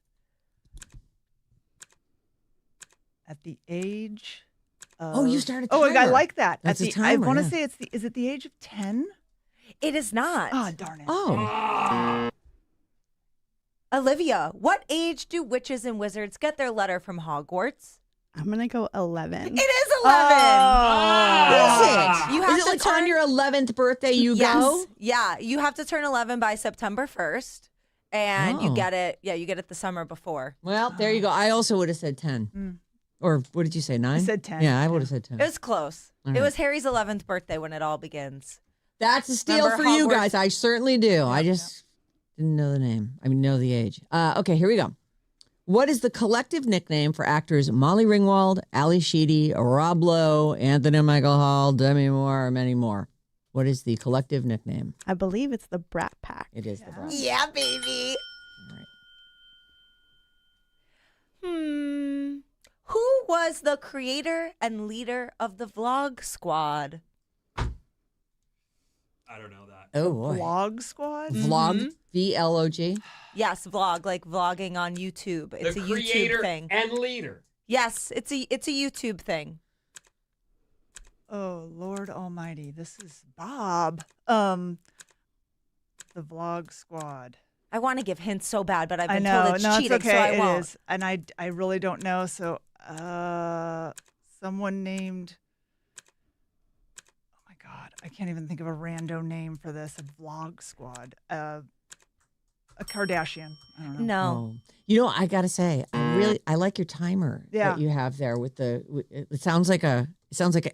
At the age of... Oh, you started. Oh, I timer. like that. That's At a the, I timer, want to yeah. say is it the age of 10? It is not. Oh, darn it. Oh. Olivia, what age do witches and wizards get their letter from Hogwarts? I'm gonna go 11. It is 11. Is it? You have Is it to like turn on your 11th birthday you yes. go? Yeah, you have to turn 11 by September 1st, and you Oh. get it. Yeah, you get it the summer before. Well, there you go. I also would have said 10. Or what did you say, 9? I said 10. Yeah, I would have said 10. It was close. All It right. was Harry's 11th birthday when it all begins. That's a steal Remember for you Hogwarts? guys. I certainly do. I just didn't know the name. I mean, know the age. Okay, here we go. What is the collective nickname for actors Molly Ringwald, Ali Sheedy, Rob Lowe, Anthony Michael Hall, Demi Moore, and many more? What is the collective nickname? I believe it's the Brat Pack. It is the Brat. Yeah, baby. All right. Who was the creator and leader of the Vlog Squad? I don't know that. Oh, boy. Vlog Squad? Vlog, VLOG. Yes, vlog, like vlogging on YouTube. It's The a creator YouTube thing. and leader. Yes, it's a YouTube thing. Oh, Lord Almighty. This is Bob. The Vlog Squad. I want to give hints so bad, but I've I been know. told it's No, cheating, it's okay. so I It won't. is. And I really don't know. So, someone named... Oh, my God. I can't even think of a rando name for this. A Vlog Squad. A Kardashian. I don't know. No. Oh. You know, I gotta say, I like your timer Yeah. that you have there with the. It sounds like an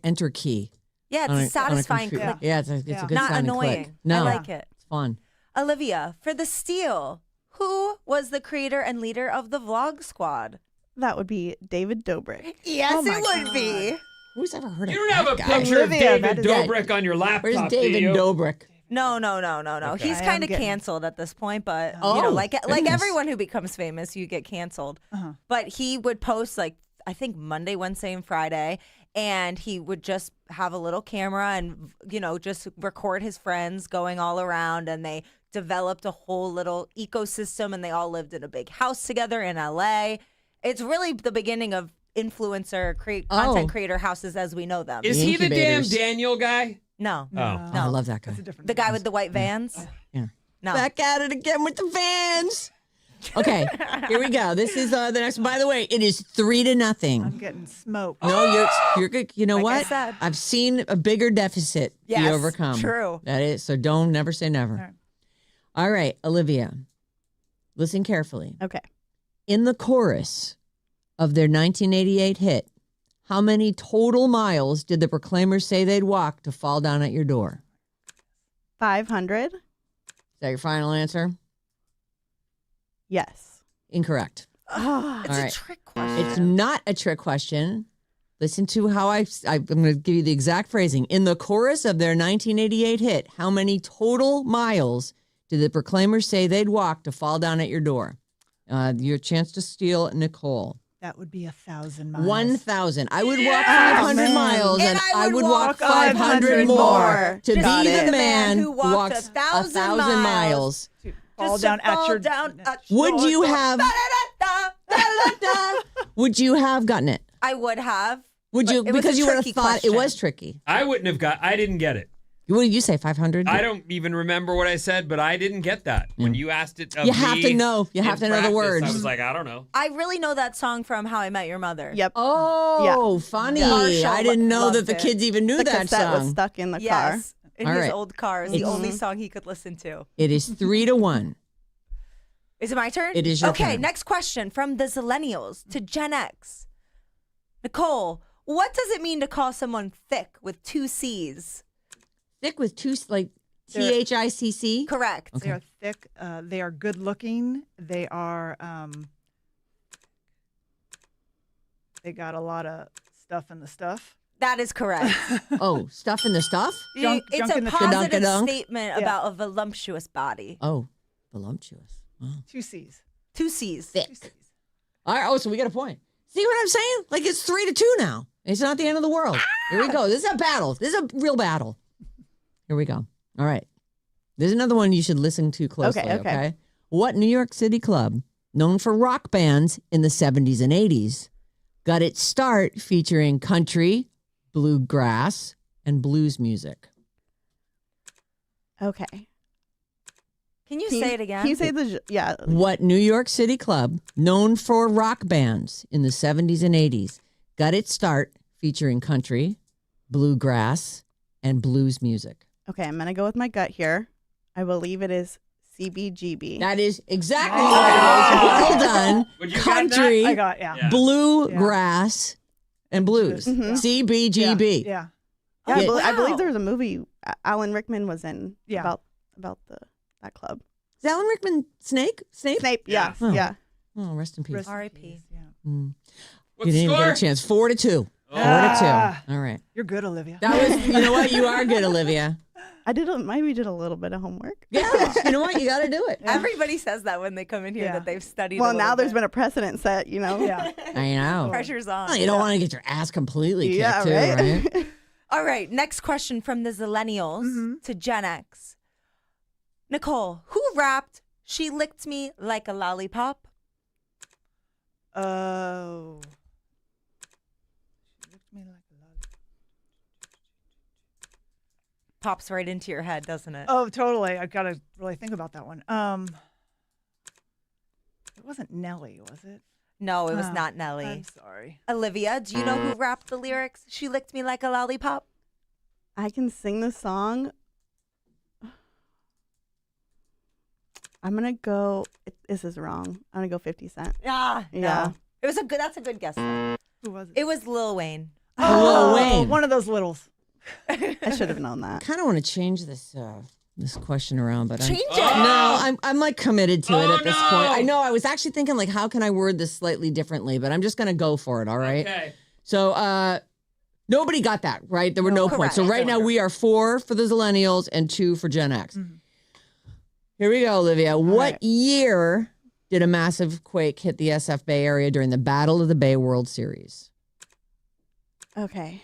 enter key. Yeah, it's on a on satisfying computer. click. Yeah, it's a Yeah. good Not sounding annoying. click. No, I like it. it's fun. Olivia, for the steal, who was the creator and leader of the Vlog Squad? That would be David Dobrik. Yes, Oh my it would be. Who's ever heard You of don't have that a guy? picture Olivia, of that David is- Dobrik on your laptop, Where's do David you? Dobrik? No. Okay. He's I am kind of getting- canceled at this point, but Oh, you know, like goodness. everyone who becomes famous, you get canceled. Uh-huh. But he would post like I think Monday, Wednesday, and Friday, and he would just have a little camera and just record his friends going all around, and they developed a whole little ecosystem, and they all lived in a big house together in LA. It's really the beginning of influencer content creator houses as we know them. Is The he the damn incubators. Daniel guy? No, Oh. Oh, I love that guy. That's a different the guy with the white vans. Yeah. No, Back at it again with the fans. Okay, here we go. This is the next one. By the way, it is 3-0. I'm getting smoked. No, you're good. You know Like I what? said. I've seen a bigger deficit be Yes, overcome. true. That is so. Don't never say never. All right. All right, Olivia, listen carefully. Okay. In the chorus of their 1988 hit, how many total miles did the Proclaimers say they'd walk to fall down at your door? 500. Is that your final answer? Yes. Incorrect. it's All a right. trick question. It's not a trick question. Listen to how I'm going to give you the exact phrasing. In the chorus of their 1988 hit, how many total miles did the Proclaimers say they'd walk to fall down at your door? Your chance to steal, Nicole. That would be 1,000 miles. 1,000. I would walk 500 man. miles, and I would walk 500 500 more more. to Got be it. the man who who walked walks 1,000 miles. Fall Just to down at fall your down at Would your you door. have? Da-da-da-da. Would you have gotten it? I would have. Would But you? it was Because a you would have tricky thought question. it was tricky. I wouldn't have I didn't get it. What did you say? 500? I don't even remember what I said, but I didn't get that. When you asked it of You have me to know. You in have to know the practice, words. I was like, I don't know. I really know that song from How I Met Your Mother. Yep. Oh, funny! Marshall I didn't know loved that the it. kids even knew The that cassette was song. stuck in the car. Yes. In All his right. old car. It's the It's- only song he could listen to. It is 3-1. Is it my turn? It is your Okay, turn. next question from the Zillennials to Gen X. Nicole, what does it mean to call someone thick with 2 C's? Thick with two, like They're- THICC. Correct. Okay. They are thick. They are good looking. They are. They got a lot of stuff in the stuff. That is correct. Oh, stuff in the stuff? Junk- It's junk a in the positive dunk. statement about a voluptuous body. Oh, voluptuous. Wow. 2 C's. 2 C's. Thick. All right. Oh, so we got a point. See what I'm saying? Like it's 3-2 now. It's not the end of the world. Here we go. This is a battle. This is a real battle. Here we go. All right. There's another one you should listen to closely. Okay. What New York City club, known for rock bands in the 70s and 80s, got its start featuring country, bluegrass, and blues music? Okay. Can you say it again? Can you say yeah. What New York City club, known for rock bands in the 70s and 80s, got its start featuring country, bluegrass, and blues music? Okay, I'm going to go with my gut here. I believe it is CBGB. That is exactly what it is. Well done. Would you got Country, I got, yeah. bluegrass, and blues. Mhm. CBGB. Yeah. Yeah, Yeah. I believe Wow. there was a movie Alan Rickman was in Yeah. about that club. Is Alan Rickman Snape? Snape, yeah. Oh. Yeah. Oh, rest in peace. Rest in R.I.P.. peace, Yeah. Mm. What's You didn't the even score? get a chance. 4-2. 4-2. Ah. All right. You're good, Olivia. That was, you know what? You are good, Olivia. I maybe did a little bit of homework. Yeah. You know what? You got to do it. Everybody says that when they come in here Yeah. that they've studied. Well, a now little there's bit. been a precedent set, Yeah. I know. Pressure's on. Well, you don't want to get your ass completely kicked, Yeah, too, right? right? All right, next question from the Zillennials to Gen X. Nicole, who rapped "She Licked Me Like a Lollipop"? Oh. She licked me like a lollipop. Pops right into your head, doesn't it? Oh, totally. I got to really think about that one. It wasn't Nelly, was it? No, it was Oh, not Nelly. I'm sorry. Olivia, do you know who rapped the lyrics? "She licked me like a lollipop"? I can sing the song. I'm going to go, this is wrong. I'm going to go 50 Cent. Ah, Yeah. no. It was that's a good guess. Who was it? It was Lil Wayne. Lil Wayne. One of those littles. I should have known that. kind of want to change this this question around, but Change I'm, it. no, I'm like committed to it Oh, at this no. point. I know. I was actually thinking like, how can I word this slightly differently? But I'm just gonna go for it. All right. Okay. So nobody got that right. There were no points. So Correct. right now we are 4 for the Zillennials and 2 for Gen X. Here we go, Olivia. What right. year did a massive quake hit the SF Bay Area during the Battle of the Bay World Series? Okay.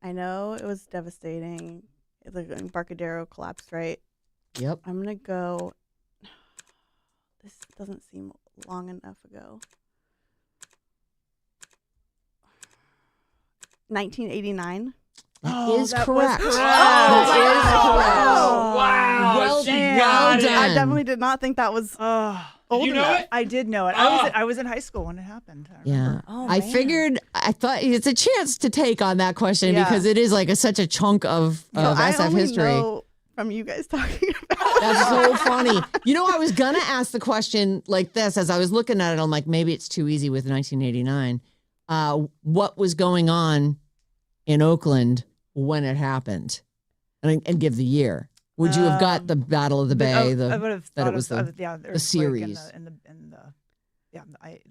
I know it was devastating. The Embarcadero collapsed, right? Yep. I'm going to go. This doesn't seem long enough ago. 1989. That is that was correct. correct. That is Oh, correct. wow. Well, She well got it. done. I definitely did not think that was Oh, old you know enough. it? I did know it. Oh. I was in high school when it happened. I Yeah. remember. Oh, I man. figured, I thought it's a chance to take on that question Yeah. because it is like such a chunk of I SF only history. know from you guys talking about That's so funny. You know, I was going to ask the question like this as I was looking at it. I'm like, maybe it's too easy with 1989. What was going on in Oakland when it happened? And give the year. Would you have got the Battle of the Bay? I would have that thought it was of, the earthquake series. and the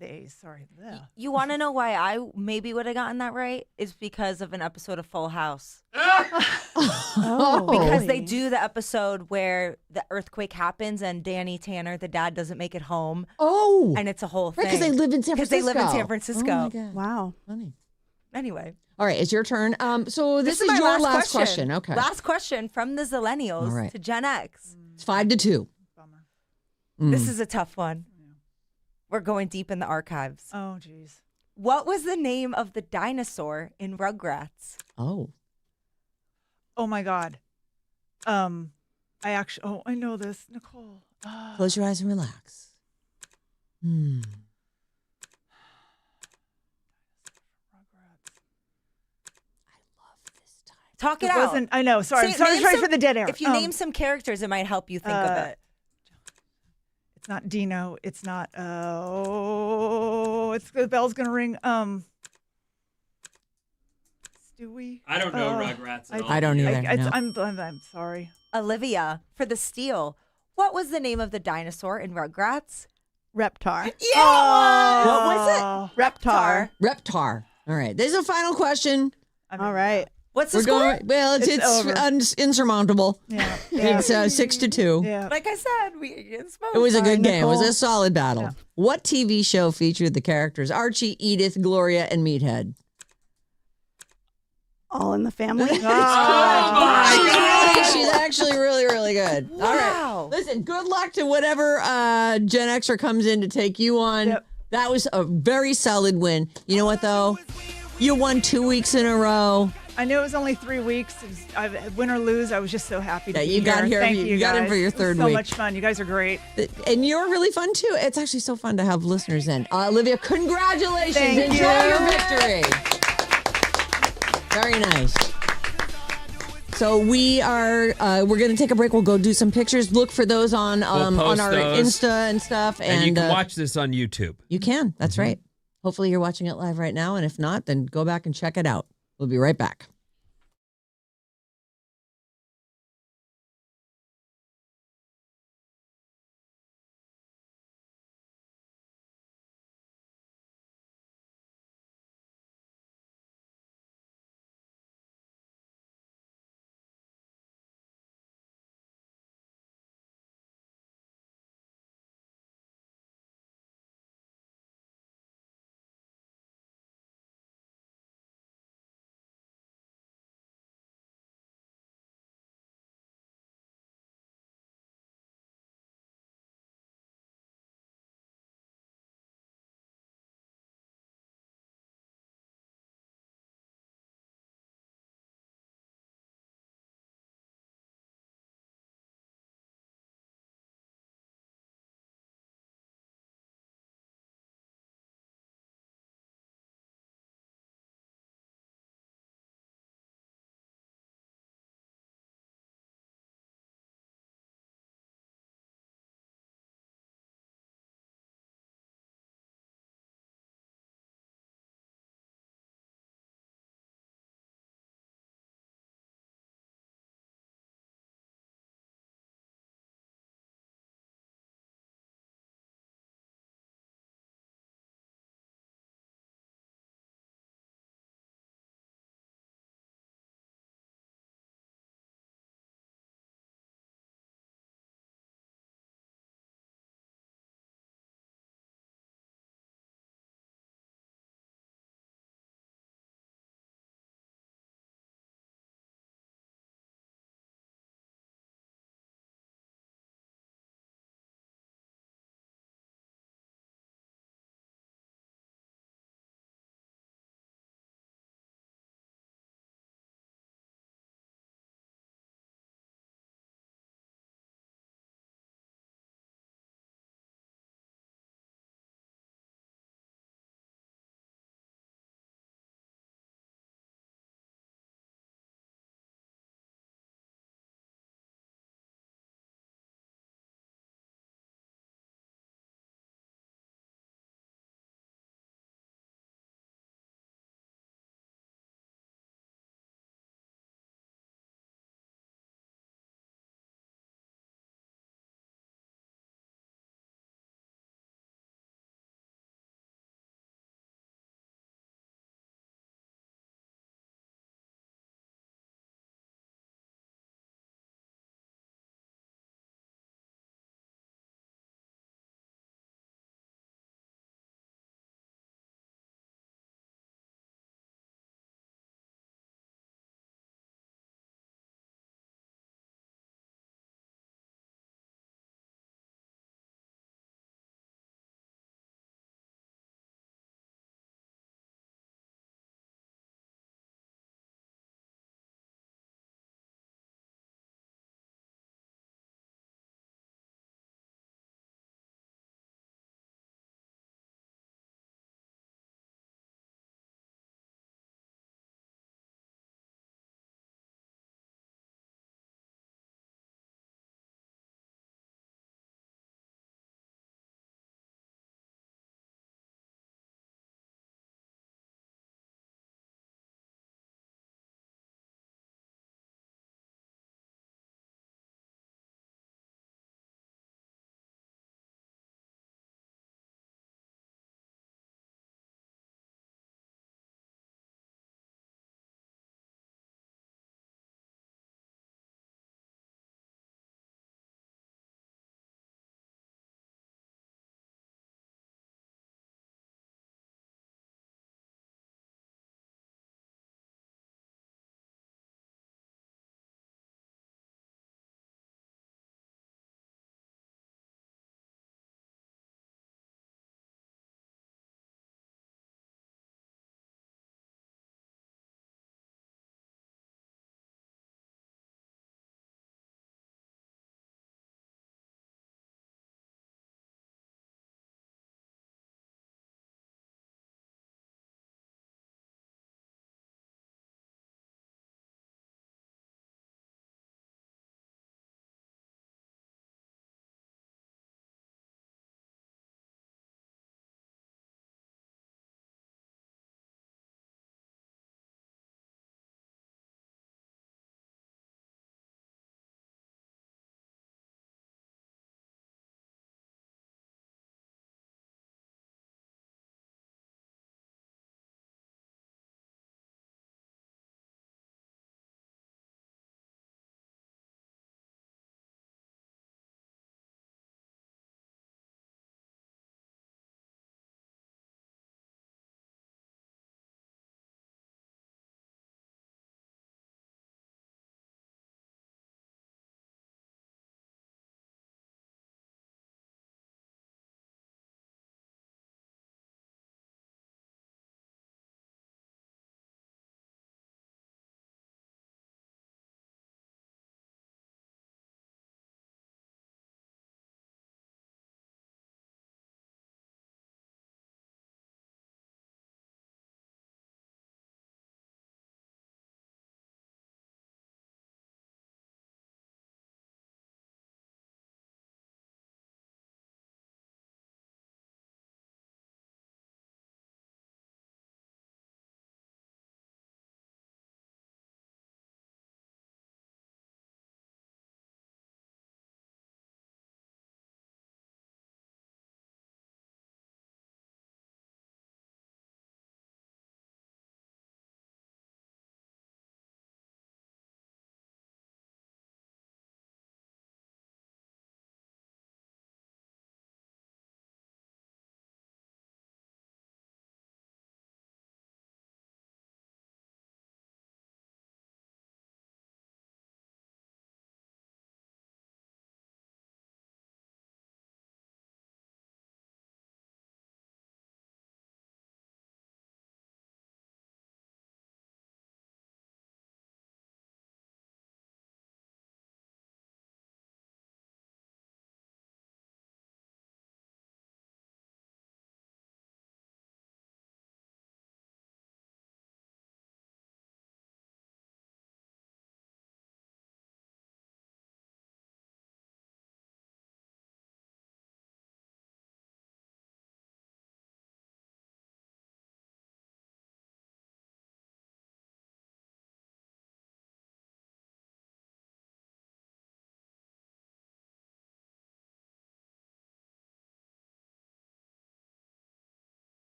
A's. Sorry. Yeah. You want to know why I maybe would have gotten that right? Is because of an episode of Full House. Oh, Because they really? do the episode where the earthquake happens and Danny Tanner, the dad, doesn't make it home, Oh, and it's a whole thing. right, because they live in San Because Francisco. they live in San Francisco. Oh my God. Wow. Funny. Anyway, All right, it's your turn. So this is my your last question. Okay. Last question from the Zillennials All right. to Gen X. It's 5-2. Bummer. This is a tough one. We're going deep in the archives. Oh, geez. What was the name of the dinosaur in Rugrats? Oh. Oh my God. I know this, Nicole. Close your eyes and relax. Hmm. Talk it It out. wasn't. I know. Sorry. Say- name Sorry some- for the dead air. If you name some characters, it might help you think of it. It's not Dino. It's not. It's the bell's gonna ring. Stewie. I don't know Rugrats at all. I don't either. no. I'm sorry. Olivia, for the steal, what was the name of the dinosaur in Rugrats? Reptar. Yeah! What was it? Reptar. Reptar. All right. This is a final question. I mean, All right. What's the We're score? going. Well, It's over. insurmountable. Yeah. Yeah. It's 6-2. Yeah. Like I said, we get smoked. It was a good game. It was Nicole. a solid battle. Yeah. What TV show featured the characters Archie, Edith, Gloria, and Meathead? All in the family. She's actually really, really good. All right. Wow. Listen, good luck to whatever Gen Xer comes in to take you on. Yep. That was a very solid win. You know what, though? You won 2 weeks in a row. I knew it was only 3 weeks. Win or lose, I was just so happy to Yeah, be you got here. Thank You got in guys. for your It was third so week. much fun. You guys are great. And you're really fun, too. It's actually so fun to have listeners in. Olivia, congratulations. Thank Enjoy you. your victory. Very nice. So we're going to take a break. We'll go do some pictures. Look for those on post our those. Insta and stuff. And you can watch this on YouTube. You can. That's right. Hopefully you're watching it live right now. And if not, then go back and check it out. We'll be right back.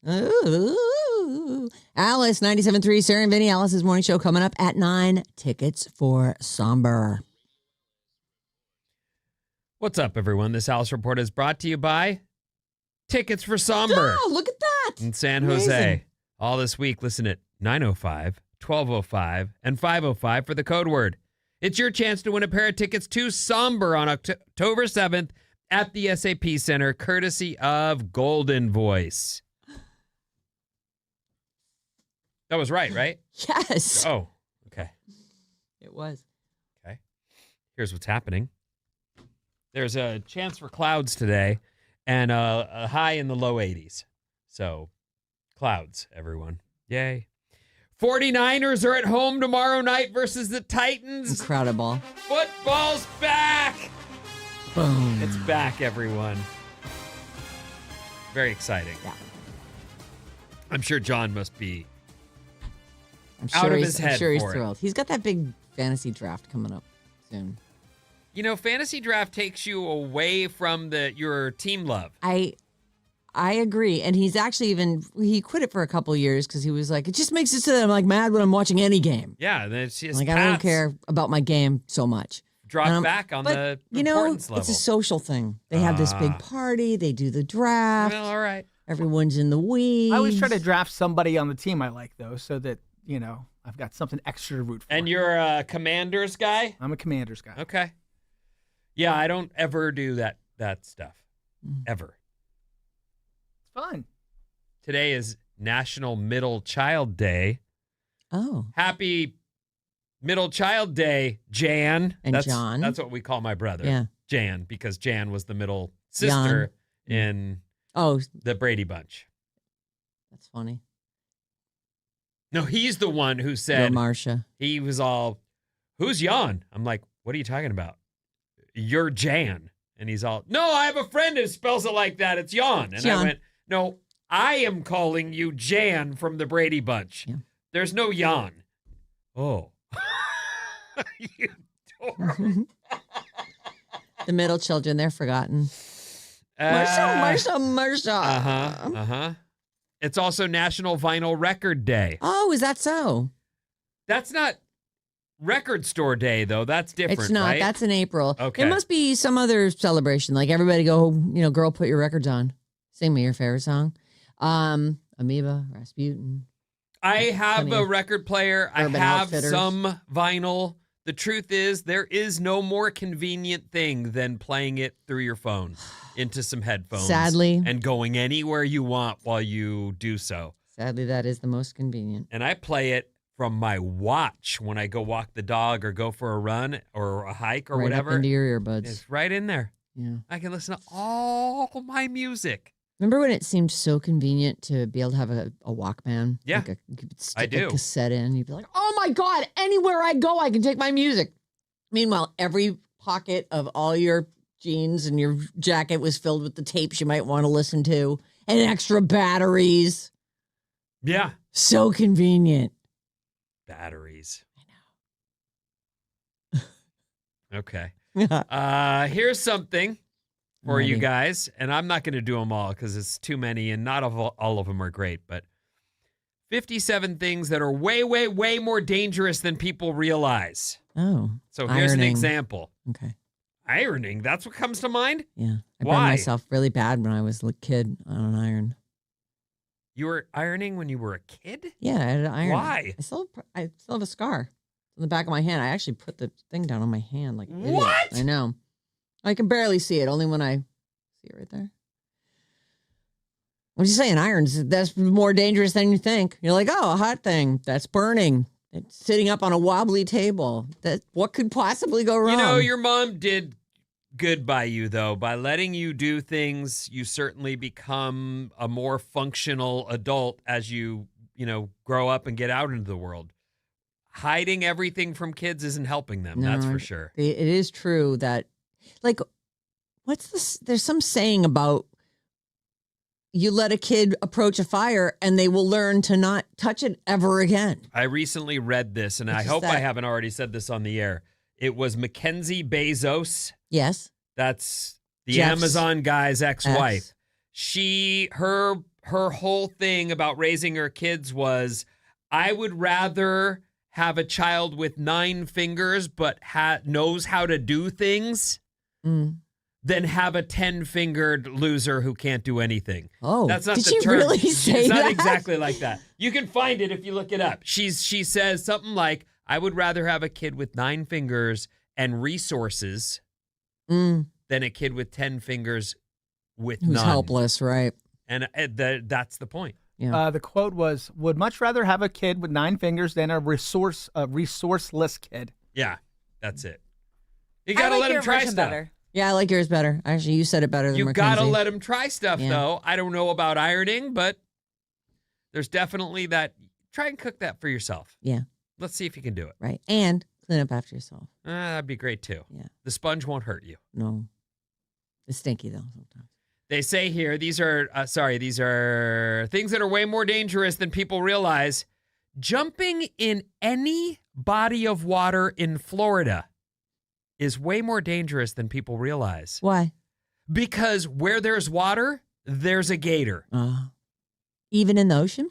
Ooh. Alice, 97.3, Sarah and Vinnie, Alice's morning show coming up at 9. Tickets for Somber. What's up, everyone? This Alice Report is brought to you by Tickets for Somber Oh, look at that. in San Amazing. Jose. All this week, listen at 9:05, 12:05, and 5:05 for the code word. It's your chance to win a pair of tickets to Somber on October 7th at the SAP Center, courtesy of Golden Voice. That was right? Yes. Oh, okay. It was. Okay. Here's what's happening. There's a chance for clouds today and a high in the low 80s. So, clouds, everyone. Yay. 49ers are at home tomorrow night versus the Titans. Incredible. Football's back. Boom. It's back, everyone. Very exciting. Yeah. I'm sure John must be I'm out sure of he's, his head I'm sure he's for it. thrilled. He's got that big fantasy draft coming up soon. You know, fantasy draft takes you away from your team love. I agree. And he's actually he quit it for a couple of years because he was like, it just makes it so that I'm like mad when I'm watching any game. Yeah, it's just Like, I don't care about my game so much. Drop back on but, the you know, importance level. it's a social thing. They have this big party. They do the draft. Well, all right. Everyone's in the weeds. I always try to draft somebody on the team I like, though, so that, you know, I've got something extra to root for. And you're a Commanders guy? I'm a Commanders guy. Okay. Yeah, I don't ever do that stuff. Ever. It's fun. Today is National Middle Child Day. Oh. Happy Middle Child Day, Jan. And John. That's what we call my brother. Yeah. Jan, because Jan was the middle sister in Oh, the Brady Bunch. that's funny. No, he's the one who You're said, Marcia. he was all, who's Jan? I'm like, what are you talking about? You're Jan. And he's all, no, I have a friend who spells it like that. It's Jan. And Jan. I went, no, I am calling you Jan from the Brady Bunch. Yeah. There's no Jan. Oh. You dork. The middle children, they're forgotten. Marcia. Uh-huh. It's also National Vinyl Record Day. Oh, is that so? That's not Record Store Day, though. That's different, It's not. right? That's in April. Okay. It must be some other celebration. Like everybody go, girl, put your records on. Sing me your favorite song. Amoeba, Rasputin. I have Plenty a of record player. I Urban have Outfitters. some vinyl. The truth is, there is no more convenient thing than playing it through your phone into some headphones. Sadly. And going anywhere you want while you do so. Sadly, that is the most convenient. And I play it from my watch when I go walk the dog or go for a run or a hike or Right whatever. up into your earbuds. It's right in there. Yeah. I can listen to all my music. Remember when it seemed so convenient to be able to have a Walkman? Yeah, Like you could stick I do. a cassette in. You'd be like, oh my God, anywhere I go, I can take my music. Meanwhile, every pocket of all your jeans and your jacket was filled with the tapes you might want to listen to and extra batteries. Yeah. So convenient. Batteries. Okay. Yeah. Here's something for you Ready. guys, and I'm not going to do them all because it's too many, and not all of them are great, but 57 things that are way, way, way more dangerous than people realize. Oh. So here's an Ironing. example. Okay. Ironing, that's what comes to mind? Yeah. I burned Why? myself really bad when I was a kid on an iron. You were ironing when you were a kid? Yeah, I had an iron. Why? I still have a scar on the back of my hand. I actually put the thing down on my hand like an idiot. What? I know. I can barely see it. Only when I see it right there. What are you saying? Irons, that's more dangerous than you think. You're like, oh, a hot thing. That's burning. It's sitting up on a wobbly table. What could possibly go wrong? You know, your mom did good by you, though. By letting you do things, you certainly become a more functional adult as you grow up and get out into the world. Hiding everything from kids isn't helping them, No, that's for sure. It is true that, like, what's this? There's some saying about you let a kid approach a fire and they will learn to not touch it ever again. I recently read this, and I is hope I that? haven't already said this on the air. It was Mackenzie Bezos. Yes. That's the Jeff's Amazon guy's ex-wife. ex. Her her whole thing about raising her kids was, I would rather have a child with 9 fingers but knows how to do things than have a 10-fingered loser who can't do anything. Oh, that's not did the she term. really say it's that? not exactly like that. You can find it if you look it up. She says something like, I would rather have a kid with 9 fingers and resources than a kid with 10 fingers with Who's none. helpless, right? And that's the point. Yeah. The quote was, would much rather have a kid with 9 fingers than a resourceless kid. Yeah, that's it. You I got to like let your him try version stuff. better. Yeah, I like yours better. Actually, you said it better than You Mackenzie. got to let him try stuff, Yeah. though. I don't know about ironing, but there's definitely that. Try and cook that for yourself. Yeah, Let's see if you can do it. right. And clean up after yourself. That'd be great, too. Yeah. The sponge won't hurt you. No. It's stinky, though, sometimes. They say here, these are things that are way more dangerous than people realize. Jumping in any body of water in Florida is way more dangerous than people realize. Why? Because where there's water, there's a gator. Even in the ocean?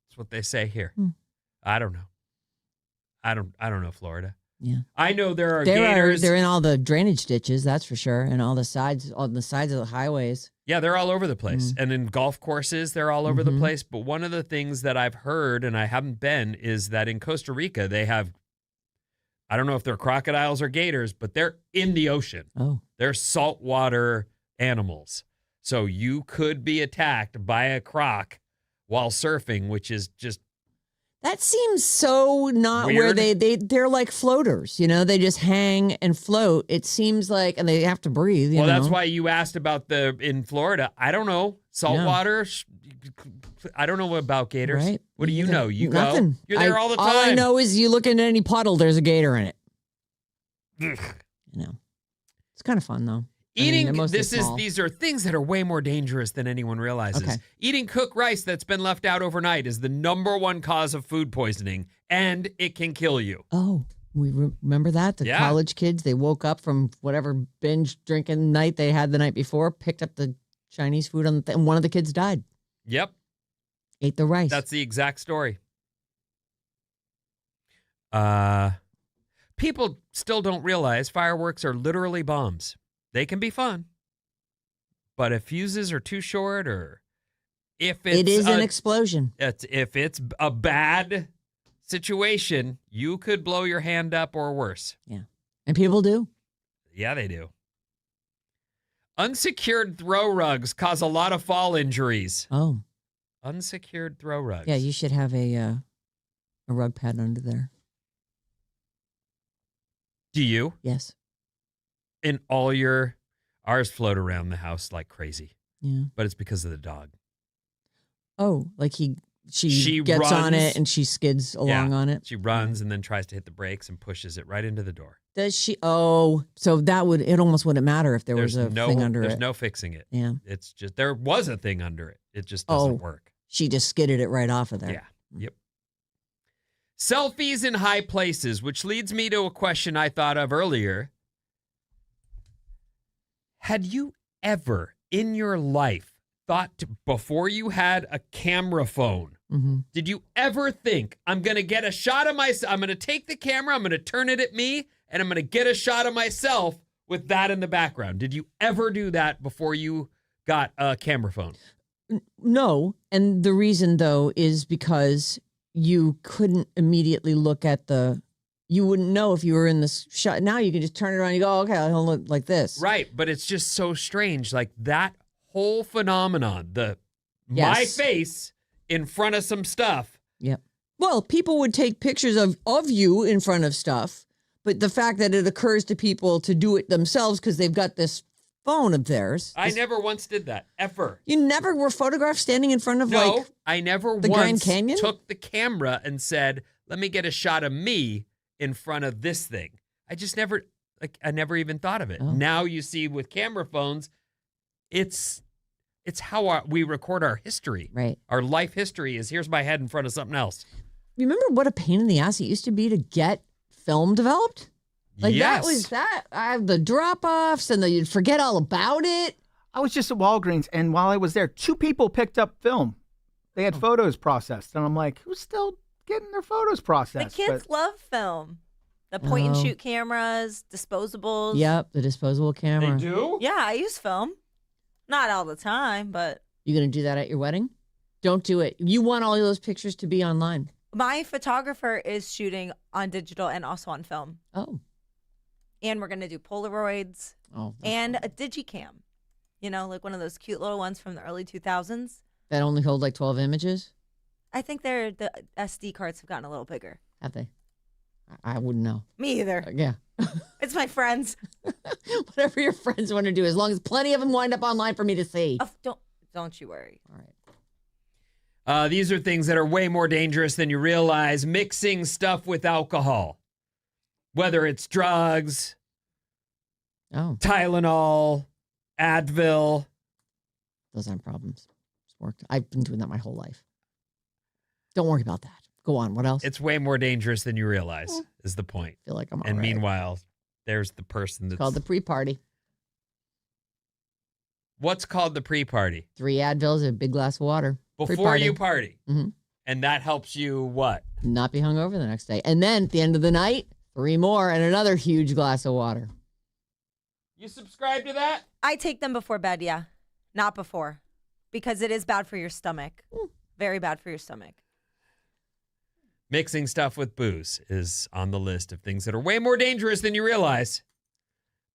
That's what they say here. Hmm. I don't know. I don't know Florida. Yeah. I know there are gators. They're in all the drainage ditches, that's for sure, and on the sides of the highways. Yeah, they're all over the place. And in golf courses, they're all over the place. But one of the things that I've heard, and I haven't been, is that in Costa Rica, they have, I don't know if they're crocodiles or gators, but they're in the ocean. Oh. They're saltwater animals. So you could be attacked by a croc while surfing, which is just That seems so not where weird. they're like floaters, you know, they just hang and float. It seems like, and they have to breathe. You well, know? that's why you asked about in Florida. I don't know. Saltwater. I don't know about gators. Right. What do you Neither. know? You Nothing. go. You're there all the time. All I know is you look into any puddle, there's a gator in it. Ugh. You know, it's kind of fun though. Eating they're mostly small. these are things that are way more dangerous than anyone realizes. Okay. Eating cooked rice that's been left out overnight is the #1 cause of food poisoning, and it can kill you. Oh, we remember that? The Yeah. college kids, they woke up from whatever binge drinking night they had the night before, picked up the Chinese food, and one of the kids died. Yep, Ate the rice. that's the exact story. People still don't realize fireworks are literally bombs. They can be fun, but if fuses are too short, or if it is an explosion. if it's a bad situation, you could blow your hand up or worse. Yeah. And people do. Yeah, they do. Unsecured throw rugs cause a lot of fall injuries. Oh. Unsecured throw rugs. Yeah, you should have a rug pad under there. Do you? Yes. In all ours float around the house like crazy. Yeah. But it's because of the dog. Oh, like she gets runs. on it and she skids along on it. She runs and then tries to hit the brakes and pushes it right into the door. Does she? Oh, so it almost wouldn't matter if there was a thing under There's it. no fixing it. Yeah. It's just, there was a thing under it. It just doesn't work. She just skidded it right off of there. Yeah. Yep. Selfies in high places, which leads me to a question I thought of earlier. Had you ever in your life thought before you had a camera phone, did you ever think, I'm going to get a shot of myself, I'm going to take the camera, I'm going to turn it at me, and I'm going to get a shot of myself with that in the background? Did you ever do that before you got a camera phone? No. And the reason, though, is because you couldn't immediately look at you wouldn't know if you were in the shot. Now you can just turn it around and you go, okay, I'll look like this. Right, but it's just so strange. Like that whole phenomenon, my Yes. face in front of some stuff. Yep. Well, people would take pictures of you in front of stuff, but the fact that it occurs to people to do it themselves because they've got this phone of theirs. I never once did that, ever. You never were photographed standing in front of No, I never the Grand once Canyon? took the camera and said, let me get a shot of me in front of this thing. I just never, I never even thought of it. Oh. Now you see with camera phones, it's how we record our history. Right. Our life history is here's my head in front of something else. Remember what a pain in the ass it used to be to get film developed? Like yes. that was that. The drop-offs and you'd forget all about it. I was just at Walgreens, and while I was there, 2 people picked up film. They had photos processed, and I'm like, who's still getting their photos The processed? kids love film. The point and shoot cameras, disposables. Yep, the disposable camera. They do? Yeah, I use film. Not all the time, but You going to do that at your wedding? Don't do it. You want all of those pictures to be online. my photographer is shooting on digital and also on film. Oh. And we're going to do Polaroids Oh. and a Digicam. You know, like one of those cute little ones from the early 2000s. That only hold like 12 images? I think the SD cards have gotten a little bigger. Have they? I wouldn't know. Me either. Yeah. It's my friends. Whatever your friends want to do, as long as plenty of them wind up online for me to see. Oh, don't you worry. All right. These are things that are way more dangerous than you realize. Mixing stuff with alcohol, whether it's drugs, Oh, Tylenol, Advil. those aren't problems. It's worked. I've been doing that my whole life. Don't worry about that. Go on. What else? It's way more dangerous than you realize, is the point. I feel like I'm all And right. meanwhile, there's the person that's It's called the pre-party. What's called the pre-party? 3 Advils, a big glass of water. Before Pre-party. you party. Mhm. And that helps you what? Not be hungover the next day. And then at the end of the night, 3 more and another huge glass of water. You subscribe to that? I take them before bed, yeah. Not before. Because it is bad for your stomach. Very bad for your stomach. Mixing stuff with booze is on the list of things that are way more dangerous than you realize.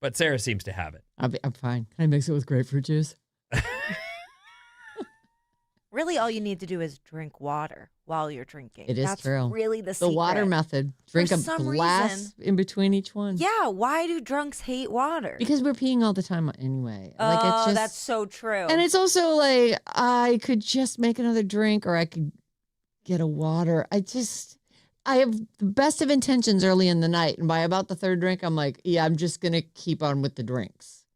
But Sarah seems to have it. I'm fine. Can I mix it with grapefruit juice? Really, all you need to do is drink water while you're drinking. It is That's true. really the The secret. water method. Drink For a some glass reason- in between each one. Yeah, why do drunks hate water? Because we're peeing all the time anyway. oh, Like it's just, that's so true. And it's also like I could just make another drink or I could get a water. I have the best of intentions early in the night. And by about the 3rd drink, I'm like, yeah, I'm just going to keep on with the drinks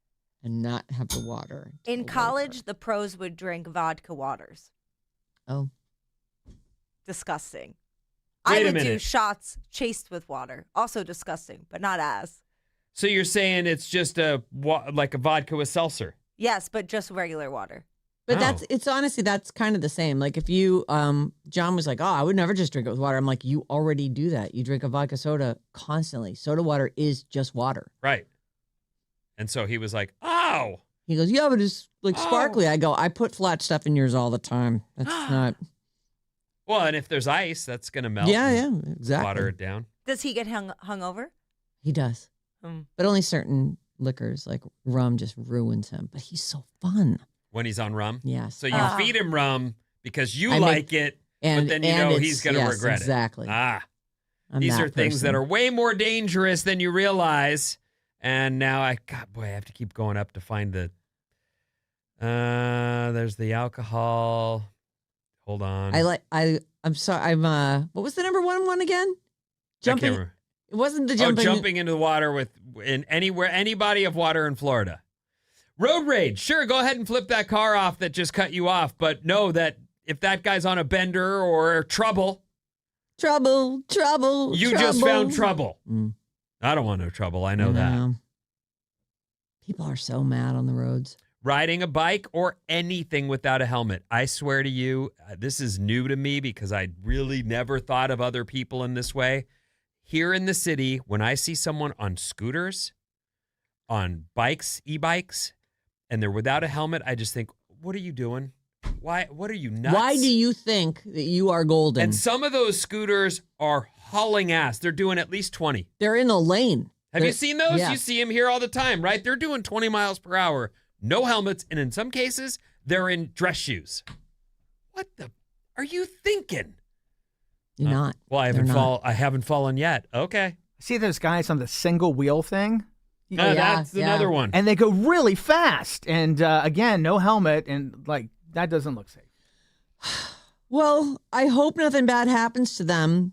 and not have the water. In until college, later. the pros would drink vodka waters. Oh, Disgusting. Wait I a would do minute. shots chased with water. Also disgusting, but not as. So you're saying it's just like a vodka with seltzer? Yes, but just regular water. but Oh. it's honestly, that's kind of the same. Like if you, John was like, oh, I would never just drink it with water. I'm like, you already do that. You drink a vodka soda constantly. Soda water is just water. Right. And so he was like, oh. He goes, yeah, but it's like Oh. sparkly. I go, I put flat stuff in yours all the time. That's not. Well, and if there's ice, that's going to melt. Yeah, and yeah, exactly. Water it down. Does he get hungover? He does. Hmm. But only certain liquors, like rum, just ruins him. But he's so fun. When he's on rum. Yes. So you feed him rum because you I like make- it, and but then you and know it's- he's going to yes, regret exactly. it. Ah. I'm These that are things that person. are way more dangerous than you realize. And now I have to keep going up to find the. There's the alcohol. Hold on. I'm sorry. What was the number one again? I can't Jumping. remember. It wasn't the jumping. Jumping into the water in any body of water in Florida. Road rage. Sure, go ahead and flip that car off that just cut you off, but know that if that guy's on a bender or trouble, Trouble. you just found trouble. Mm. I don't want no trouble. I know that. People are so mad on the roads. Riding a bike or anything without a helmet. I swear to you, this is new to me because I really never thought of other people in this way. Here in the city, when I see someone on scooters, on bikes, e-bikes, and they're without a helmet, I just think, what are you doing? Why? What are you, nuts? Why do you think that you are golden? And some of those scooters are hauling ass. They're doing at least 20. They're in a lane. Have you seen those? Yeah. You see them here all the time, right? They're doing 20 miles per hour, no helmets, and in some cases, they're in dress shoes. What the are you thinking? You're not. Well, I haven't fallen yet. Okay. See those guys on the single wheel thing? No, yeah, that's yeah. another one. And they go really fast. And again, no helmet. And like, that doesn't look safe. Well, I hope nothing bad happens to them.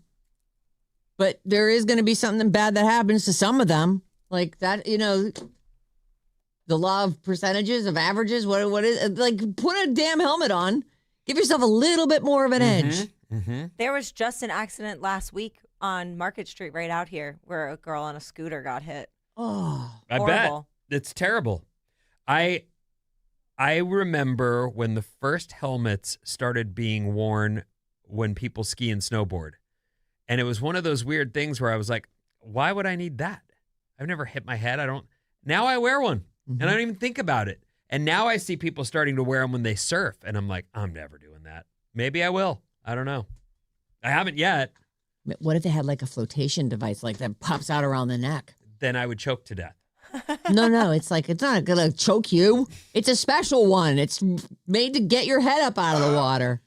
But there is going to be something bad that happens to some of them. Like that, the law of percentages, of averages, what is it? Like, put a damn helmet on. Give yourself a little bit more of an edge. Mm-hmm. There was just an accident last week on Market Street right out here where a girl on a scooter got hit. Oh, I Horrible. bet. It's terrible. I I remember when the first helmets started being worn when people ski and snowboard. And it was one of those weird things where I was like, why would I need that? I've never hit my head. Now I wear one and I don't even think about it. And now I see people starting to wear them when they surf. And I'm like, I'm never doing that. Maybe I will. I don't know. I haven't yet. What if they had like a flotation device like that pops out around the neck? Then I would choke to death. No, it's not gonna choke you. It's a special one. It's made to get your head up out of the water.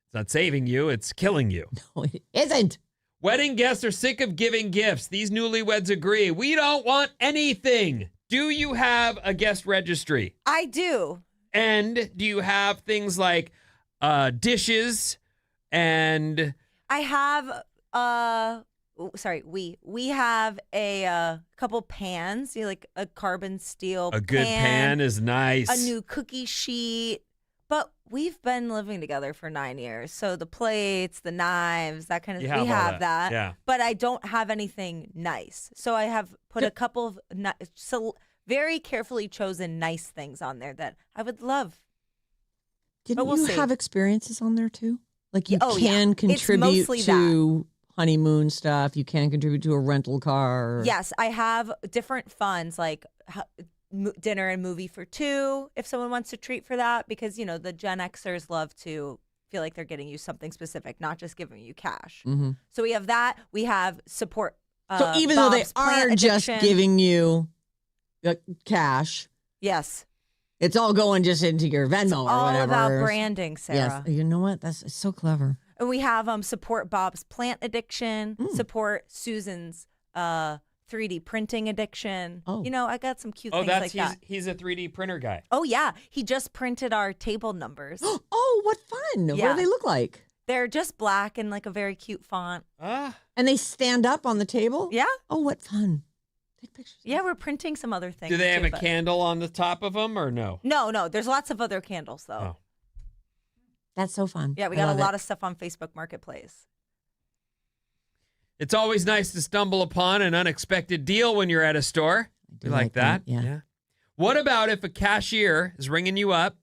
It's not saving you, it's killing you. No, it isn't. Wedding guests are sick of giving gifts. These newlyweds agree. We don't want anything. Do you have a guest registry? I do. And do you have things like dishes and... I have we have a couple pans, like a carbon steel a good pan is nice. A new cookie sheet. But we've been living together for 9 years. So the plates, the knives, that kind of thing. We have that. Yeah. But I don't have anything nice. So I have put a couple of very carefully chosen nice things on there that I would love. Didn't we'll you see. have experiences on there too? Like you Oh, can yeah. contribute It's to honeymoon stuff. You can contribute to a rental car. Yes, I have different funds like dinner and movie for two if someone wants to treat for that, because the Gen Xers love to feel like they're getting you something specific, not just giving you cash. Mm-hmm. So we have that. We have support. So even though they Bob's plant are just addiction. giving you cash, Yes, it's all going just into your Venmo it's or all whatever. about branding, Sarah. Yes, you know what? That's so clever. And we have support Bob's plant addiction, support Susan's 3D printing addiction. Oh. I got some cute things like that. He's a 3D printer guy. Oh yeah, he just printed our table numbers. Oh, what fun! What Yeah. do they look like? They're just black and like a very cute font. Ah, And they stand up on the table? Yeah. Oh, what fun! Take pictures. Yeah, we're printing some other things. do they have too, a but- candle on the top of them or no? No. There's lots of other candles though. Oh. That's so fun. Yeah, we I got a love lot it. of stuff on Facebook Marketplace. It's always nice to stumble upon an unexpected deal when you're at a store. do You like like that? that, yeah. What about if a cashier is ringing you up?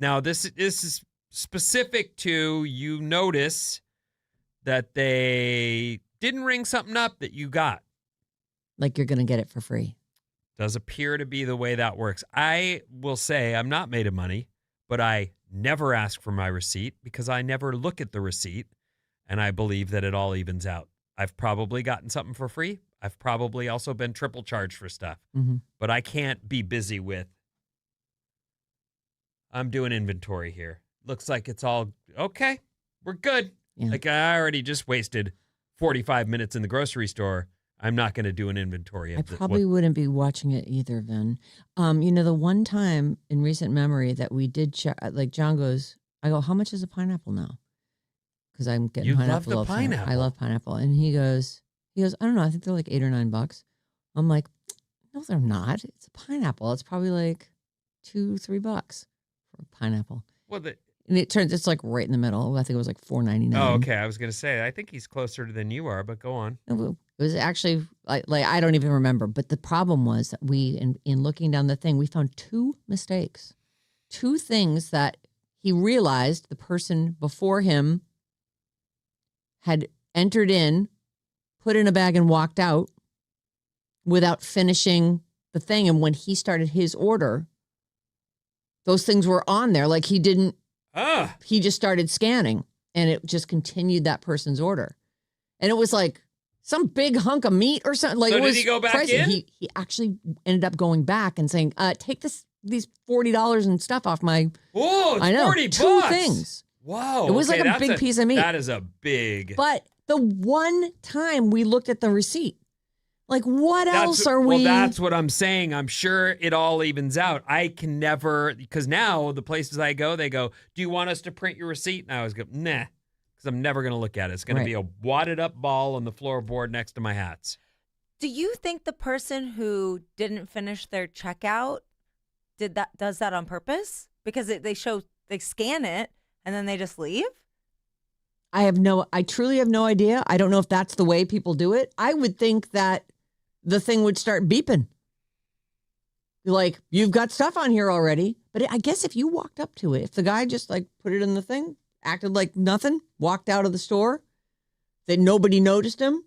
Now, this is specific to you notice that they didn't ring something up that you got. Like you're gonna get it for free. Does appear to be the way that works. I will say I'm not made of money, but I never ask for my receipt because I never look at the receipt, and I believe that it all evens out. I've probably gotten something for free. I've probably also been triple charged for stuff, Mm-hmm. but I can't be busy with, I'm doing inventory here. Looks like it's all okay. We're good. Yeah. Like I already just wasted 45 minutes in the grocery store. I'm not going to do an inventory. I Of probably wouldn't be watching it either, Vin. The one time in recent memory that we did like John goes, I go, how much is a pineapple now? Because I'm getting You love pineapple the all the time. pineapple. I love pineapple. And he goes, I don't know, I think they're like $8 or $9. I'm like, no, they're not. It's a pineapple. It's probably like $2-3 for a pineapple. Well, And it's like right in the middle. I think it was like $4.99. oh, okay. I was going to say, I think he's closer than you are, but go on. It was actually like I don't even remember. But the problem was that we, in looking down the thing, we found 2 mistakes, 2 things that he realized the person before him had entered in, put in a bag, and walked out without finishing the thing. And when he started his order, those things were on there. Like he didn't. Ah, He just started scanning, and it just continued that person's order. And it was like some big hunk of meat or something. Like So it did was he go back pricey. in? He actually ended up going back and saying, take these $40 and stuff off my. oh, it's I know 40 2 bucks. things. Wow. It was okay, like a that's big piece of meat. That is a big. But the one time we looked at the receipt, like what else are we? Well, that's what I'm saying. I'm sure it all evens out. I can never, because now the places I go, they go, do you want us to print your receipt? And I always go, nah, because I'm never going to look at it. It's going Right. to be a wadded up ball on the floorboard next to my hats. Do you think the person who didn't finish their checkout does that on purpose? Because they scan it and then they just leave? I truly have no idea. I don't know if that's the way people do it. I would think that the thing would start beeping. Like, you've got stuff on here already. But I guess if you walked up to it, if the guy just like put it in the thing, acted like nothing, walked out of the store, that nobody noticed him,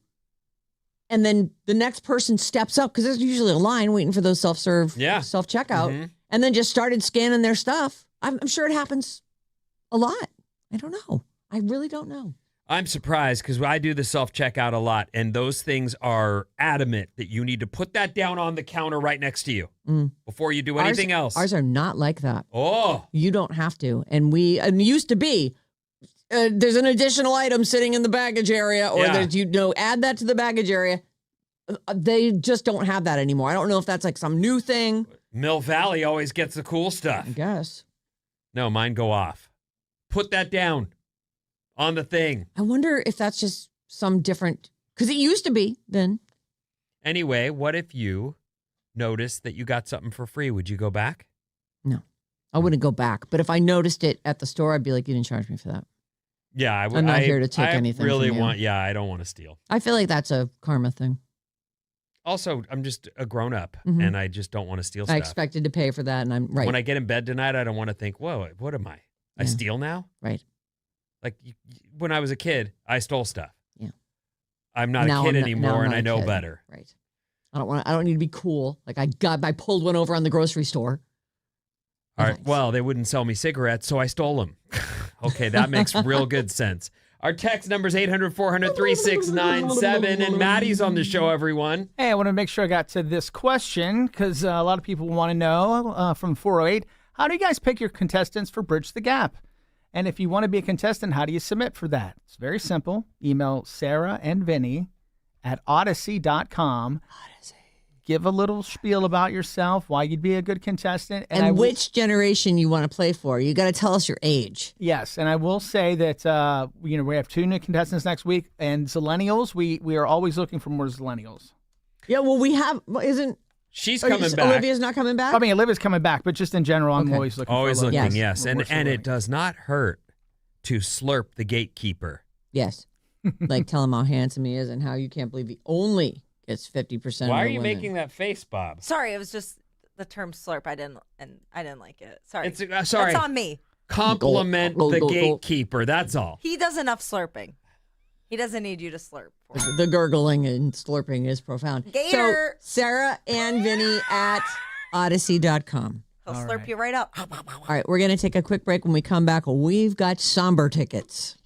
and then the next person steps up, because there's usually a line waiting for those self-serve, self-checkout, and then just started scanning their stuff. I'm sure it happens a lot. I don't know. I really don't know. I'm surprised because I do the self-checkout a lot, and those things are adamant that you need to put that down on the counter right next to you before you do anything else. Ours are not like that. Oh. You don't have to. And it used to be, there's an additional item sitting in the baggage area, or there's, add that to the baggage area. They just don't have that anymore. I don't know if that's like some new thing. Mill Valley always gets the cool stuff. I guess. No, mine go off. Put that down on the thing. I wonder if that's just some different, because it used to be then. Anyway, what if you noticed that you got something for free? Would you go back? No, I wouldn't go back. But if I noticed it at the store, I'd be like, you didn't charge me for that. Yeah, I'm not here to take anything really from you. I don't want to steal. I feel like that's a karma thing. Also, I'm just a grown-up, and I just don't want to steal stuff. I expected to pay for that, and I'm right. When I get in bed tonight, I don't want to think, whoa, what am I? I steal now? Right. Like, when I was a kid, I stole stuff. Yeah. I'm not a kid anymore, and I know better. Right. I don't need to be cool. Like, I pulled one over on the grocery store. All right. Well, they wouldn't sell me cigarettes, so I stole them. Okay, that makes real good sense. Our text number is 800-400-3697, and Maddie's on the show, everyone. Hey, I want to make sure I got to this question because a lot of people want to know from 408, how do you guys pick your contestants for Bridge the Gap? And if you want to be a contestant, how do you submit for that? It's very simple. Email Sarah and Vinnie at odyssey.com. Give a little spiel about yourself, why you'd be a good contestant. And which generation you want to play for. You got to tell us your age. Yes, and I will say that we have 2 new contestants next week, and Zillennials, we are always looking for more Zillennials. Yeah, well, we have, She's coming back. Olivia's not coming back? I mean, Olivia's coming back, but just in general, I'm always looking Always for looking, yes. And it does not hurt to slurp the gatekeeper. Yes. Like, tell him how handsome he is and how you can't believe he only gets 50%. Why of are the you women. making that face, Bob? Sorry, it was just the term slurp. I didn't like it. Sorry. Sorry. That's on me. Compliment the gatekeeper. That's all. He does enough slurping. He doesn't need you to slurp. The gurgling and slurping is profound. Gator. So, Sarah and Vinnie at odyssey.com. He'll slurp you right up. All right, we're going to take a quick break. When we come back, we've got somber tickets.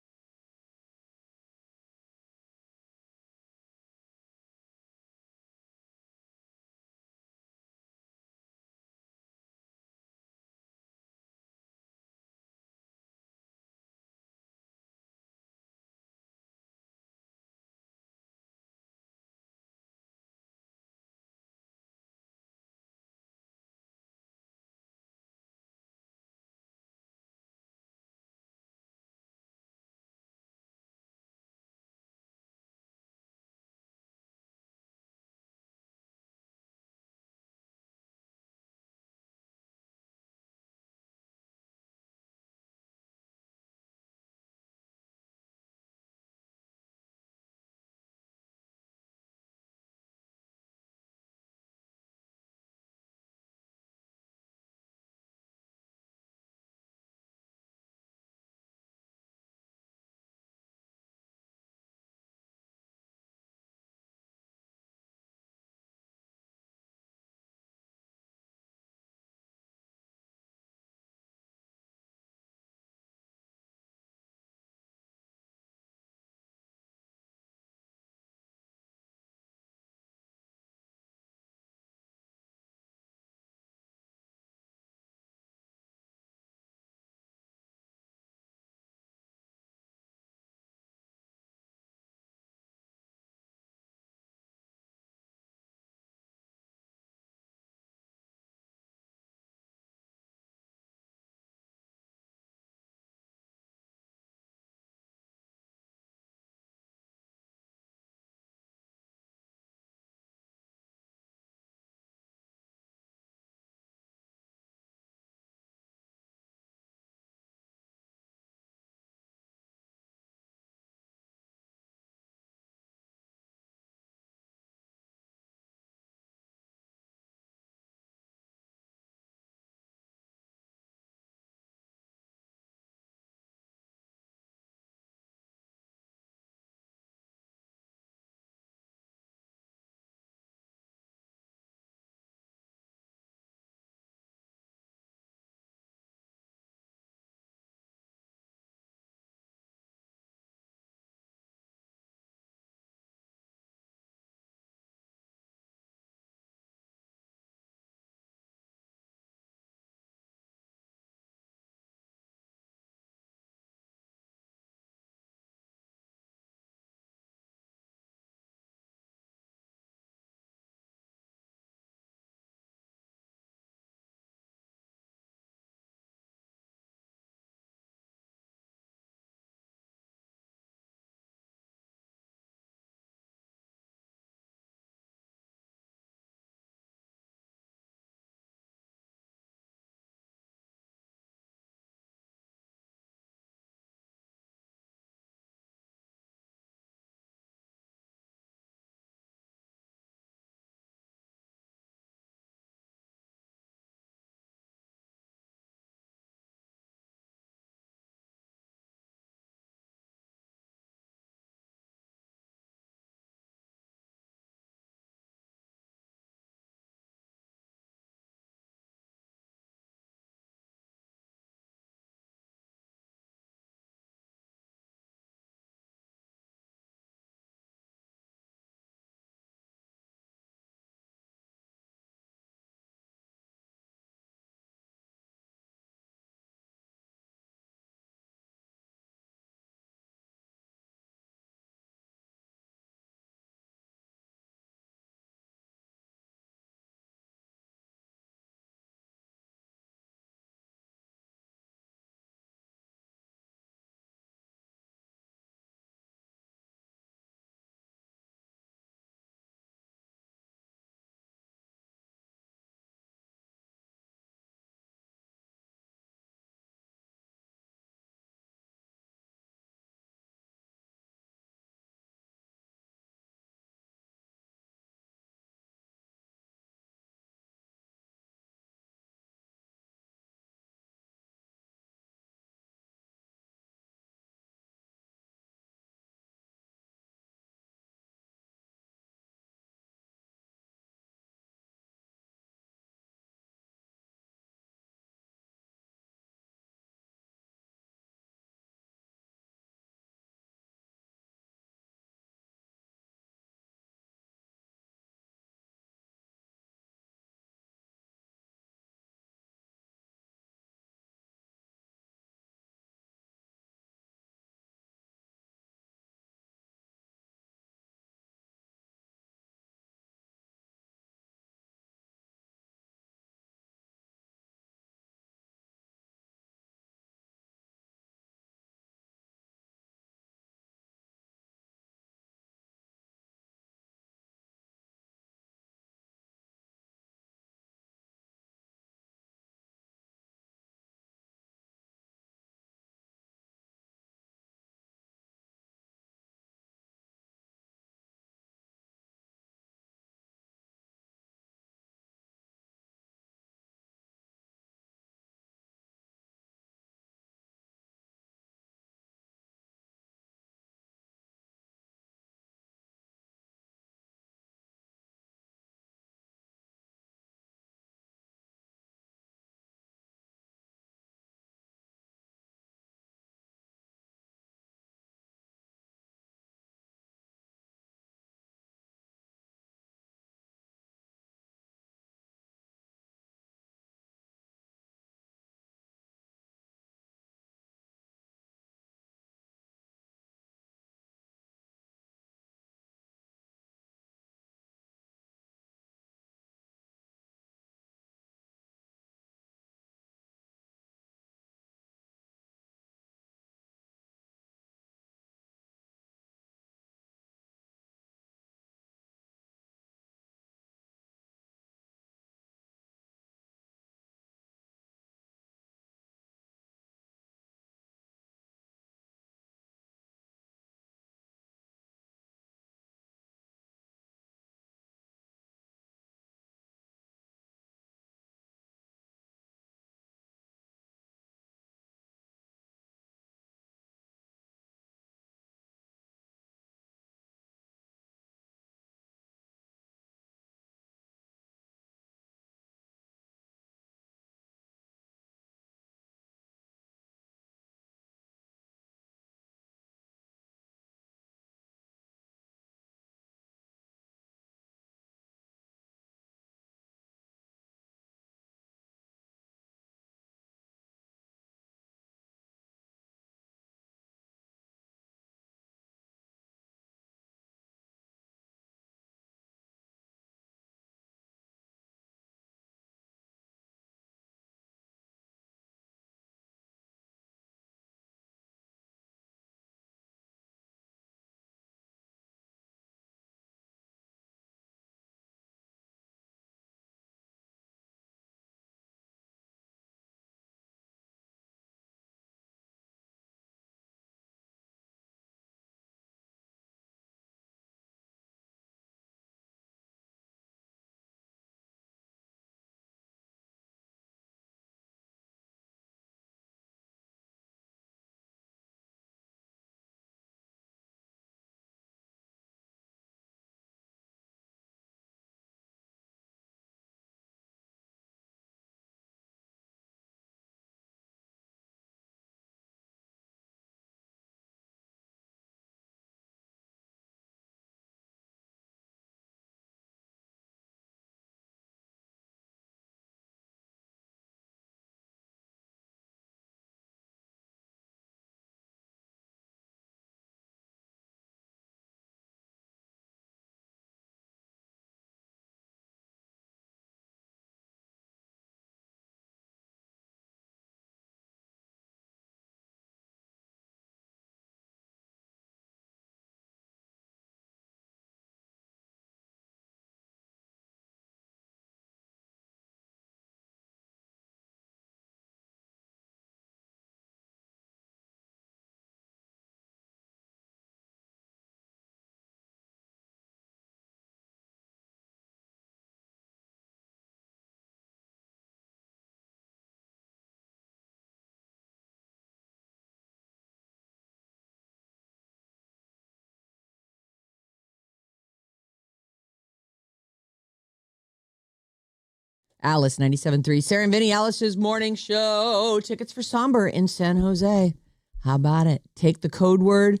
Alice 97.3. Sarah and Vinnie, Alice's morning show. Tickets for Somber in San Jose. How about it? Take the code word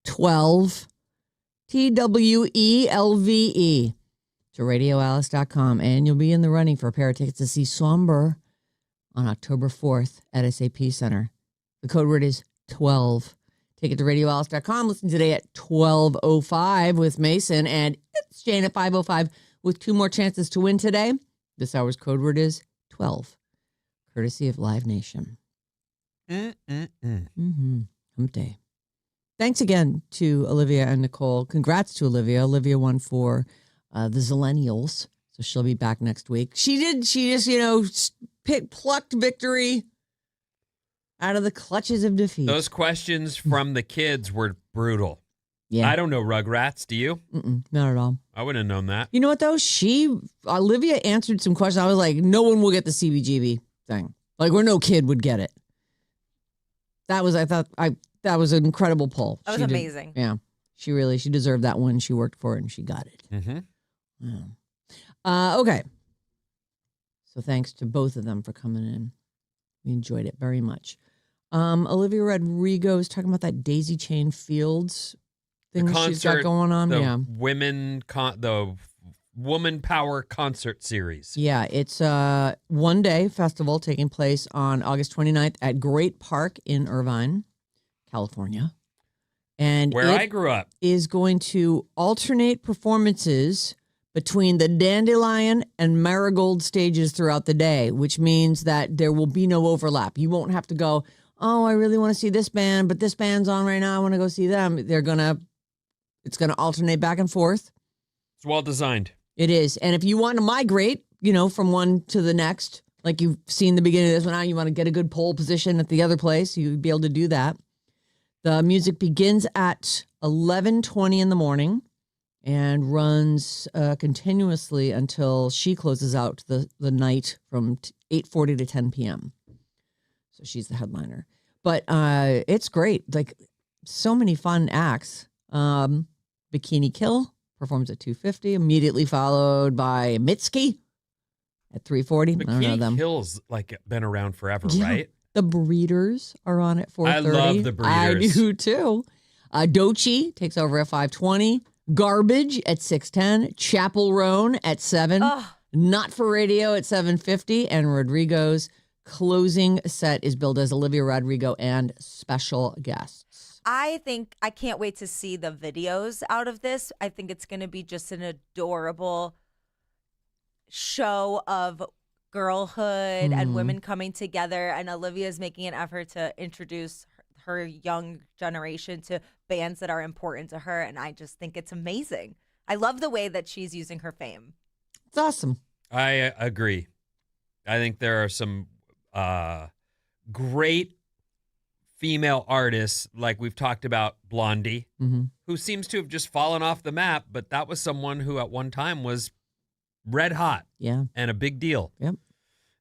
12, TWELVE, to radioalice.com, and you'll be in the running for a pair of tickets to see Somber on October 4th at SAP Center. The code word is 12. Take it to radioalice.com. Listen today at 12:05 with Mason, and it's Jane at 5:05 with 2 more chances to win today. This hour's code word is 12, courtesy of Live Nation. Hump day. Thanks again to Olivia and Nicole. Congrats to Olivia. Olivia won for the Zillennials, so she'll be back next week. She just, plucked victory out of the clutches of defeat. Those questions from the kids were brutal. Yeah. I don't know Rugrats. Do you? Not at all. I wouldn't have known that. You know what, though? Olivia answered some questions. I was like, no one will get the CBGB thing. Like, where no kid would get it. That was an incredible poll. That was amazing. Yeah. She deserved that one. She worked for it and she got it. Okay. So thanks to both of them for coming in. We enjoyed it very much. Olivia Rodrigo is talking about that Daisy Chain Fields thing she's got going on. The Woman Power Concert Series. Yeah, it's a one-day festival taking place on August 29th at Great Park in Irvine, California. And where I grew up. Is going to alternate performances between the Dandelion and Marigold stages throughout the day, which means that there will be no overlap. You won't have to go, oh, I really want to see this band, but this band's on right now. I want to go see them. It's going to alternate back and forth. It's well designed. It is. And if you want to migrate, from one to the next, like you've seen the beginning of this one, now you want to get a good pole position at the other place, you'd be able to do that. The music begins at 11:20 in the morning and runs continuously until she closes out the night from 8:40 to 10 p.m. So she's the headliner. But it's great. Like, so many fun acts. Bikini Kill performs at 2:50, immediately followed by Mitski at 3:40. I don't know them. Bikini Kill's been around forever, Yeah. right? The Breeders are on at 4:30. I love the Breeders. I do too. Dochi takes over at 5:20. Garbage at 6:10. Chapel Roan at 7. Not for Radio at 7:50. And Rodrigo's closing set is billed as Olivia Rodrigo and special guests. I can't wait to see the videos out of this. I think it's going to be just an adorable show of girlhood and women coming together. And Olivia's making an effort to introduce her young generation to bands that are important to her. And I just think it's amazing. I love the way that she's using her fame. It's awesome. I agree. I think there are some great female artists, like we've talked about Blondie, who seems to have just fallen off the map, but that was someone who at one time was red hot. Yeah. And a big deal. Yep.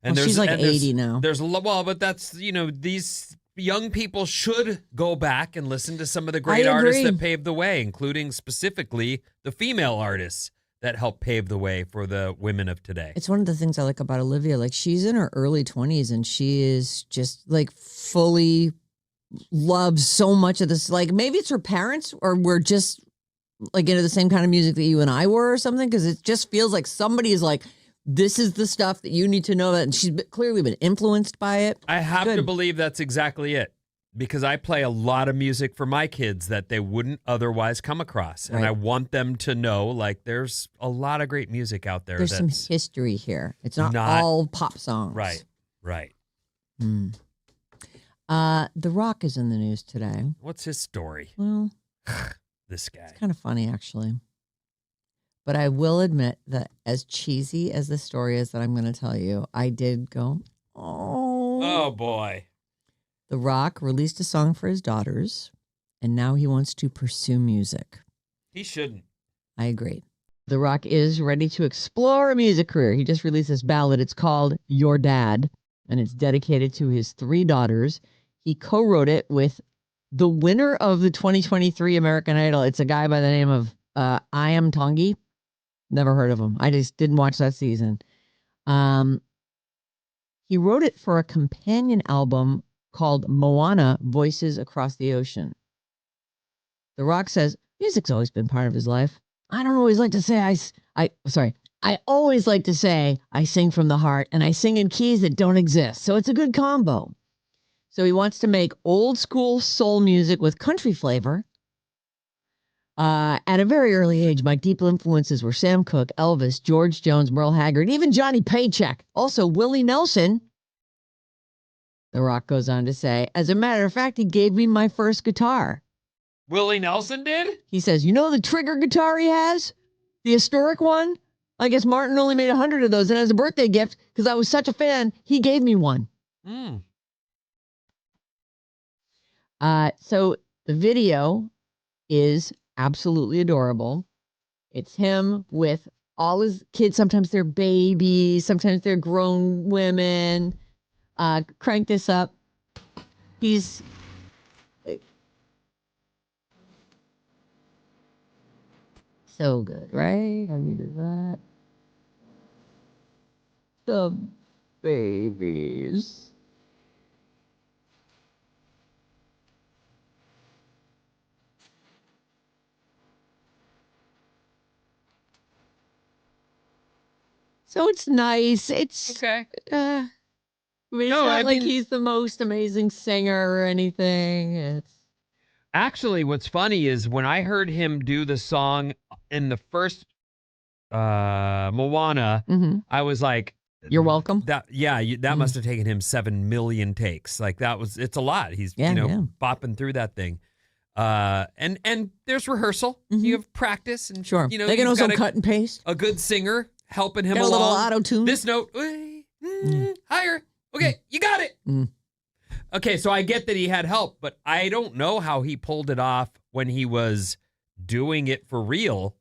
And she's like 80 now. But that's, these young people should go back and listen to some of the great artists that paved the way, including specifically the female artists that helped pave the way for the women of today. It's one of the things I like about Olivia. Like, she's in her early 20s and she is just like fully loves so much of this. Like, maybe it's her parents or we're just like into the same kind of music that you and I were or something, because it just feels like somebody is like, this is the stuff that you need to know. And she's clearly been influenced by it. I have to believe that's exactly it, because I play a lot of music for my kids that they wouldn't otherwise come across. And I want them to know, like, there's a lot of great music out there. There's some history here. It's not all pop songs. Right. The Rock is in the news today. What's his story? Well, this guy. It's kind of funny, actually. But I will admit that as cheesy as the story is that I'm going to tell you, I did go, oh boy. The Rock released a song for his daughters, and now he wants to pursue music. He shouldn't. I agree. The Rock is ready to explore a music career. He just released this ballad. It's called Your Dad, and it's dedicated to his 3 daughters. He co-wrote it with the winner of the 2023 American Idol. It's a guy by the name of I Am Tongi. Never heard of him. I just didn't watch that season. He wrote it for a companion album called Moana: Voices Across the Ocean. The Rock says music's always been part of his life. I don't always like to say I always like to say I sing from the heart, and I sing in keys that don't exist. So it's a good combo. So he wants to make old school soul music with country flavor. At a very early age, my deep influences were Sam Cooke, Elvis, George Jones, Merle Haggard, even Johnny Paycheck. Also, Willie Nelson. The Rock goes on to say, as a matter of fact, he gave me my first guitar. Willie Nelson did? He says, you know the trigger guitar he has? The historic one? I guess Martin only made 100 of those. And as a birthday gift, because I was such a fan, he gave me one. Mm. So the video is absolutely adorable. It's him with all his kids. Sometimes they're babies. Sometimes they're grown women. Crank this up. He's... so good, right? How you do that? The babies. So it's nice. It's Okay. I mean, it's No, not I like mean- he's the most amazing singer or anything. It's Actually, what's funny is when I heard him do the song in the first Moana, I was like, You're welcome. That must have taken him 7 million takes. Like it's a lot. He's bopping through that thing. And there's rehearsrsal. You have practice and Sure. you know, They can you've also got cut and paste. a good singer helping him Got a along. little auto-tune. This note, higher. Okay, you got it. Okay, so I get that he had help, but I don't know how he pulled it off when he was doing it for real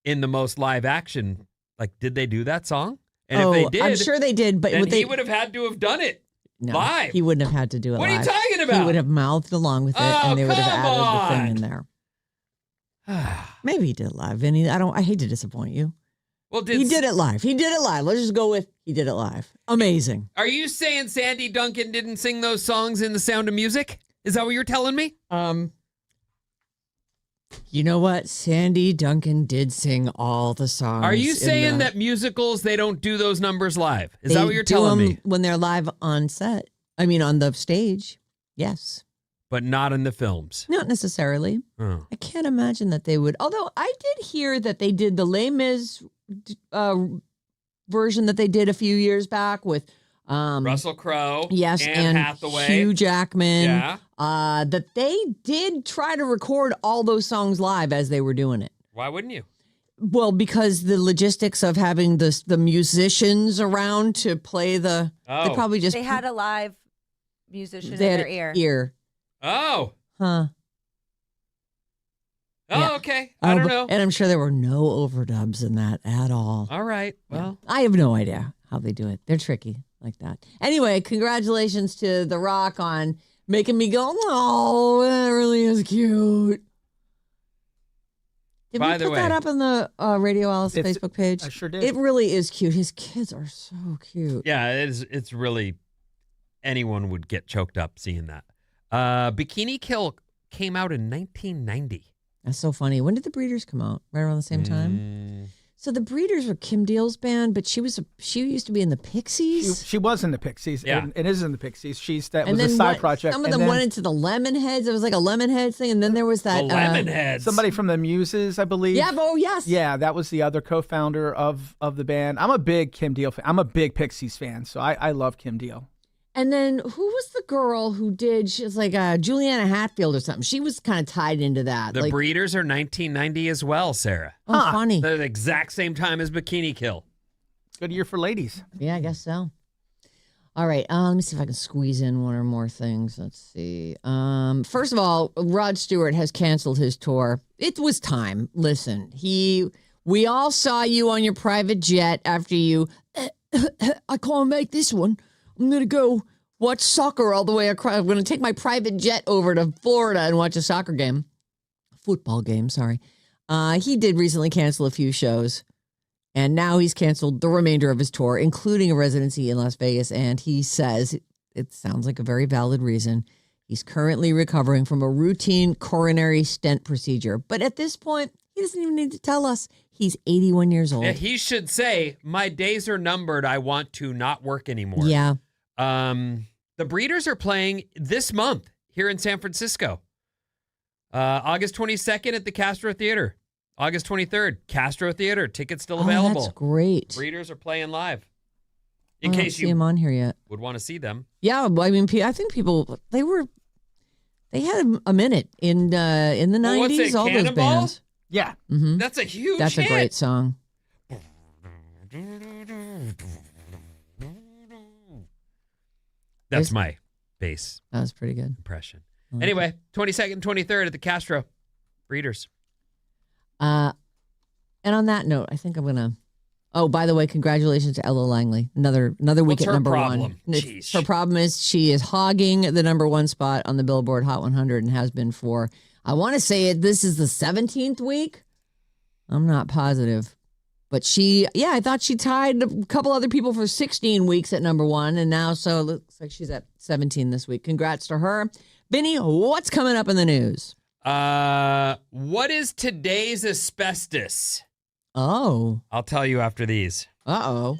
in the most live action. Like, did they do that song? And if they did, I'm sure they did, but then they he would have had to have done it live. He wouldn't have had to do it What live. are you talking about? He would have mouthed along with it, Oh, and they would have come added the thing on. in there. Maybe he did it live, Vinny. I hate to disappoint you. Well, He did it live. He did it live. Let's just go with he did it live. Amazing. Are you saying Sandy Duncan didn't sing those songs in The Sound of Music? Is that what you're telling me? You know what? Sandy Duncan did sing all the songs. Are you in saying the- that musicals, they don't do those numbers live? Is they that what you're do telling them me? when they're live on set? I mean, on the stage. Yes. But not in the films. Not necessarily. Oh. I can't imagine that they would. Although I did hear that they did the Les Mis version that they did a few years back with Russell Crowe. yes, Anne and Hathaway. Hugh Jackman. Yeah. That they did try to record all those songs live as they were doing it. Why wouldn't you? Well, because the logistics of having the musicians around to play they Oh. probably just They had a live musician they in had their ear. Oh. Huh. Oh, Yeah. okay. I don't know. And I'm sure there were no overdubs in that at all. All right. Well, I have no idea how they do it. They're tricky like that. Anyway, congratulations to The Rock on making me go, oh, that really is cute. Did By we the put that way- up on the Radio Alice It's- Facebook page? I sure did. It really is cute. His kids are so cute. yeah, it's really, anyone would get choked up seeing that. Bikini Kill came out in 1990. That's so funny. When did The Breeders come out? Right around the same time? So The Breeders were Kim Deal's band, but she used to be in the Pixies. She was in the Pixies. Yeah. And is in the Pixies. That And was a then side project. some of And them then went into the Lemonheads. It was like a Lemonheads thing, and then there was that The Lemonheads. somebody from the Muses, I believe. Yeah, oh yes, Yeah, that was the other co-founder of the band. I'm a big Kim Deal fan. I'm a big Pixies fan, so I love Kim Deal. And then who was the girl who did? She was like Juliana Hatfield or something. She was kind of tied into that. The like, Breeders are 1990 as well, Sarah. oh, Huh. funny. They're the exact same time as Bikini Kill. Good year for ladies. Yeah, I guess so. All right, let me see if I can squeeze in one or more things. Let's see. First of all, Rod Stewart has canceled his tour. It was time. Listen, we all saw you on your private jet after you. I can't make this one. I'm gonna go watch soccer all the way across. I'm gonna take my private jet over to Florida and watch a soccer game, football game. Sorry. He did recently cancel a few shows. And now he's canceled the remainder of his tour, including a residency in Las Vegas. And he says it sounds like a very valid reason. He's currently recovering from a routine coronary stent procedure. But at this point, he doesn't even need to tell us. He's 81 years old. Yeah, he should say, my days are numbered. I want to not work anymore. Yeah. The Breeders are playing this month here in San Francisco. August 22nd at the Castro Theater. August 23rd, Castro Theater. Tickets still available. That's great. Breeders are playing live. I In don't case see you him on here yet. would want to see them. Yeah, well, I mean, I think people they had a minute in the Well, what's 90s. it, All those Cannonball? bands. Yeah. Mm-hmm. That's a huge That's a hit. great song. That's my bass That was pretty good. impression. I like Anyway, 22nd, 23rd at the Castro. Breeders. And on that note, I think I'm gonna. Oh, by the way, congratulations to Ella Langley. Another week What's at her number problem? one. Jeez. Her problem is she is hogging the number one spot on the Billboard Hot 100 and has been for, I want to say this is the 17th week. I'm not positive. But I thought she tied a couple other people for 16 weeks at number one. And now, so it looks like she's at 17 this week. Congrats to her. Vinny, what's coming up in the news? What is today's asbestos? Oh. I'll tell you after these. Uh-oh.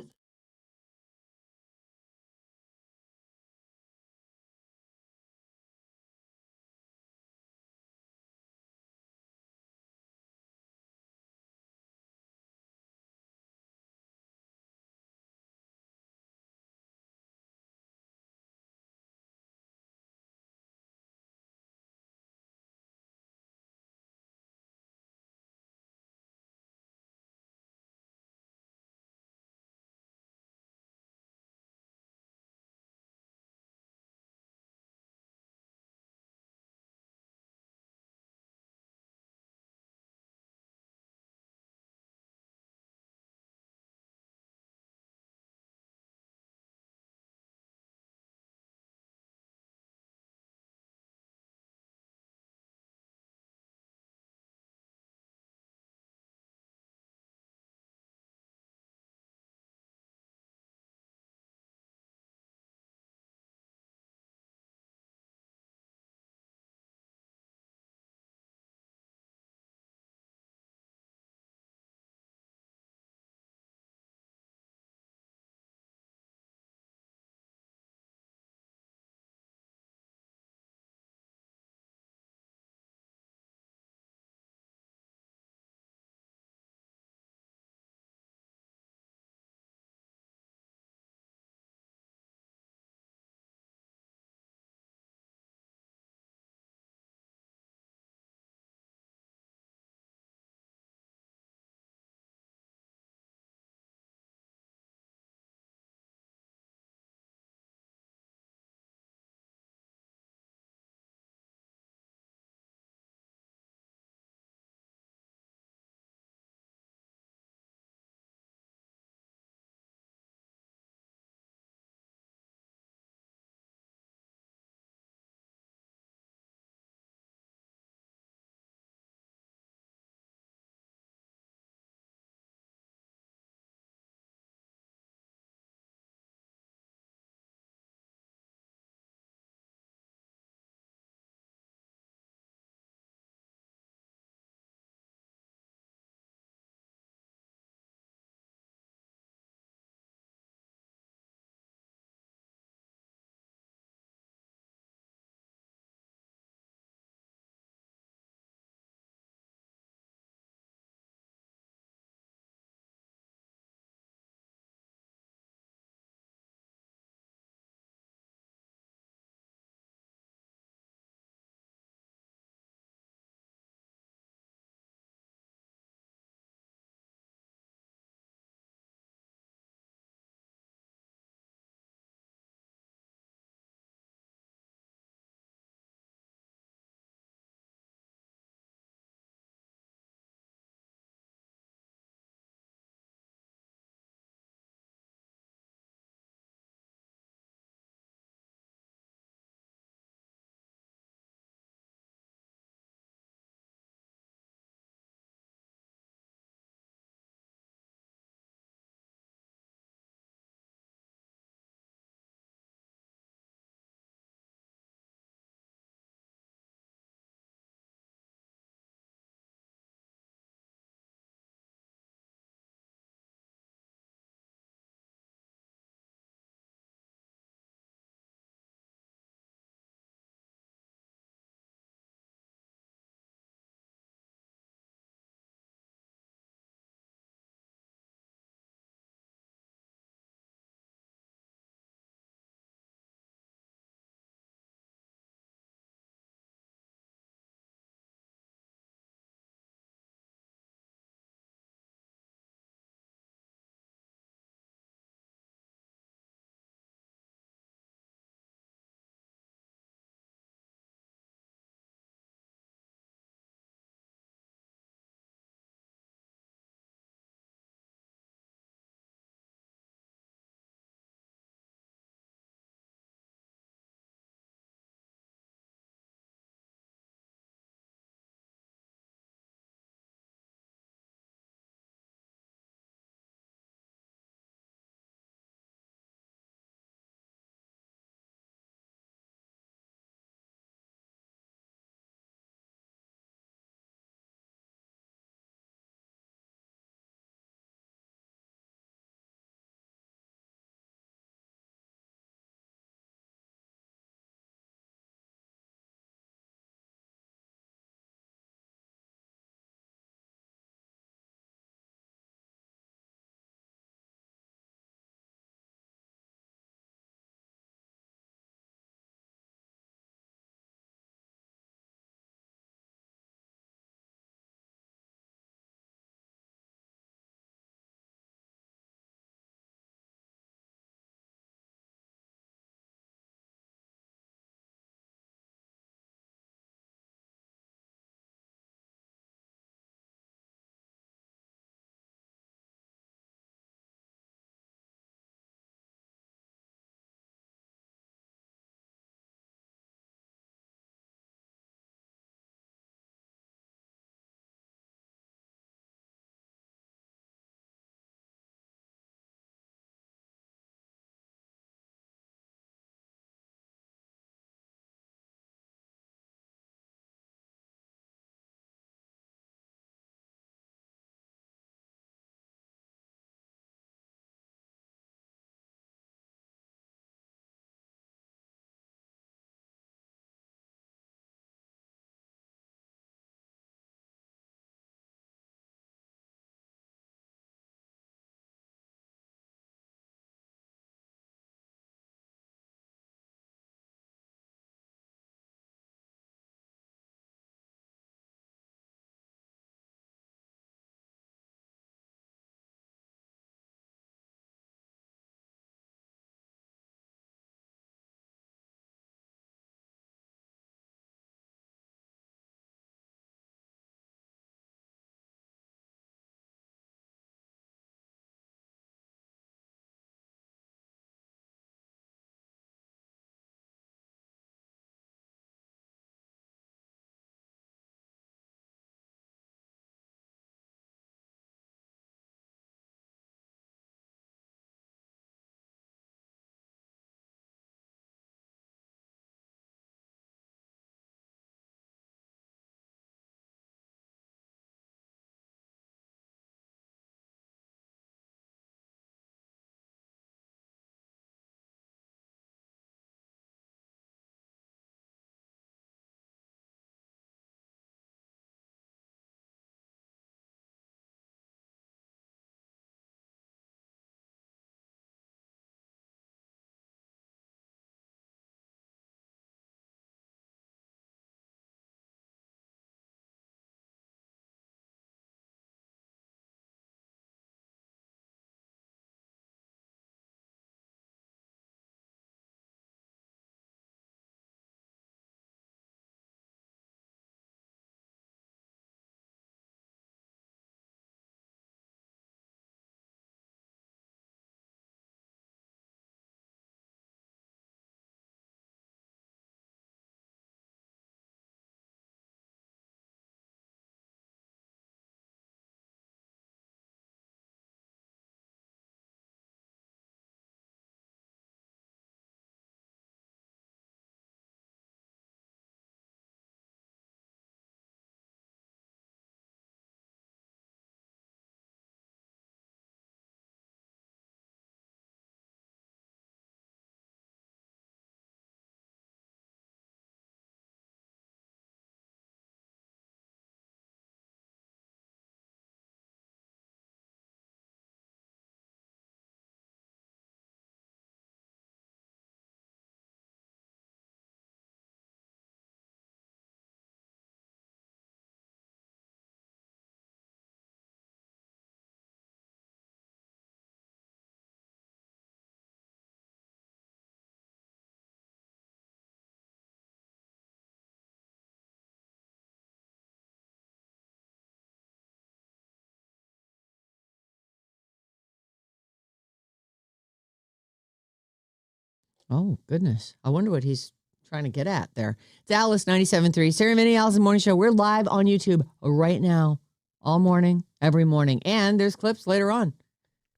Oh, goodness. I wonder what he's trying to get at there. It's Alice 97.3. Sarah Vinnie, Allison Morning Show. We're live on YouTube right now, all morning, every morning. And there's clips later on.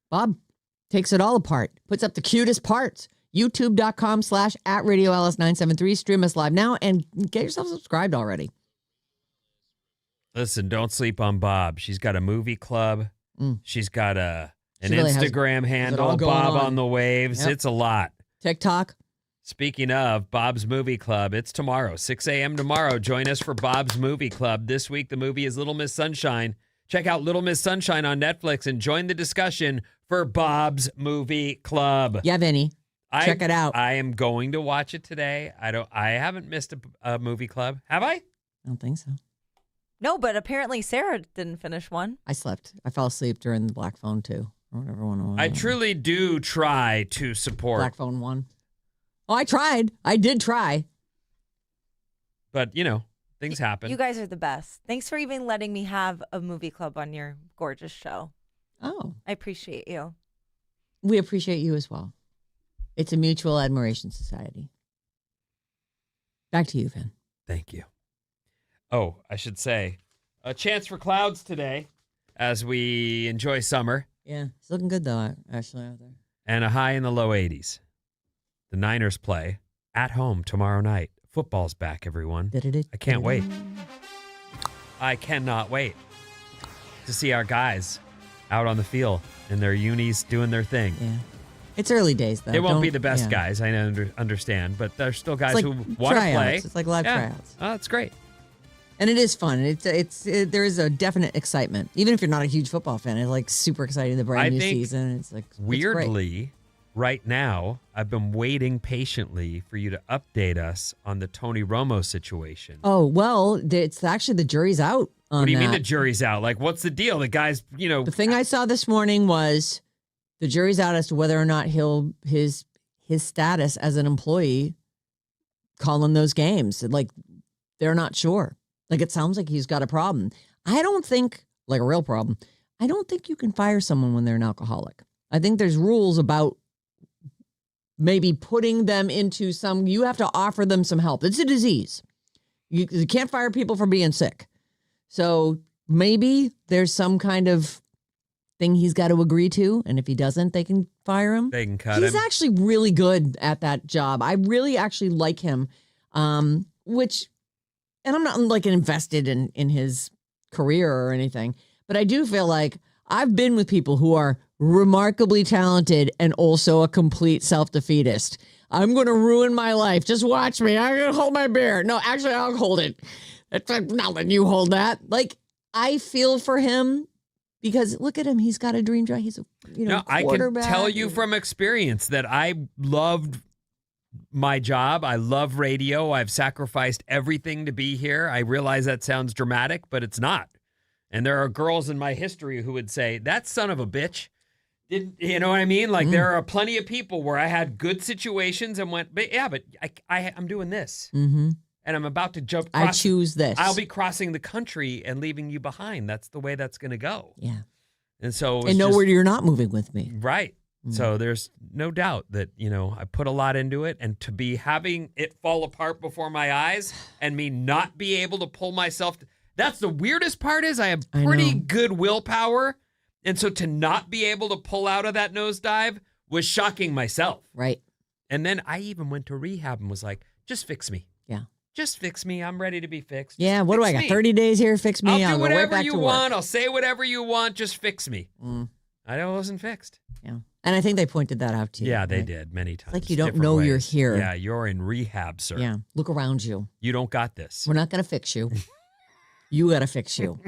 Bob takes it all apart, puts up the cutest parts. YouTube.com/@RadioAlice973. Stream us live now and get yourself subscribed already. Listen, don't sleep on Bob. She's got a movie club. She's got an She really has- Instagram has it handle, all going Bob on. on the Waves. Yep. It's a lot. TikTok. Speaking of Bob's Movie Club, it's tomorrow, 6 a.m. tomorrow. Join us for Bob's Movie Club. This week, the movie is Little Miss Sunshine. Check out Little Miss Sunshine on Netflix and join the discussion for Bob's Movie Club. Yeah, Vinny. Check it out. I am going to watch it today. I haven't missed a movie club. Have I? I don't think so. No, but apparently Sarah didn't finish one. I slept. I fell asleep during the Black Phone 2 or whatever one it was. I truly do try to support. Black Phone 1. Oh, I tried. I did try. But, things happen. You guys are the best. Thanks for even letting me have a movie club on your gorgeous show. Oh, I appreciate you. we appreciate you as well. It's a mutual admiration society. Back to you, Vin. Thank you. Oh, I should say, a chance for clouds today as we enjoy summer Yeah, it's looking good though, actually, out there. and a high in the low 80s. The Niners play at home tomorrow night. Football's back, everyone. I can't wait. I cannot wait to see our guys out on the field in their unis doing their thing. Yeah. It's early days, though. They won't be Don't- the best yeah. guys, I understand, but there's still guys It's who like want to tryouts. play. It's like live tryouts. Oh, that's great. And it is fun. There is a definite excitement. Even if you're not a huge football fan, it's like super exciting, the brand I new think season. It's like, it's great. Weirdly, right now, I've been waiting patiently for you to update us on the Tony Romo situation. Oh, well, it's actually the jury's out on What do you that. mean the jury's out? Like, what's the deal? The guy's, The thing I saw this morning was the jury's out as to whether or not his status as an employee calling those games. Like, they're not sure. Like, it sounds like he's got a problem. I don't think, like a real problem, I don't think you can fire someone when they're an alcoholic. I think there's rules about maybe putting them into you have to offer them some help. It's a disease. You can't fire people for being sick. So maybe there's some kind of thing he's got to agree to. And if he doesn't, they can fire him. They can cut He's him. actually really good at that job. I really actually like him, and I'm not like invested in his career or anything, but I do feel like I've been with people who are remarkably talented and also a complete self-defeatist. I'm going to ruin my life. Just watch me. I'm going to hold my beer. No, actually, I'll hold it. I'm not letting you hold that. Like, I feel for him because look at him. He's got a dream job. He's a I can quarterback. tell you from experience that I loved my job. I love radio. I've sacrificed everything to be here. I realize that sounds dramatic, but it's not. And there are girls in my history who would say, that son of a bitch. You know what I mean? Like, there are plenty of people where I had good situations and went, but I'm doing this. Mm-hmm. And I'm about to jump. I choose this. I'll be crossing the country and leaving you behind. That's the way that's going to go. Yeah. And so And nowhere you're not moving with me. Right. So there's no doubt that, I put a lot into it, and to be having it fall apart before my eyes and me not be able to pull myself. That's the weirdest part is I have pretty good willpower. And so to not be able to pull out of that nosedive was shocking myself. Right. And then I even went to rehab and was like, just fix me. Yeah. Just fix me. I'm ready to be fixed. Yeah. Just What do fix I got? me. 30 days here. Fix me. I'll do go right whatever back you to work. want. I'll say whatever you want. Just fix me. I wasn't fixed. Yeah. And I think they pointed that out to you. Yeah, they right? did many times. Like you don't different know you're ways. here. Yeah, you're in rehab, sir. Yeah. Look around you. You don't got this. We're not going to fix you. You got to fix you.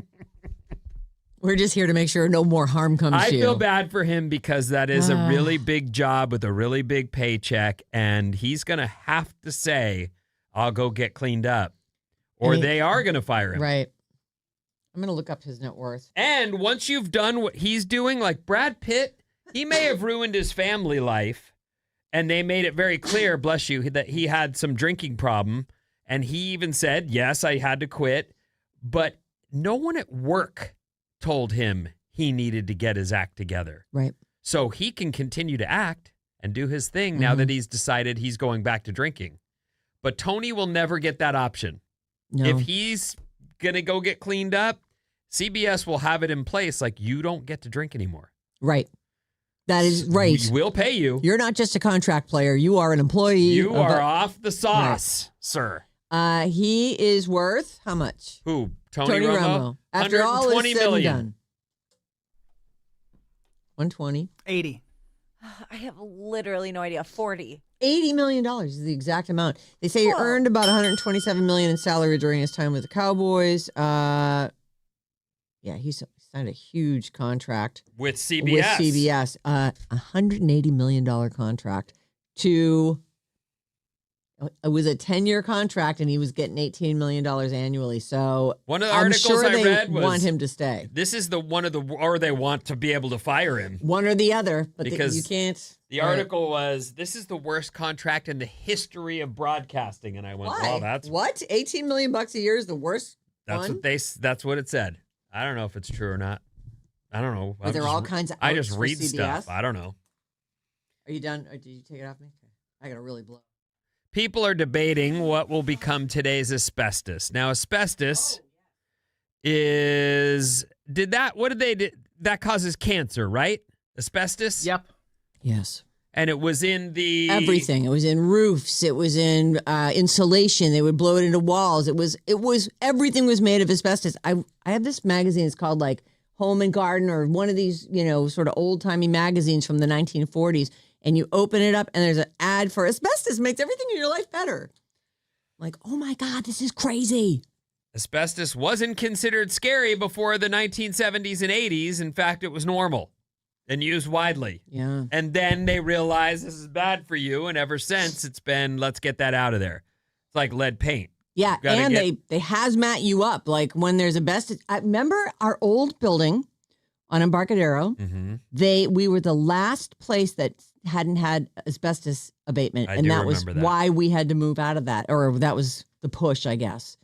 We're just here to make sure no more harm comes I to you. feel bad for him because that is a really big job with a really big paycheck, and he's going to have to say, I'll go get cleaned up, or they are going to fire him. Right. I'm going to look up his net worth. And once you've done what he's doing, like Brad Pitt, he may have ruined his family life, and they made it very clear, bless you, that he had some drinking problem, and he even said, yes, I had to quit, but no one at work told him he needed to get his act together. Right. So he can continue to act and do his thing now that he's decided he's going back to drinking. But Tony will never get that option. No. If he's going to go get cleaned up, CBS will have it in place like you don't get to drink anymore. Right. That is right. We will pay you. You're not just a contract player. You are an employee. You are off the sauce, sir. He is worth how much? Who? Tony Romo? After all is 120 said and million. done. 120. 80. I have literally no idea. 40. $80 million is the exact amount. They say he Whoa. earned about $127 million in salary during his time with the Cowboys. Yeah, he signed a huge contract With CBS. with CBS. $180 million contract to. It was a 10-year contract, and he was getting $18 million annually. So One of the I'm articles sure I they read was want him to stay. This is or they want to be able to fire him. One or the other, but Because you can't. The article was, this is the worst contract in the history of broadcasting. And I went, Why? well, that's What? $18 million a year is the worst one? that's what it said. I don't know if it's true or not. I don't know. Are there all kinds of I outs just for read CBS? stuff. I don't know. Are you done? Or did you take it off me? I got to really blow. People are debating what will become today's asbestos. Now, asbestos that causes cancer, right? Asbestos? Yep. Yes. And it was in the... Everything. It was in roofs. It was in insulation. They would blow it into walls. It was everything was made of asbestos. I have this magazine. It's called like Home and Garden or one of these, sort of old timey magazines from the 1940s. And you open it up and there's an ad for asbestos. Makes everything in your life better. I'm like, oh my God, this is crazy. Asbestos wasn't considered scary before the 1970s and 80s. In fact, it was normal and used widely. Yeah. And then they realized this is bad for you. And ever since, it's been, let's get that out of there. It's like lead paint. Yeah. Gotta And get- they hazmat you up. Like when there's asbestos. I remember our old building on Embarcadero. Mm-hmm. We were the last place that hadn't had asbestos abatement. I And do that was remember that. why we had to move out of that. Or that was the push, I guess.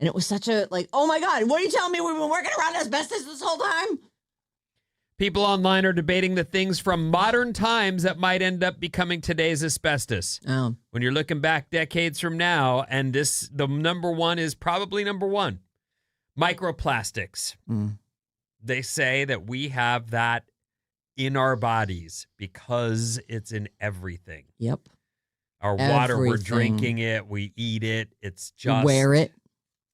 And it was such a oh my God, what are you telling me? We've been working around asbestos this whole time? People online are debating the things from modern times that might end up becoming today's asbestos. Oh. When you're looking back decades from now, and the number one is probably number one, microplastics. Mm. They say that we have that in our bodies because it's in everything. Yep. Our water, we're Everything. drinking it, we eat it. It's just Wear it.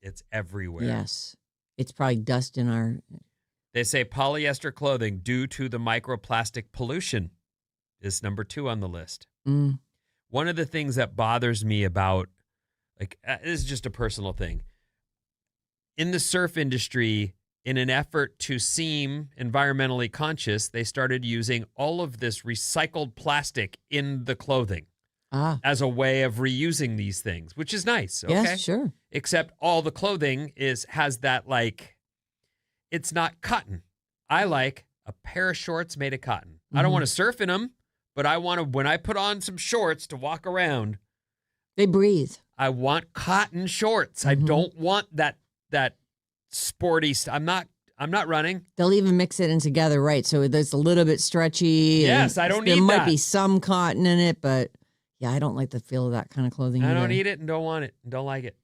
It's everywhere. Yes. It's probably dust in our. They say polyester clothing due to the microplastic pollution is number 2 on the list. Mm. One of the things that bothers me about, this is just a personal thing. In the surf industry, in an effort to seem environmentally conscious, they started using all of this recycled plastic in the clothing as a way of reusing these things, which is nice. Okay? Yes, sure. Except all the clothing has that it's not cotton. I like a pair of shorts made of cotton. I don't want to surf in them, but I want to, when I put on some shorts to walk around, They breathe. I want cotton shorts. I don't want that sporty stuff. I'm not running. They'll even mix it in together, right? So there's a little bit stretchy. Yes, and I don't there need might that. be some cotton in it, but yeah, I don't like the feel of that kind of clothing I either. don't eat it and don't want it and don't like it.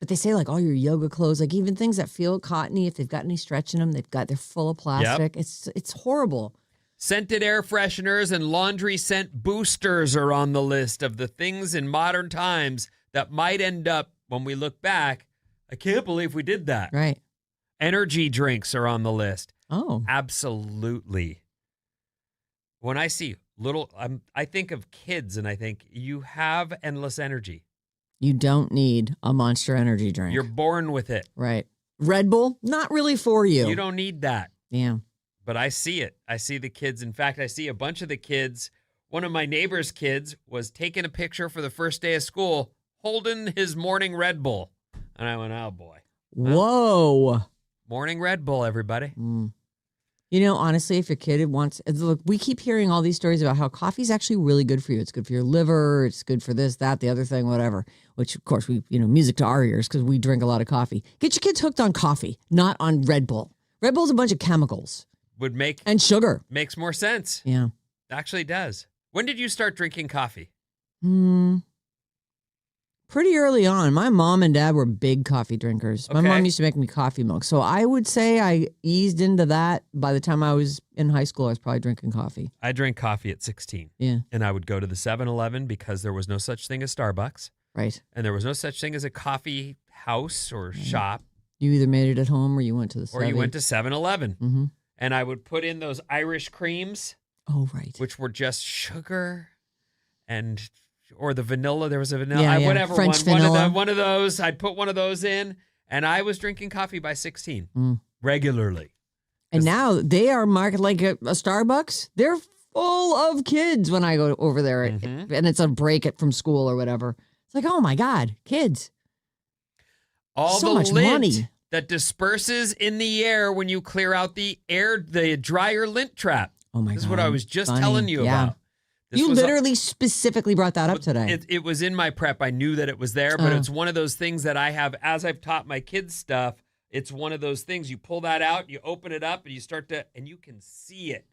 But they say all your yoga clothes, even things that feel cottony, if they've got any stretch in them, they're full of plastic. It's horrible. Scented air fresheners and laundry scent boosters are on the list of the things in modern times that might end up, when we look back, I can't believe we did that. Right. Energy drinks are on the list. Oh. Absolutely. When I see I think of kids and I think you have endless energy. You don't need a Monster Energy drink. You're born with it. right. Red Bull, not really for you. You don't need that. Yeah. But I see it. I see the kids. In fact, I see a bunch of the kids. One of my neighbor's kids was taking a picture for the first day of school holding his morning Red Bull. And I went, oh, boy. Whoa. Morning Red Bull, everybody. Mm. Honestly, if your kid look, we keep hearing all these stories about how coffee is actually really good for you. It's good for your liver. It's good for this, that, the other thing, whatever. Which, of course, we, music to our ears because we drink a lot of coffee. Get your kids hooked on coffee, not on Red Bull. Red Bull's a bunch of chemicals Would make and sugar. makes more sense. Yeah. Actually does. When did you start drinking coffee? Pretty early on. My mom and dad were big coffee drinkers. My Okay. mom used to make me coffee milk. So I would say I eased into that. By the time I was in high school, I was probably drinking coffee. I drank coffee at 16. Yeah, And I would go to the 7-Eleven because there was no such thing as Starbucks. right. And there was no such thing as a coffee house or shop. You either made it at home or you went to the Or you 7. went to 7-Eleven. Mm-hmm. And I would put in those Irish creams, Oh, right. which were just sugar and or the vanilla. There was a vanilla, Yeah, yeah. whatever French one. vanilla. One of those. I'd put one of those in, and I was drinking coffee by 16 regularly. And now they are marketed like a Starbucks. They're full of kids when I go over there, Mhm. and it's a break it from school or whatever. It's like, oh my God, kids. All So the much lint money. that disperses in the air when you clear out the dryer lint trap. Oh my God. This is what I was just Funny. telling you Yeah. about. This You was literally specifically brought that up today. It was in my prep. I knew that it was there, but it's one of those things that I have, as I've taught my kids stuff, it's one of those things. You pull that out, you open it up, and you start to, and you can see it.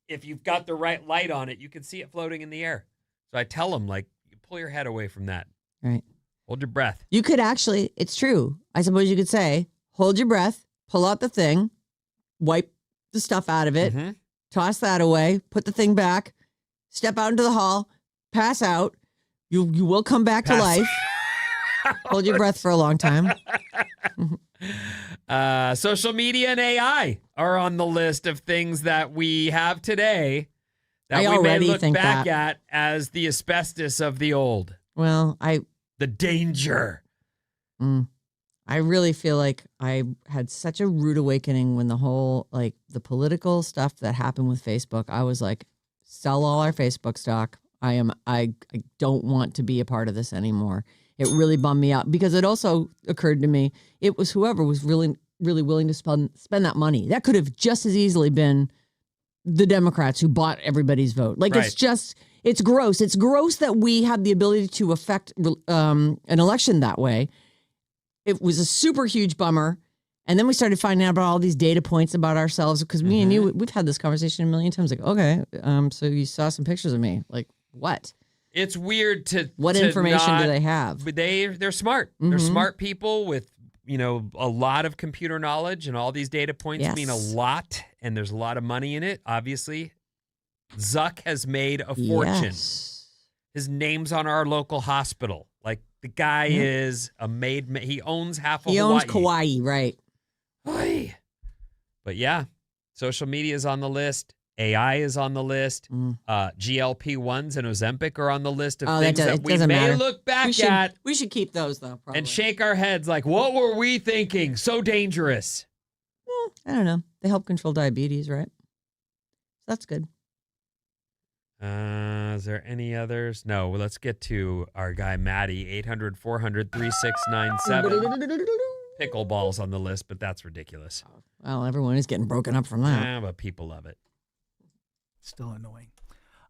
If you've got the right light on it, you can see it floating in the air. So I tell them, like, you pull your head away from that. Right. Hold your breath. You could actually, it's true. I suppose you could say, hold your breath, pull out the thing, wipe the stuff out of it, Mhm. toss that away, put the thing back, step out into the hall, pass out. You will come back to Pass life. Hold your breath for a long time. Social media and AI are on the list of things that we have today that I we may already look think back that. at as the asbestos of the old, Well, the danger. I really feel like I had such a rude awakening when the whole, like, the political stuff that happened with Facebook. I was like, sell all our Facebook stock. I don't want to be a part of this anymore. It really bummed me out because it also occurred to me, it was whoever was really, really willing to spend that money. That could have just as easily been the Democrats who bought everybody's vote. Like, Right. it's gross. It's gross that we have the ability to affect an election that way. It was a super huge bummer. And then we started finding out about all these data points about ourselves because me and you, we've had this conversation a million times. Like, okay, so you saw some pictures of me. Like, what? It's weird to What to information not- do they have? But they're smart. They're smart people with, a lot of computer knowledge, and all these data points mean a Yes. lot, and there's a lot of money in it. Obviously, Zuck has made a fortune. Yes. His name's on our local hospital. Like, the guy is a he owns half of He Hawaii. owns Kauai, right? Oy. But yeah, social media is on the list. AI is on the list. GLP-1s and Ozempic are on the list of things that we doesn't may matter. look back we at We should keep those, though, probably. and shake our heads like, what were we thinking? So dangerous. I don't know. They help control diabetes, right? That's good. Is there any others? No. Well, let's get to our guy, Maddie, 800-400-3697. Pickleball's on the list, but that's ridiculous. Well, everyone is getting broken up from that. But people love it. Still annoying.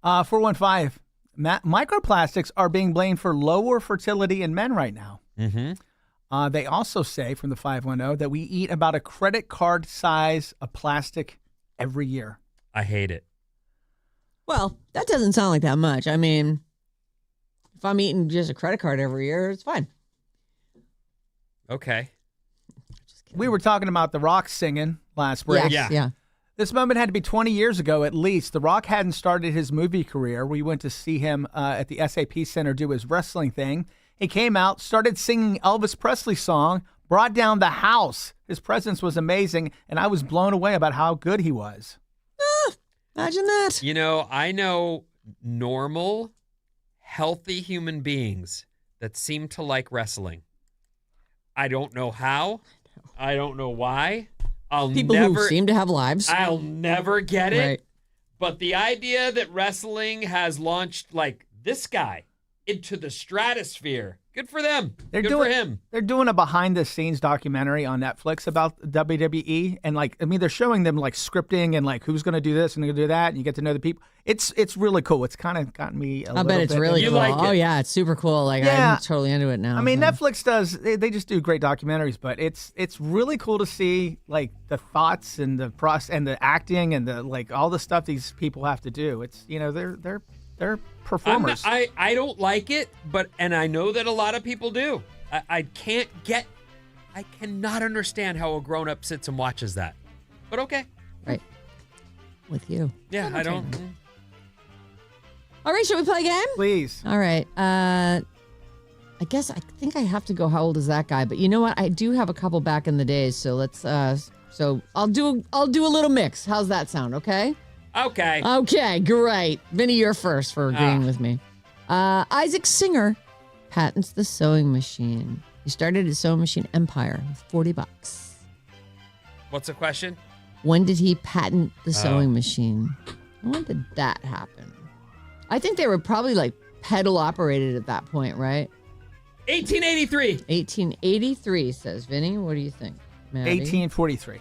415. Microplastics are being blamed for lower fertility in men right now. Mm-hmm. They also say from the 510 that we eat about a credit card size of plastic every year. I hate it. Well, that doesn't sound like that much. I mean, if I'm eating just a credit card every year, it's fine. Okay. We were talking about The Rock singing last break. Yes, Yeah. yeah. This moment had to be 20 years ago at least. The Rock hadn't started his movie career. We went to see him at the SAP Center do his wrestling thing. He came out, started singing Elvis Presley song, brought down the house. His presence was amazing, and I was blown away about how good he was. Imagine that. I know normal, healthy human beings that seem to like wrestling. I don't know how. I don't know why. People who seem to have lives. I'll never get it. Right. But the idea that wrestling has launched like this guy into the stratosphere, good for them. Good for him. They're doing a behind-the-scenes documentary on Netflix about WWE, and they're showing them scripting and who's going to do this and going to do that, and you get to know the people. It's really cool. It's kind of gotten me. I bet it's really You cool. like it. Oh yeah, it's super cool. Yeah. I'm totally into it now. I mean, so. Netflix does. They just do great documentaries, but it's really cool to see the thoughts and the process and the acting and the all the stuff these people have to do. It's they're They're performers. I don't like it, and I know that a lot of people do. I cannot understand how a grown-up sits and watches that. But okay. Right. With you. Yeah, I don't. All right, shall we play a game? Please. All right. I think I have to go. How old is that guy? But you know what? I do have a couple back in the days, so let's. So I'll do a little mix. How's that sound? Okay. Okay. Okay. Great. Vinny, you're first for agreeing with me. Isaac Singer patents the sewing machine. He started his sewing machine empire with $40. What's the question? When did he patent the sewing machine? When did that happen? I think they were probably like pedal operated at that point, right? 1883. 1883, says Vinny. What do you think, Maddie? 1843.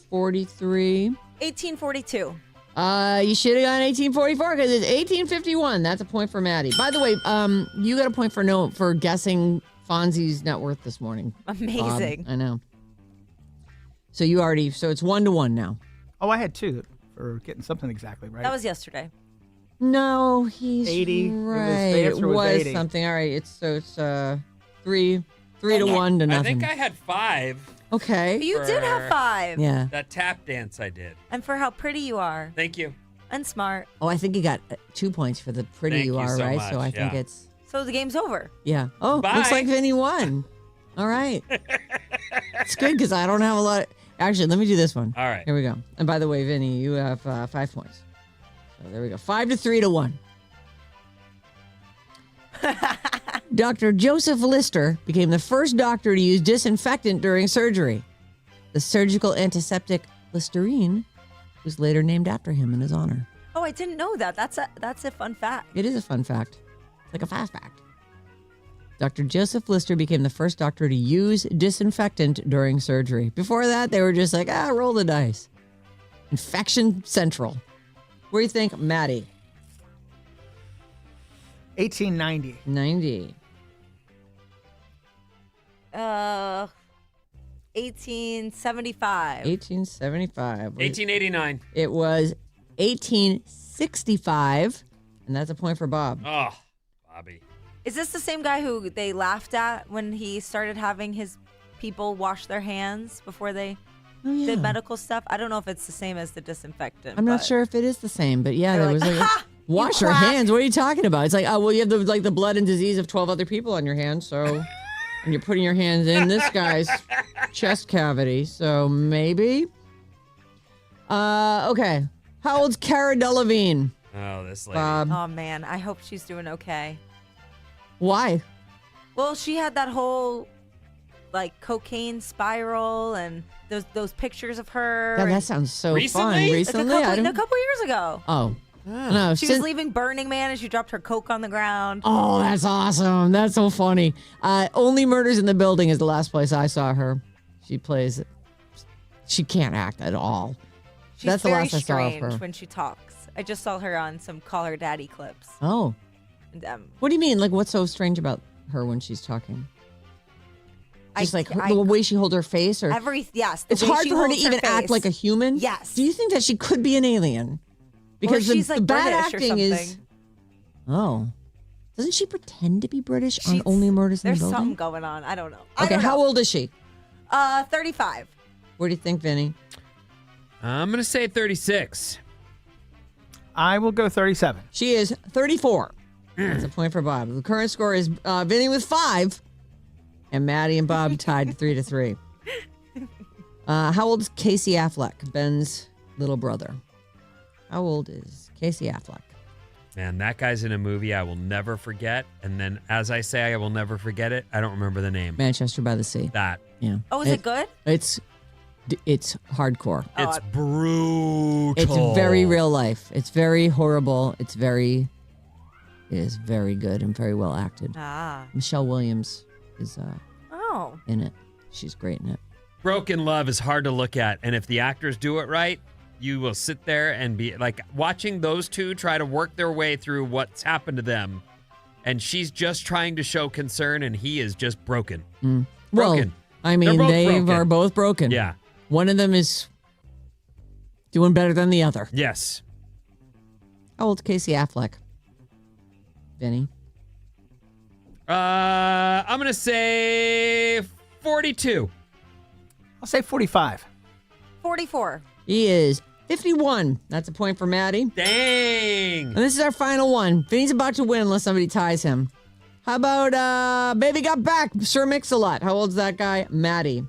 43. 1842. You should have gone 1844 because it's 1851. That's a point for Maddie. By the way, you got a point for guessing Fonzie's net worth this morning. Amazing. I know. So it's 1-1 now. Oh, I had 2 for getting something exactly right. That was yesterday. No, he's 80. right. The answer was 80. Something. All right. It's 3 to 1 to nothing. I think I had 5. Okay. You did have 5. Yeah. That tap dance I did. And for how pretty you are. Thank you. And smart. Oh, I think you got 2 points for the pretty Thank you you are, so right? much, So I think yeah. it's So the game's over. yeah. Oh, Bye. looks like Vinny won. All right. It's good because I don't have a lot. Actually, let me do this one. All right. Here we go. And by the way, Vinny, you have 5 points. So there we go. 5 to 3 to 1. Dr. Joseph Lister became the first doctor to use disinfectant during surgery. The surgical antiseptic Listerine was later named after him in his honor. Oh, I didn't know that. That's a fun fact. It is a fun fact. It's like a fast fact. Dr. Joseph Lister became the first doctor to use disinfectant during surgery. Before that, they were just like, roll the dice. Infection Central. What do you think, Maddie? 1890. 90. 1875. 1875. 1889. It was 1865, and that's a point for Bob. Oh, Bobby. Is this the same guy who they laughed at when he started having his people wash their hands before they Oh, yeah. did medical stuff? I don't know if it's the same as the disinfectant. I'm not but- sure if it is the same, but yeah, They're there like, was like, "Ha! wash You your quack." hands. What are you talking about? It's like, oh, well, you have the blood and disease of 12 other people on your hands, so, and you're putting your hands in this guy's chest cavity, so maybe. Okay. How old's Cara Delevingne? Oh, this lady. Bob. Oh man, I hope she's doing okay. Why? Well, she had that whole like cocaine spiral and those pictures of her. God, that and- sounds so Recently? fun. Like a Recently? a I don't- couple years ago. Oh. No, She was leaving Burning Man and she dropped her coke on the ground. Oh, that's awesome. That's so funny. Only Murders in the Building is the last place I saw her. She can't act at all. She's That's the very last I saw of strange her. when she talks. I just saw her on some Call Her Daddy clips. Oh. And, What do you mean? Like, what's so strange about her when she's talking? Just I- the way she holds her face? Or yes. it's the way hard she for her to holds even act face. like a human? Yes. Do you think that she could be an alien? Because she's the like bad British or acting is... something. Oh. Doesn't she pretend to be British on She's- Only Murders in the There's Building? something going on. I don't know. Okay, how old is she? 35. What do you think, Vinny? I'm going to say 36. I will go 37. She is 34. That's a point for Bob. The current score is Vinny with 5, and Maddie and Bob tied 3 to 3. How old is Casey Affleck, Ben's little brother? How old is Casey Affleck? Man, that guy's in a movie I will never forget. And then as I say I will never forget it, I don't remember the name. Manchester by the Sea. That. Yeah. Oh, is it good? It's hardcore. It's brutal. It's very real life. It's very horrible. It is very good and very well acted. Ah. Michelle Williams is Oh. in it. She's great in it. Broken Love is hard to look at. And if the actors do it right, you will sit there and be like watching those two try to work their way through what's happened to them. And she's just trying to show concern and he is just broken. Broken. Well, I mean, They're both they broken. are both broken. Yeah. One of them is doing better than the other. Yes. How old's Casey Affleck? Vinny? I'm going to say 42. I'll say 45. 44. He is 51. That's a point for Maddie. Dang. And this is our final one. Vinny's about to win unless somebody ties him. How about Baby Got Back, Sir Mix-a-Lot? How old's that guy? Maddie.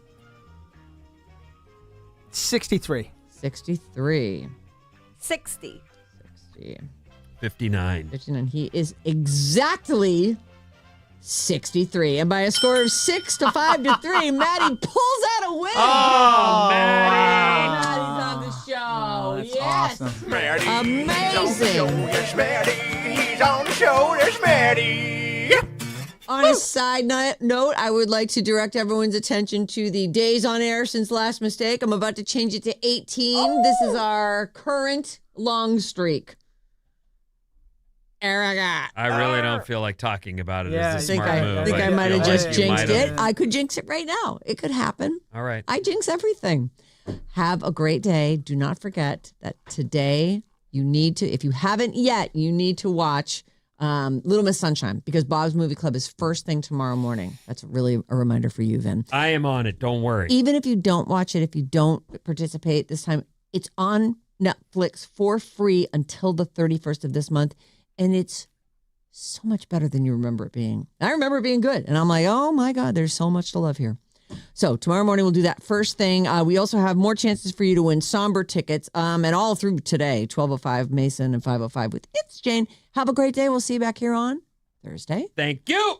63. 63. 60. 60. 59. 59. He is exactly 63. And by a score of 6-5-3, Maddie pulls out a win. Oh, Maddie. Maddie's on the show. That's yes. awesome. Amazing. Yes, Maddie. He's on the show. There's Maddie. On a side note, I would like to direct everyone's attention to the days on air since last mistake. I'm about to change it to 18. This is our current long streak. Erica. I really don't feel like talking about it Yeah, as a I smart move. think I but might have feel just like you jinxed might have. it. I could jinx it right now. It could happen. All right. I jinx everything. Have a great day. Do not forget that today you need to, if you haven't yet, you need to watch Little Miss Sunshine because Bob's Movie Club is first thing tomorrow morning. That's really a reminder for you, Vin. I am on it. Don't worry. Even if you don't watch it, if you don't participate this time, it's on Netflix for free until the 31st of this month. And it's so much better than you remember it being. I remember it being good. And I'm like, oh my God, there's so much to love here. So tomorrow morning, we'll do that first thing. We also have more chances for you to win Somber tickets and all through today, 12:05 Mason and 5:05 with It's Jane. Have a great day. We'll see you back here on Thursday. Thank you.